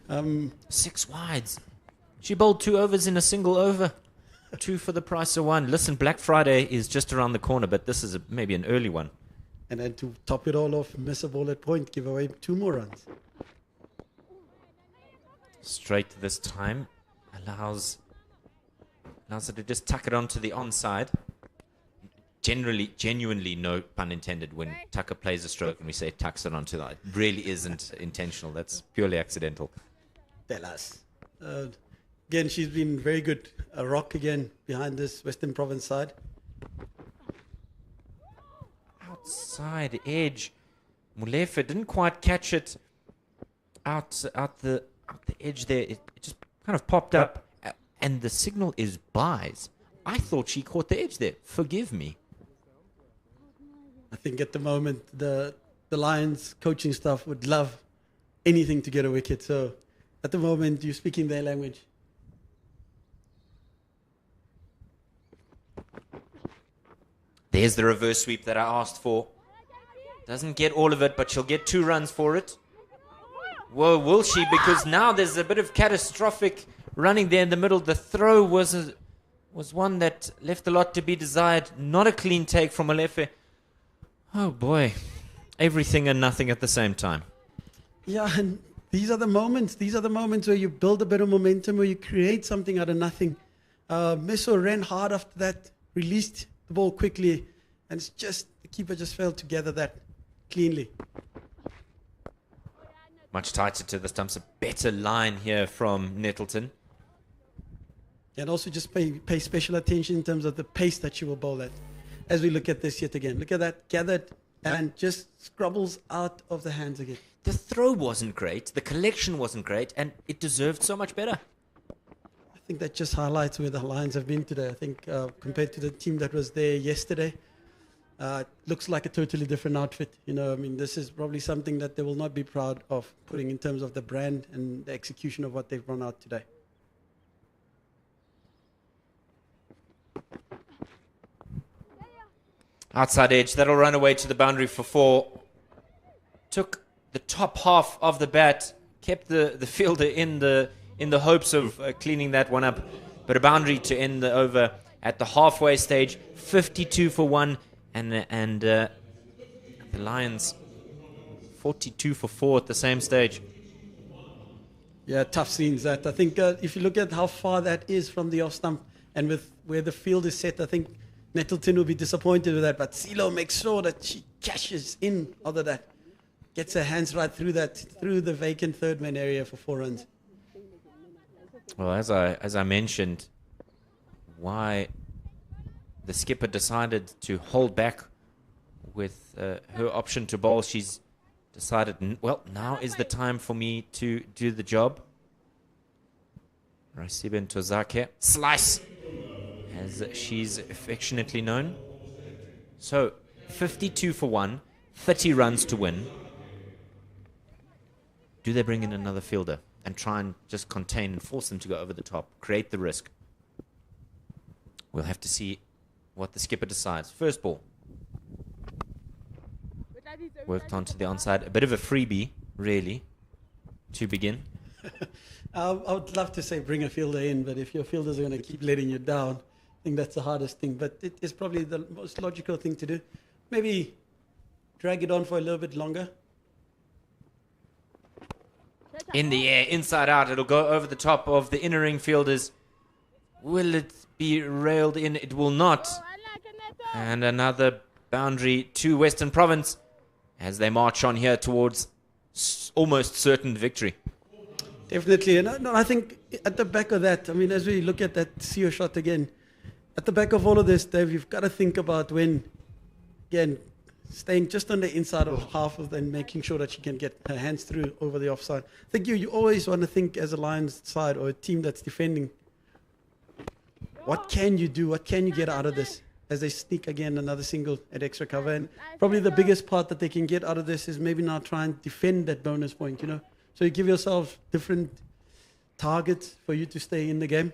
6 wides. She bowled 2 overs in a single over. 2 for the price of 1. Listen, Black Friday is just around the corner, but this is maybe an early one. And then to top it all off, miss a ball at point, give away 2 more runs. Straight this time. Allows her to just tuck it onto the onside. Genuinely, no pun intended, when Tucker plays a stroke and we say tucks it onto that. It really isn't intentional. That's purely accidental. Tell us. Again, she's been very good. A rock again behind this Western Province side. Outside edge. Molefe didn't quite catch it out the edge there. It just kind of popped up, and the signal is buys. I thought she caught the edge there. Forgive me. I think at the moment the Lions coaching staff would love anything to get a wicket. So at the moment you're speaking their language. There's the reverse sweep that I asked for. Doesn't get all of it, but she'll get 2 runs for it. Whoa, will she? Because now there's a bit of catastrophic running there in the middle. The throw was one that left a lot to be desired. Not a clean take from Molefe. Oh boy, everything and nothing at the same time. Yeah, and these are the moments. These are the moments where you build a bit of momentum, where you create something out of nothing. Meso ran hard after that, released the ball quickly, and it's just the keeper just failed to gather that. cleanly. Much tighter to the stumps. A better line here from Nettleton. And also just pay special attention in terms of the pace that she will bowl at. As we look at this yet again. Look at that. Gathered and just scrubbles out of the hands again. The throw wasn't great. The collection wasn't great. And it deserved so much better. I think that just highlights where the Lions have been today. I think compared to the team that was there yesterday, it looks like a totally different outfit. You know, I mean, this is probably something that they will not be proud of putting in terms of the brand and the execution of what they've run out today. Outside edge. That'll run away to the boundary for 4. Took the top half of the bat. Kept the fielder in the hopes of cleaning that one up. But a boundary to end the over at the halfway stage. 52 for 1. And the Lions 42 for 4 at the same stage. Yeah, tough scenes that. I think if you look at how far that is from the off stump and with where the field is set, I think Nettleton will be disappointed with that. But CeeLo makes sure that she cashes in out of that. Gets her hands right through that, through the vacant third man area for 4 runs. Well, as I mentioned, why the skipper decided to hold back with her option to bowl. She's decided, well, now is the time for me to do the job. Rasiben Tozake, slice, as she's affectionately known. So, 52 for 1, 30 runs to win. Do they bring in another fielder and try and just contain and force them to go over the top, create the risk? We'll have to see what the skipper decides. First ball. Worked onto the onside. A bit of a freebie, really, to begin. I would love to say bring a fielder in, but if your fielders are going to keep letting you down, I think that's the hardest thing. But it is probably the most logical thing to do. Maybe drag it on for a little bit longer. In the air, inside out. It'll go over the top of the inner ring fielders. Will it be railed in? It will not. And another boundary to Western Province as they march on here towards almost certain victory. Definitely. And I think at the back of that, I mean, as we look at that CEO shot again, at the back of all of this, Dave, you've got to think about when, again, staying just on the inside of half of them, making sure that she can get her hands through over the offside. I think you always want to think as a Lions side or a team that's defending, what can you do? What can you get out of this? As they sneak again another single at extra cover. And probably the biggest part that they can get out of this is maybe now try and defend that bonus point, you know. So you give yourself different targets for you to stay in the game.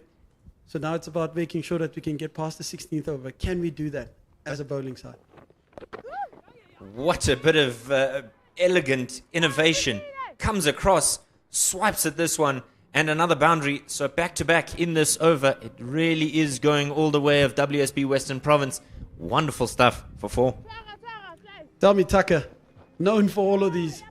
So now it's about making sure that we can get past the 16th over. Can we do that as a bowling side? What a bit of elegant innovation. Comes across, swipes at this one, and another boundary. So back-to-back in this over. It really is going all the way of WSB Western Province. Wonderful stuff for 4. Tell me, Tucker, known for all of these.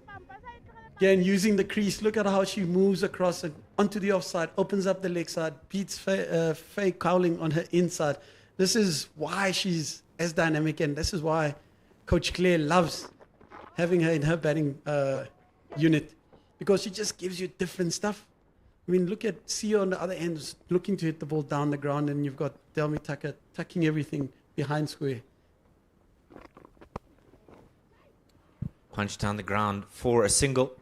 Again, using the crease. Look at how she moves across and onto the offside, opens up the leg side, beats Faye Cowling on her inside. This is why she's as dynamic, and this is why Coach Claire loves having her in her batting unit, because she just gives you different stuff. I mean, look at Sia on the other end, looking to hit the ball down the ground, and you've got Delmi Tucker tucking everything behind square. Punch down the ground for a single.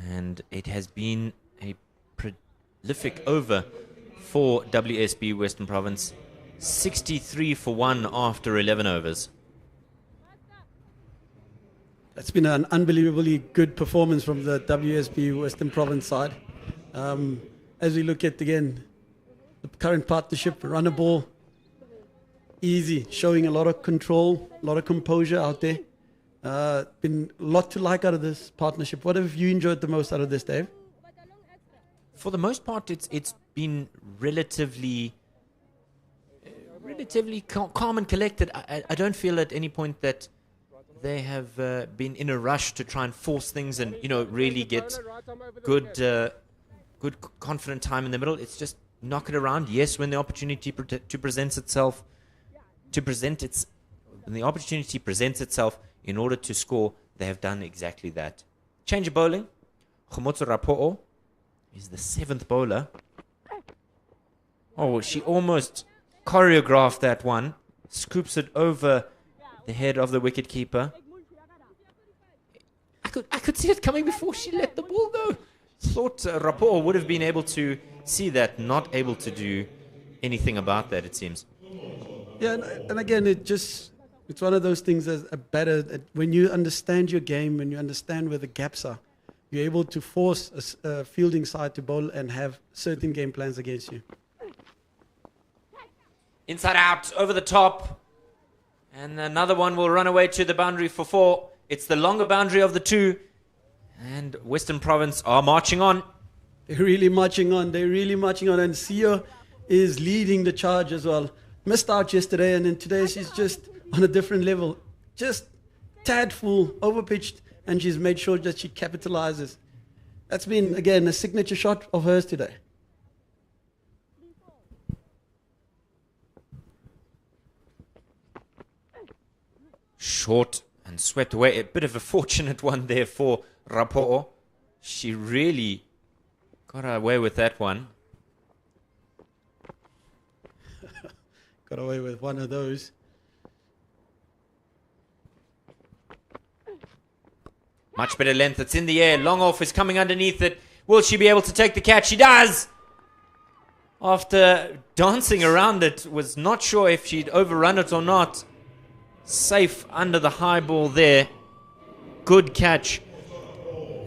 And it has been a prolific over for WSB Western Province. 63 for 1 after 11 overs. That's been an unbelievably good performance from the WSB Western Province side. As we look at, again, the current partnership, run a ball, easy, showing a lot of control, a lot of composure out there. Been a lot to like out of this partnership. What have you enjoyed the most out of this, Dave? For the most part, it's been relatively calm and collected. I don't feel at any point that they have been in a rush to try and force things and, you know, really get good confident time in the middle. It's just knock it around. Yes, when the opportunity presents itself, in order to score, they have done exactly that. Change of bowling. Khomotso Rapo'o is the 7th bowler. Oh, she almost choreographed that one. Scoops it over the head of the wicketkeeper. I could see it coming before she let the ball go. Thought Rapo'o would have been able to see that, not able to do anything about that, it seems. Yeah, and again, it's one of those things as a batter, when you understand your game, when you understand where the gaps are, you're able to force a fielding side to bowl and have certain game plans against you. Inside out, over the top. And another one will run away to the boundary for 4. It's the longer boundary of the 2. And Western Province are marching on. They're really marching on. They're really marching on. And Sio is leading the charge as well. Missed out yesterday, and then today she's just on a different level. Just tad full, overpitched, and she's made sure that she capitalizes. That's been, again, a signature shot of hers today. Short and swept away. A bit of a fortunate one there for Rapo'o. She really got away with that one. Got away with one of those. Much better length. It's in the air. Long off is coming underneath it. Will she be able to take the catch? She does! After dancing around it, was not sure if she'd overrun it or not. Safe under the high ball there. Good catch.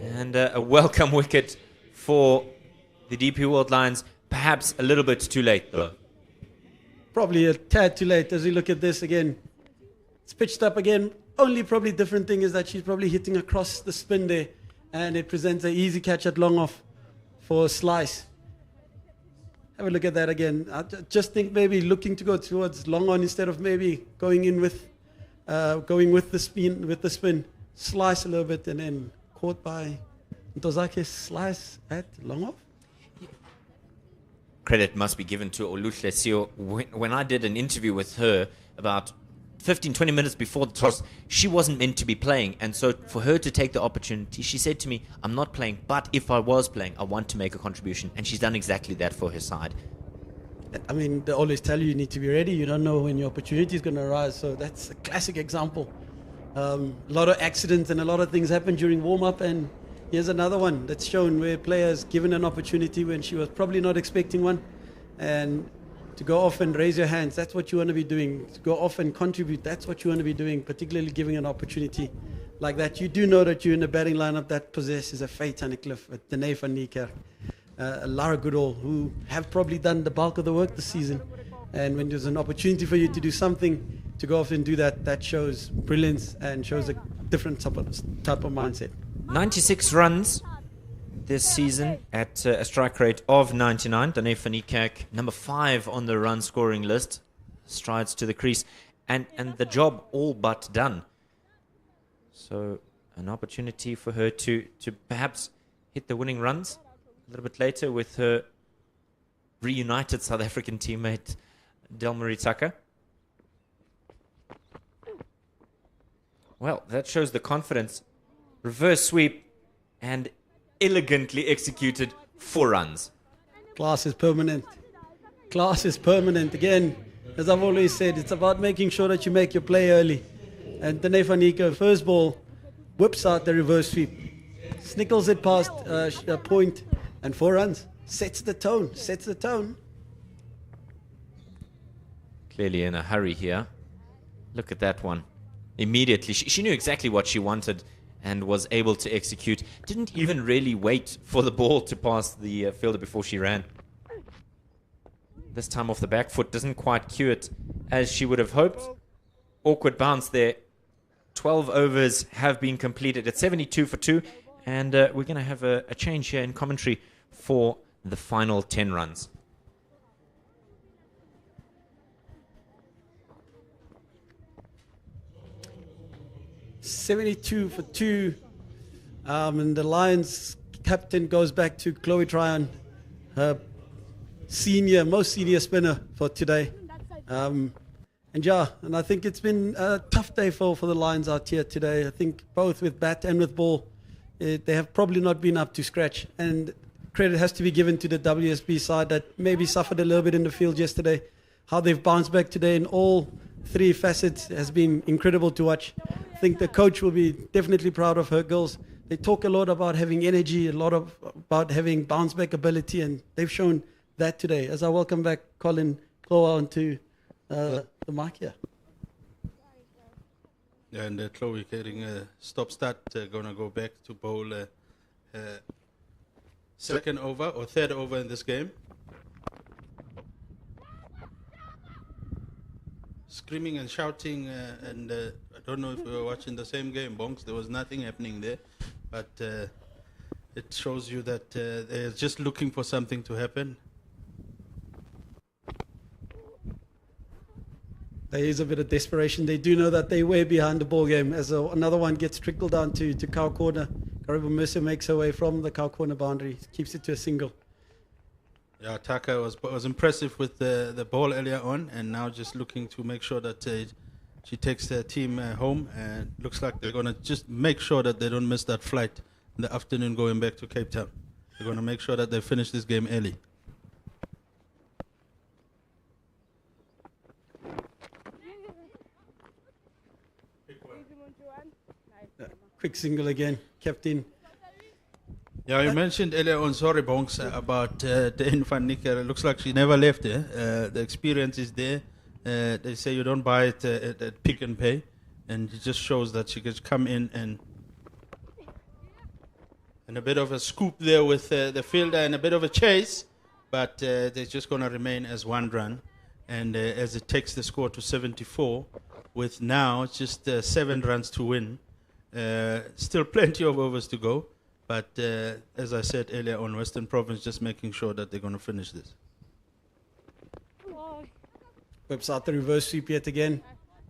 And a welcome wicket for the DP World Lions. Perhaps a little bit too late, though. Probably a tad too late as we look at this again. It's pitched up again. Only probably different thing is that she's probably hitting across the spin there, and it presents an easy catch at long off for a slice. Have a look at that again. I just think maybe looking to go towards long on instead of maybe going in with the spin. Slice a little bit and then caught by Ntozake's slice at long off. Credit must be given to Oluhle Sio. When I did an interview with her about 15-20 minutes before the toss, she wasn't meant to be playing, and so for her to take the opportunity, she said to me, I'm not playing, but if I was playing, I want to make a contribution, and she's done exactly that for her side. I mean, they always tell you need to be ready. You don't know when your opportunity is going to arise, so that's a classic example. A lot of accidents and a lot of things happen during warm-up, and here's another one that's shown where players given an opportunity when she was probably not expecting one, and to go off and raise your hands, that's what you want to be doing. To go off and contribute, that's what you want to be doing, particularly giving an opportunity like that. You do know that you're in a batting lineup that possesses a Faye Tunnicliffe, a Dene van Niekerk, a Lara Goodall, who have probably done the bulk of the work this season. And when there's an opportunity for you to do something, to go off and do that, that shows brilliance and shows a different type of mindset. 96 runs this season at a strike rate of 99. Dane van Niekerk, number 5 on the run scoring list, strides to the crease, and the job all but done. So an opportunity for her to perhaps hit the winning runs a little bit later with her reunited South African teammate Delmarie Tucker. Well, that shows the confidence. Reverse sweep and elegantly executed 4 runs. Class is permanent. Class is permanent. Again, as I've always said, it's about making sure that you make your play early. And Dane van Niekerk, first ball, whips out the reverse sweep. Snickles it past a point and 4 runs. Sets the tone, sets the tone. Clearly in a hurry here. Look at that one. Immediately, she knew exactly what she wanted and was able to execute. Didn't even really wait for the ball to pass the fielder before she ran. This time off the back foot doesn't quite cue it as she would have hoped. Awkward bounce there. 12 overs have been completed at 72 for 2. And we're going to have a change here in commentary for the final 10 runs. .72 for 2, and the Lions captain goes back to Chloe Tryon, her most senior spinner for today. And and I think it's been a tough day for the Lions out here today. I think both with bat and with ball, they have probably not been up to scratch. And credit has to be given to the WSB side that maybe suffered a little bit in the field yesterday. How they've bounced back today in all three facets has been incredible to watch. I think the coach will be definitely proud of her girls. They talk a lot about having energy, about having bounce back ability, and they've shown that today. As I welcome back Colin Chloe onto the mic here. And Chloe getting a stop start, going to go back to bowl second over or third over in this game. Screaming and shouting, and I don't know if we were watching the same game, Bonks. There was nothing happening there, but it shows you that they're just looking for something to happen. There is a bit of desperation. They do know that they're way behind the ball game. As another one gets trickled down to cow corner, Karibu Mercer makes her way from the cow corner boundary, keeps it to a single. Yeah, Taka was impressive with the ball earlier on, and now just looking to make sure that she takes the team home. And looks like they're going to just make sure that they don't miss that flight in the afternoon going back to Cape Town. They're going to make sure that they finish this game early. Quick single again, kept in. Yeah, you mentioned earlier on, sorry, Bonks, about Dane van Niekerk. It looks like she never left there. The experience is there. They say you don't buy it at Pick and Pay, and it just shows that she could come in and a bit of a scoop there with the fielder and a bit of a chase, but they're just going to remain as one run. And as it takes the score to 74, with now just 7 runs to win. Still plenty of overs to go. But as I said earlier on, Western Province just making sure that they're going to finish this. Whips out the reverse sweep yet again.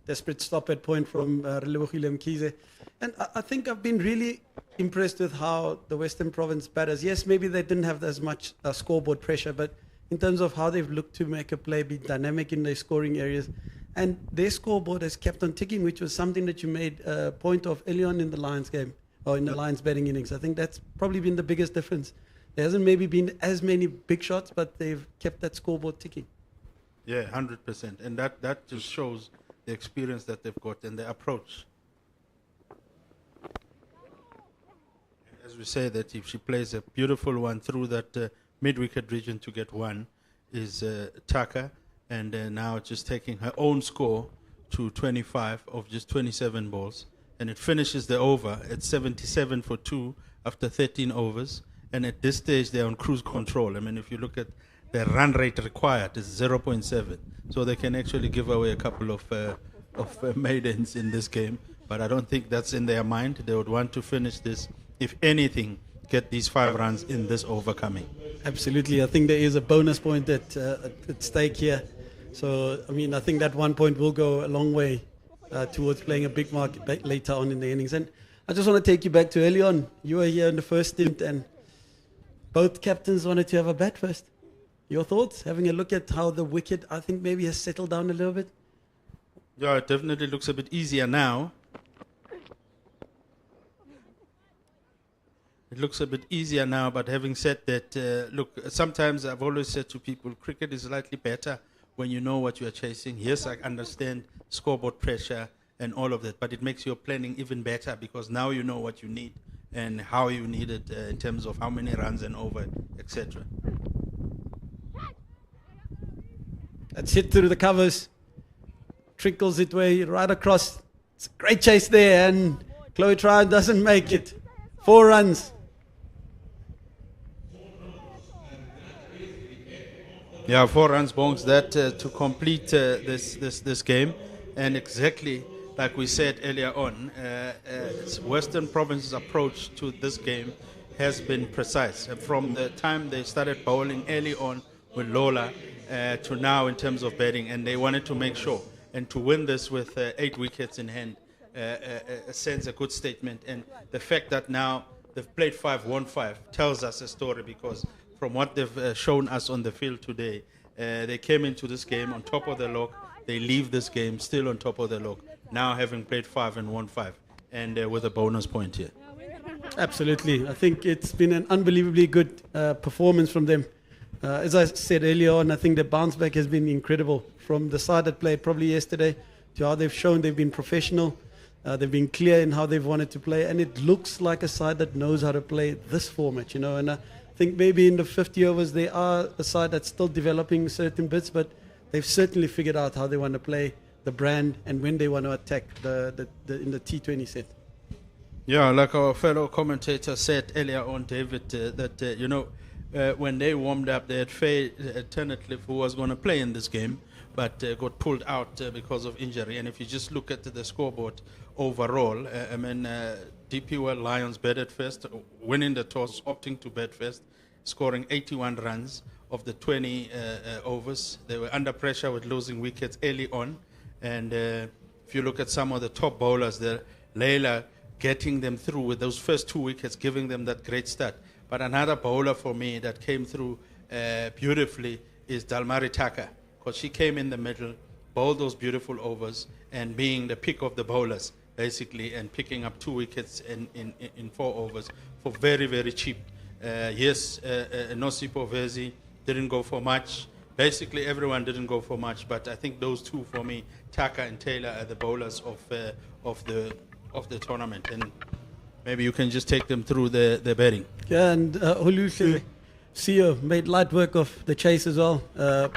Desperate stop at point from Relebogile Mkhize. And I think I've been really impressed with how the Western Province batters, yes, maybe they didn't have as much scoreboard pressure, but in terms of how they've looked to make a play, be dynamic in their scoring areas. And their scoreboard has kept on ticking, which was something that you made a point of early on in the Lions game. Or in the Lions batting innings. I think that's probably been the biggest difference. There hasn't maybe been as many big shots, but they've kept that scoreboard ticking. Yeah, 100%. And that just shows the experience that they've got and the approach. As we say, that if she plays a beautiful one through that mid-wicket region to get one, is Taka. And now just taking her own score to 25 of just 27 balls. And it finishes the over at 77 for 2 after 13 overs. And at this stage, they're on cruise control. I mean, if you look at the run rate required, it's 0.7. So they can actually give away a couple of maidens in this game. But I don't think that's in their mind. They would want to finish this, if anything, get these 5 runs in this over coming. Absolutely. I think there is a bonus point at stake here. So, I mean, I think that 1 point will go a long way towards playing a big mark later on in the innings. And I just want to take you back to early on. You were here in the first stint, and both captains wanted to have a bat first. Your thoughts? Having a look at how the wicket, I think, maybe has settled down a little bit? Yeah, it definitely looks a bit easier now. It looks a bit easier now, but having said that, look, sometimes I've always said to people, cricket is slightly better when you know what you are chasing. Yes, I understand scoreboard pressure and all of that, but it makes your planning even better because now you know what you need and how you need it in terms of how many runs and over, etc. That's hit through the covers. Trickles it way right across. It's a great chase there, and Chloe Tryon doesn't make it. 4 runs. Yeah, 4 runs, Bongs, that to complete this game. And exactly like we said earlier on, Western Province's approach to this game has been precise. From the time they started bowling early on with Lola to now in terms of batting, and they wanted to make sure. And to win this with 8 wickets in hand sends a good statement. And the fact that now they've played 5, won 5 tells us a story, because from what they've shown us on the field today, they came into this game on top of the log, they leave this game still on top of the log, now having played 5 and won 5, and with a bonus point here. Absolutely. I think it's been an unbelievably good performance from them. As I said earlier on, I think the bounce back has been incredible from the side that played probably yesterday to how they've shown they've been professional. They've been clear in how they've wanted to play, and it looks like a side that knows how to play this format, you know. And I think maybe in the 50 overs they are a side that's still developing certain bits, but they've certainly figured out how they want to play the brand and when they want to attack in the T20 set. Yeah, like our fellow commentator said earlier on, David, that when they warmed up, they had Faye Turnetcliffe, who was going to play in this game, but got pulled out because of injury. And if you just look at the scoreboard overall, DP World Lions batted first, winning the toss, opting to bat first, scoring 81 runs of the 20 overs. They were under pressure with losing wickets early on. And if you look at some of the top bowlers there, Leila getting them through with those first 2 wickets, giving them that great start. But another bowler for me that came through beautifully is Dalmari Taka, because she came in the middle, bowled those beautiful overs, and being the pick of the bowlers, basically, and picking up 2 wickets in 4 overs for very, very cheap. Nosipo Vezi didn't go for much. Basically, everyone didn't go for much, but I think those two, for me, Taka and Taylor, are the bowlers of the tournament, and maybe you can just take them through the betting. Yeah, and Huluhle, CEO, made light work of the chase as well.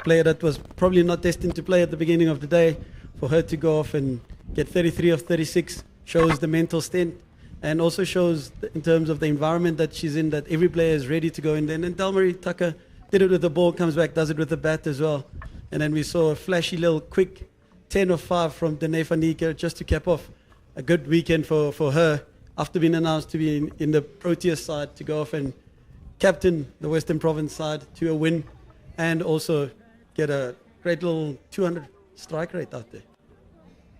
Player that was probably not destined to play at the beginning of the day, for her to go off and get 33 of 36 shows the mental strength, and also shows in terms of the environment that she's in, that every player is ready to go in there. And then Dalmari Tucker did it with the ball, comes back, does it with the bat as well. And then we saw a flashy little quick 10 of 5 from Dene van Niekerk just to cap off a good weekend for her, after being announced to be in the Proteas side, to go off and captain the Western Province side to a win, and also get a great little 200 strike rate out there.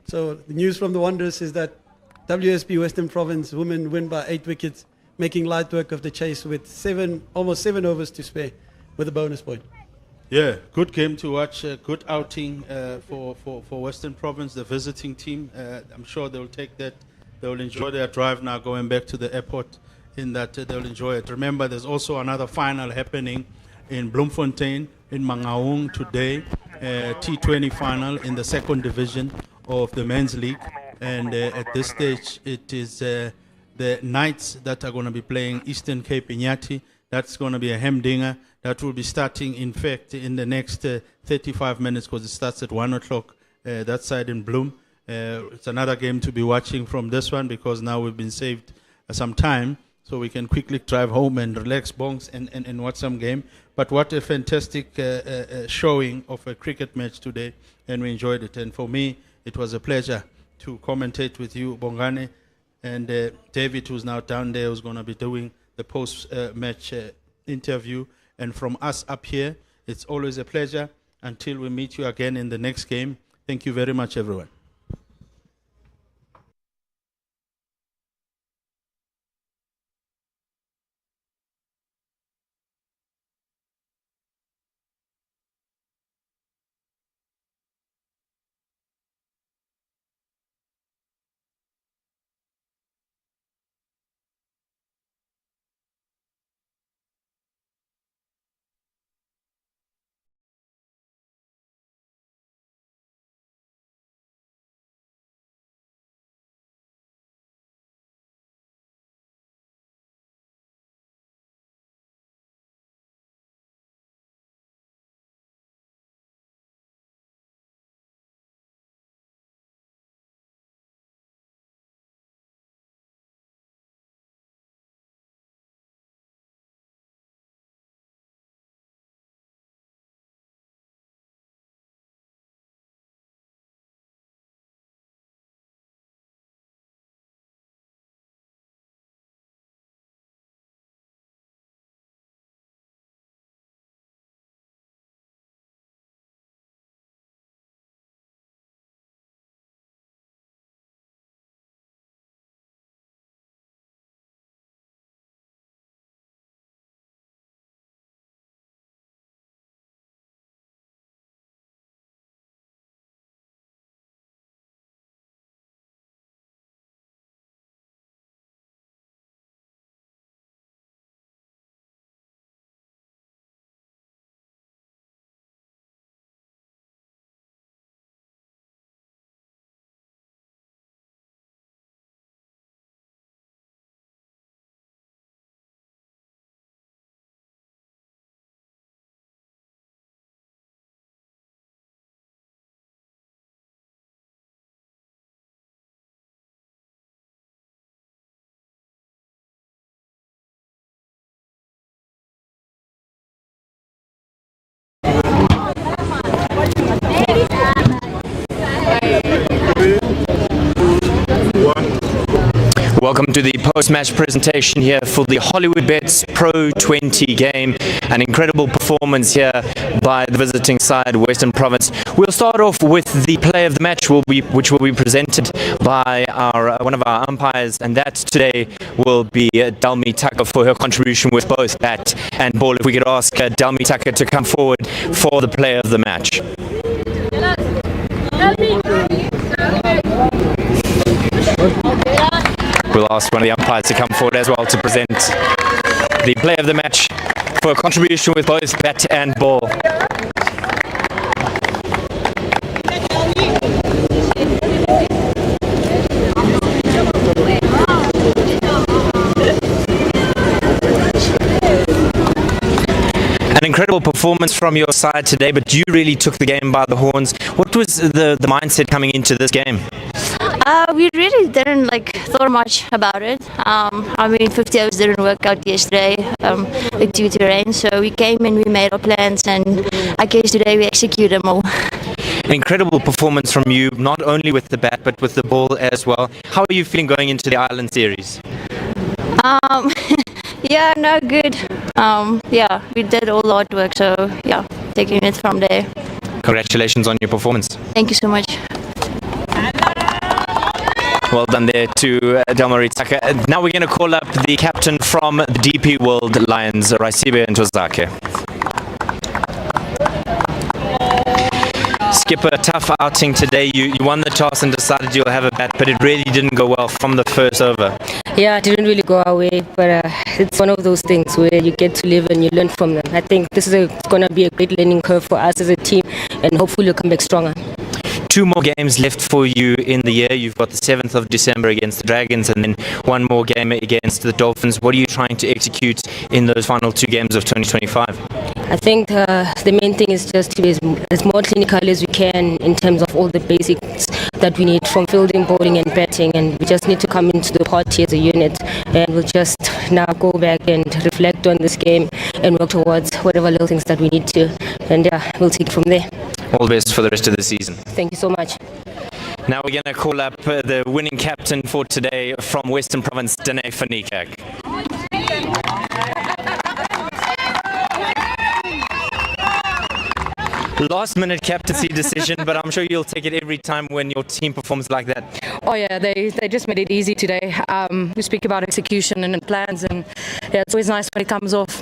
So the news from the Wanderers is that WSB Western Province women win by 8 wickets, making light work of the chase with almost 7 overs to spare with a bonus point. Yeah, good game to watch. Good outing for Western Province, the visiting team. I'm sure they'll take that. They'll enjoy their drive now going back to the airport, in that they'll enjoy it. Remember, there's also another final happening in Bloemfontein, in Mangaung today, T20 final in the 2nd division of the men's league. And at this stage, it is the Knights that are going to be playing Eastern Cape Inyati. That's going to be a hemdinger. That will be starting, in fact, in the next 35 minutes, because it starts at 1 o'clock that side in Bloom. It's another game to be watching from this one, because now we've been saved some time, so we can quickly drive home and relax bongs and watch some game. But what a fantastic showing of a cricket match today, and we enjoyed it. And for me, it was a pleasure to commentate with you, Bongane, and David, who's now down there, who's going to be doing the post-match interview. And from us up here, it's always a pleasure. Until we meet you again in the next game, thank you very much, everyone. Welcome to the post-match presentation here for the Hollywoodbets Pro20 game. An incredible performance here by the visiting side, Western Province. We'll start off with the play of the match, which will be presented by one of our umpires, and that today will be Dalmi Tucker for her contribution with both bat and ball. If we could ask Dalmi Tucker to come forward for the play of the match. We'll ask one of the umpires to come forward as well to present the play of the match for a contribution with both bat and ball. An incredible performance from your side today, but you really took the game by the horns. What was the mindset coming into this game? We really didn't thought much about it. 50 overs didn't work out yesterday due to rain, so we came and we made our plans, and I guess today we executed them all. An incredible performance from you, not only with the bat but with the ball as well. How are you feeling going into the Island Series? Yeah, no, good. We did all the hard work, so yeah, taking it from there. Congratulations on your performance. Thank you so much. Well done there to Dalmi Tucker. Now we're going to call up the captain from the DP World Lions, Raisibe Ntozake. Skipper, tough outing today. You won the toss and decided you'll have a bat, but it really didn't go well from the first over. Yeah, it didn't really go our way, but it's one of those things where you get to live and you learn from them. I think this is going to be a great learning curve for us as a team, and hopefully we'll come back stronger. 2 more games left for you in the year. You've got the 7th of December against the Dragons and then 1 more game against the Dolphins. What are you trying to execute in those final 2 games of 2025? I think the main thing is just to be as more clinical as we can in terms of all the basics that we need from fielding, bowling and batting, and we just need to come into the party as a unit, and we'll just now go back and reflect on this game and work towards whatever little things that we need to, and yeah, we'll take it from there. All the best for the rest of the season. Thank you so much. Now we're going to call up the winning captain for today from Western Province, Dane van Niekerk. Last minute captaincy decision, but I'm sure you'll take it every time when your team performs like that. Oh yeah, they just made it easy today. We speak about execution and plans, and yeah, it's always nice when it comes off.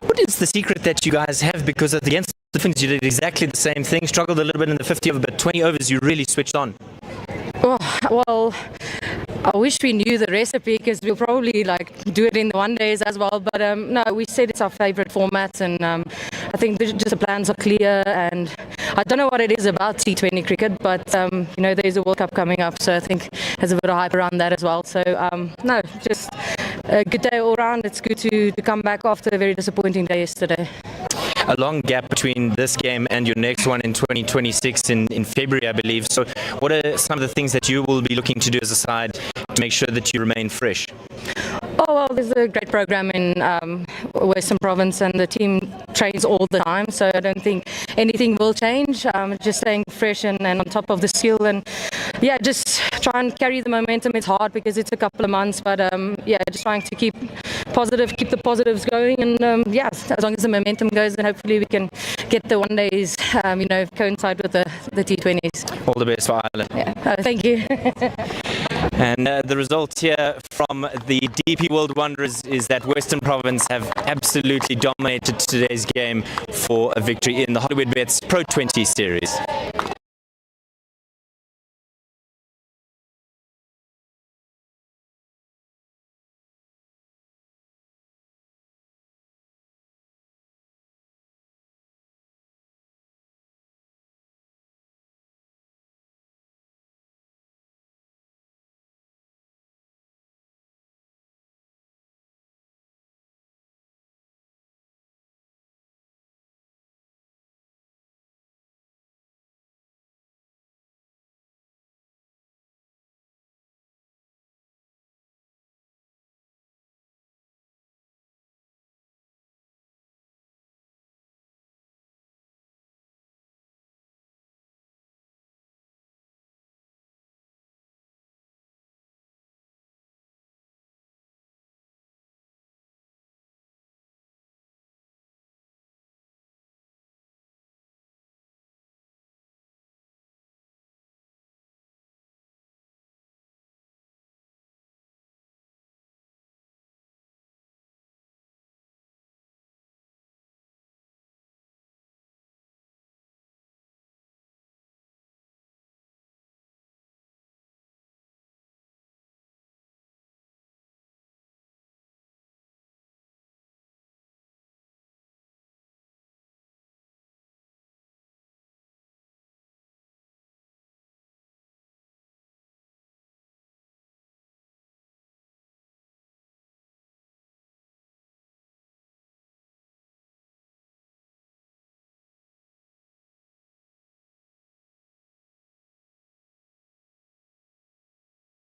What is the secret that you guys have? Because against the Finns you did exactly the same thing, struggled a little bit in the 50 over, but 20 overs you really switched on. Oh, well, I wish we knew the recipe, because we'll probably do it in the 1 days as well, but no, we said it's our favorite format, and I think just the plans are clear, and I don't know what it is about T20 cricket, but there's a World Cup coming up, so I think there's a bit of hype around that as well. So no, just a good day all round. It's good to come back after a very disappointing day yesterday. A long gap between this game and your next one in 2026 in February, I believe. So what are some of the things that you will be looking to do as a side to make sure that you remain fresh? Oh, well, there's a great program in Western Province, and the team trains all the time, so I don't think anything will change. Just staying fresh and on top of the skill, and yeah, just try and carry the momentum. It's hard because it's a couple of months, but yeah, just trying to keep the positives going, and yeah, as long as the momentum goes, then hopefully we can get the 1 days, coincide with the T20s. All the best for Ireland. Yeah, thank you. And the result here from the DP World Wanderers is that Western Province have absolutely dominated today's game for a victory in the Hollywoodbets Pro20 series.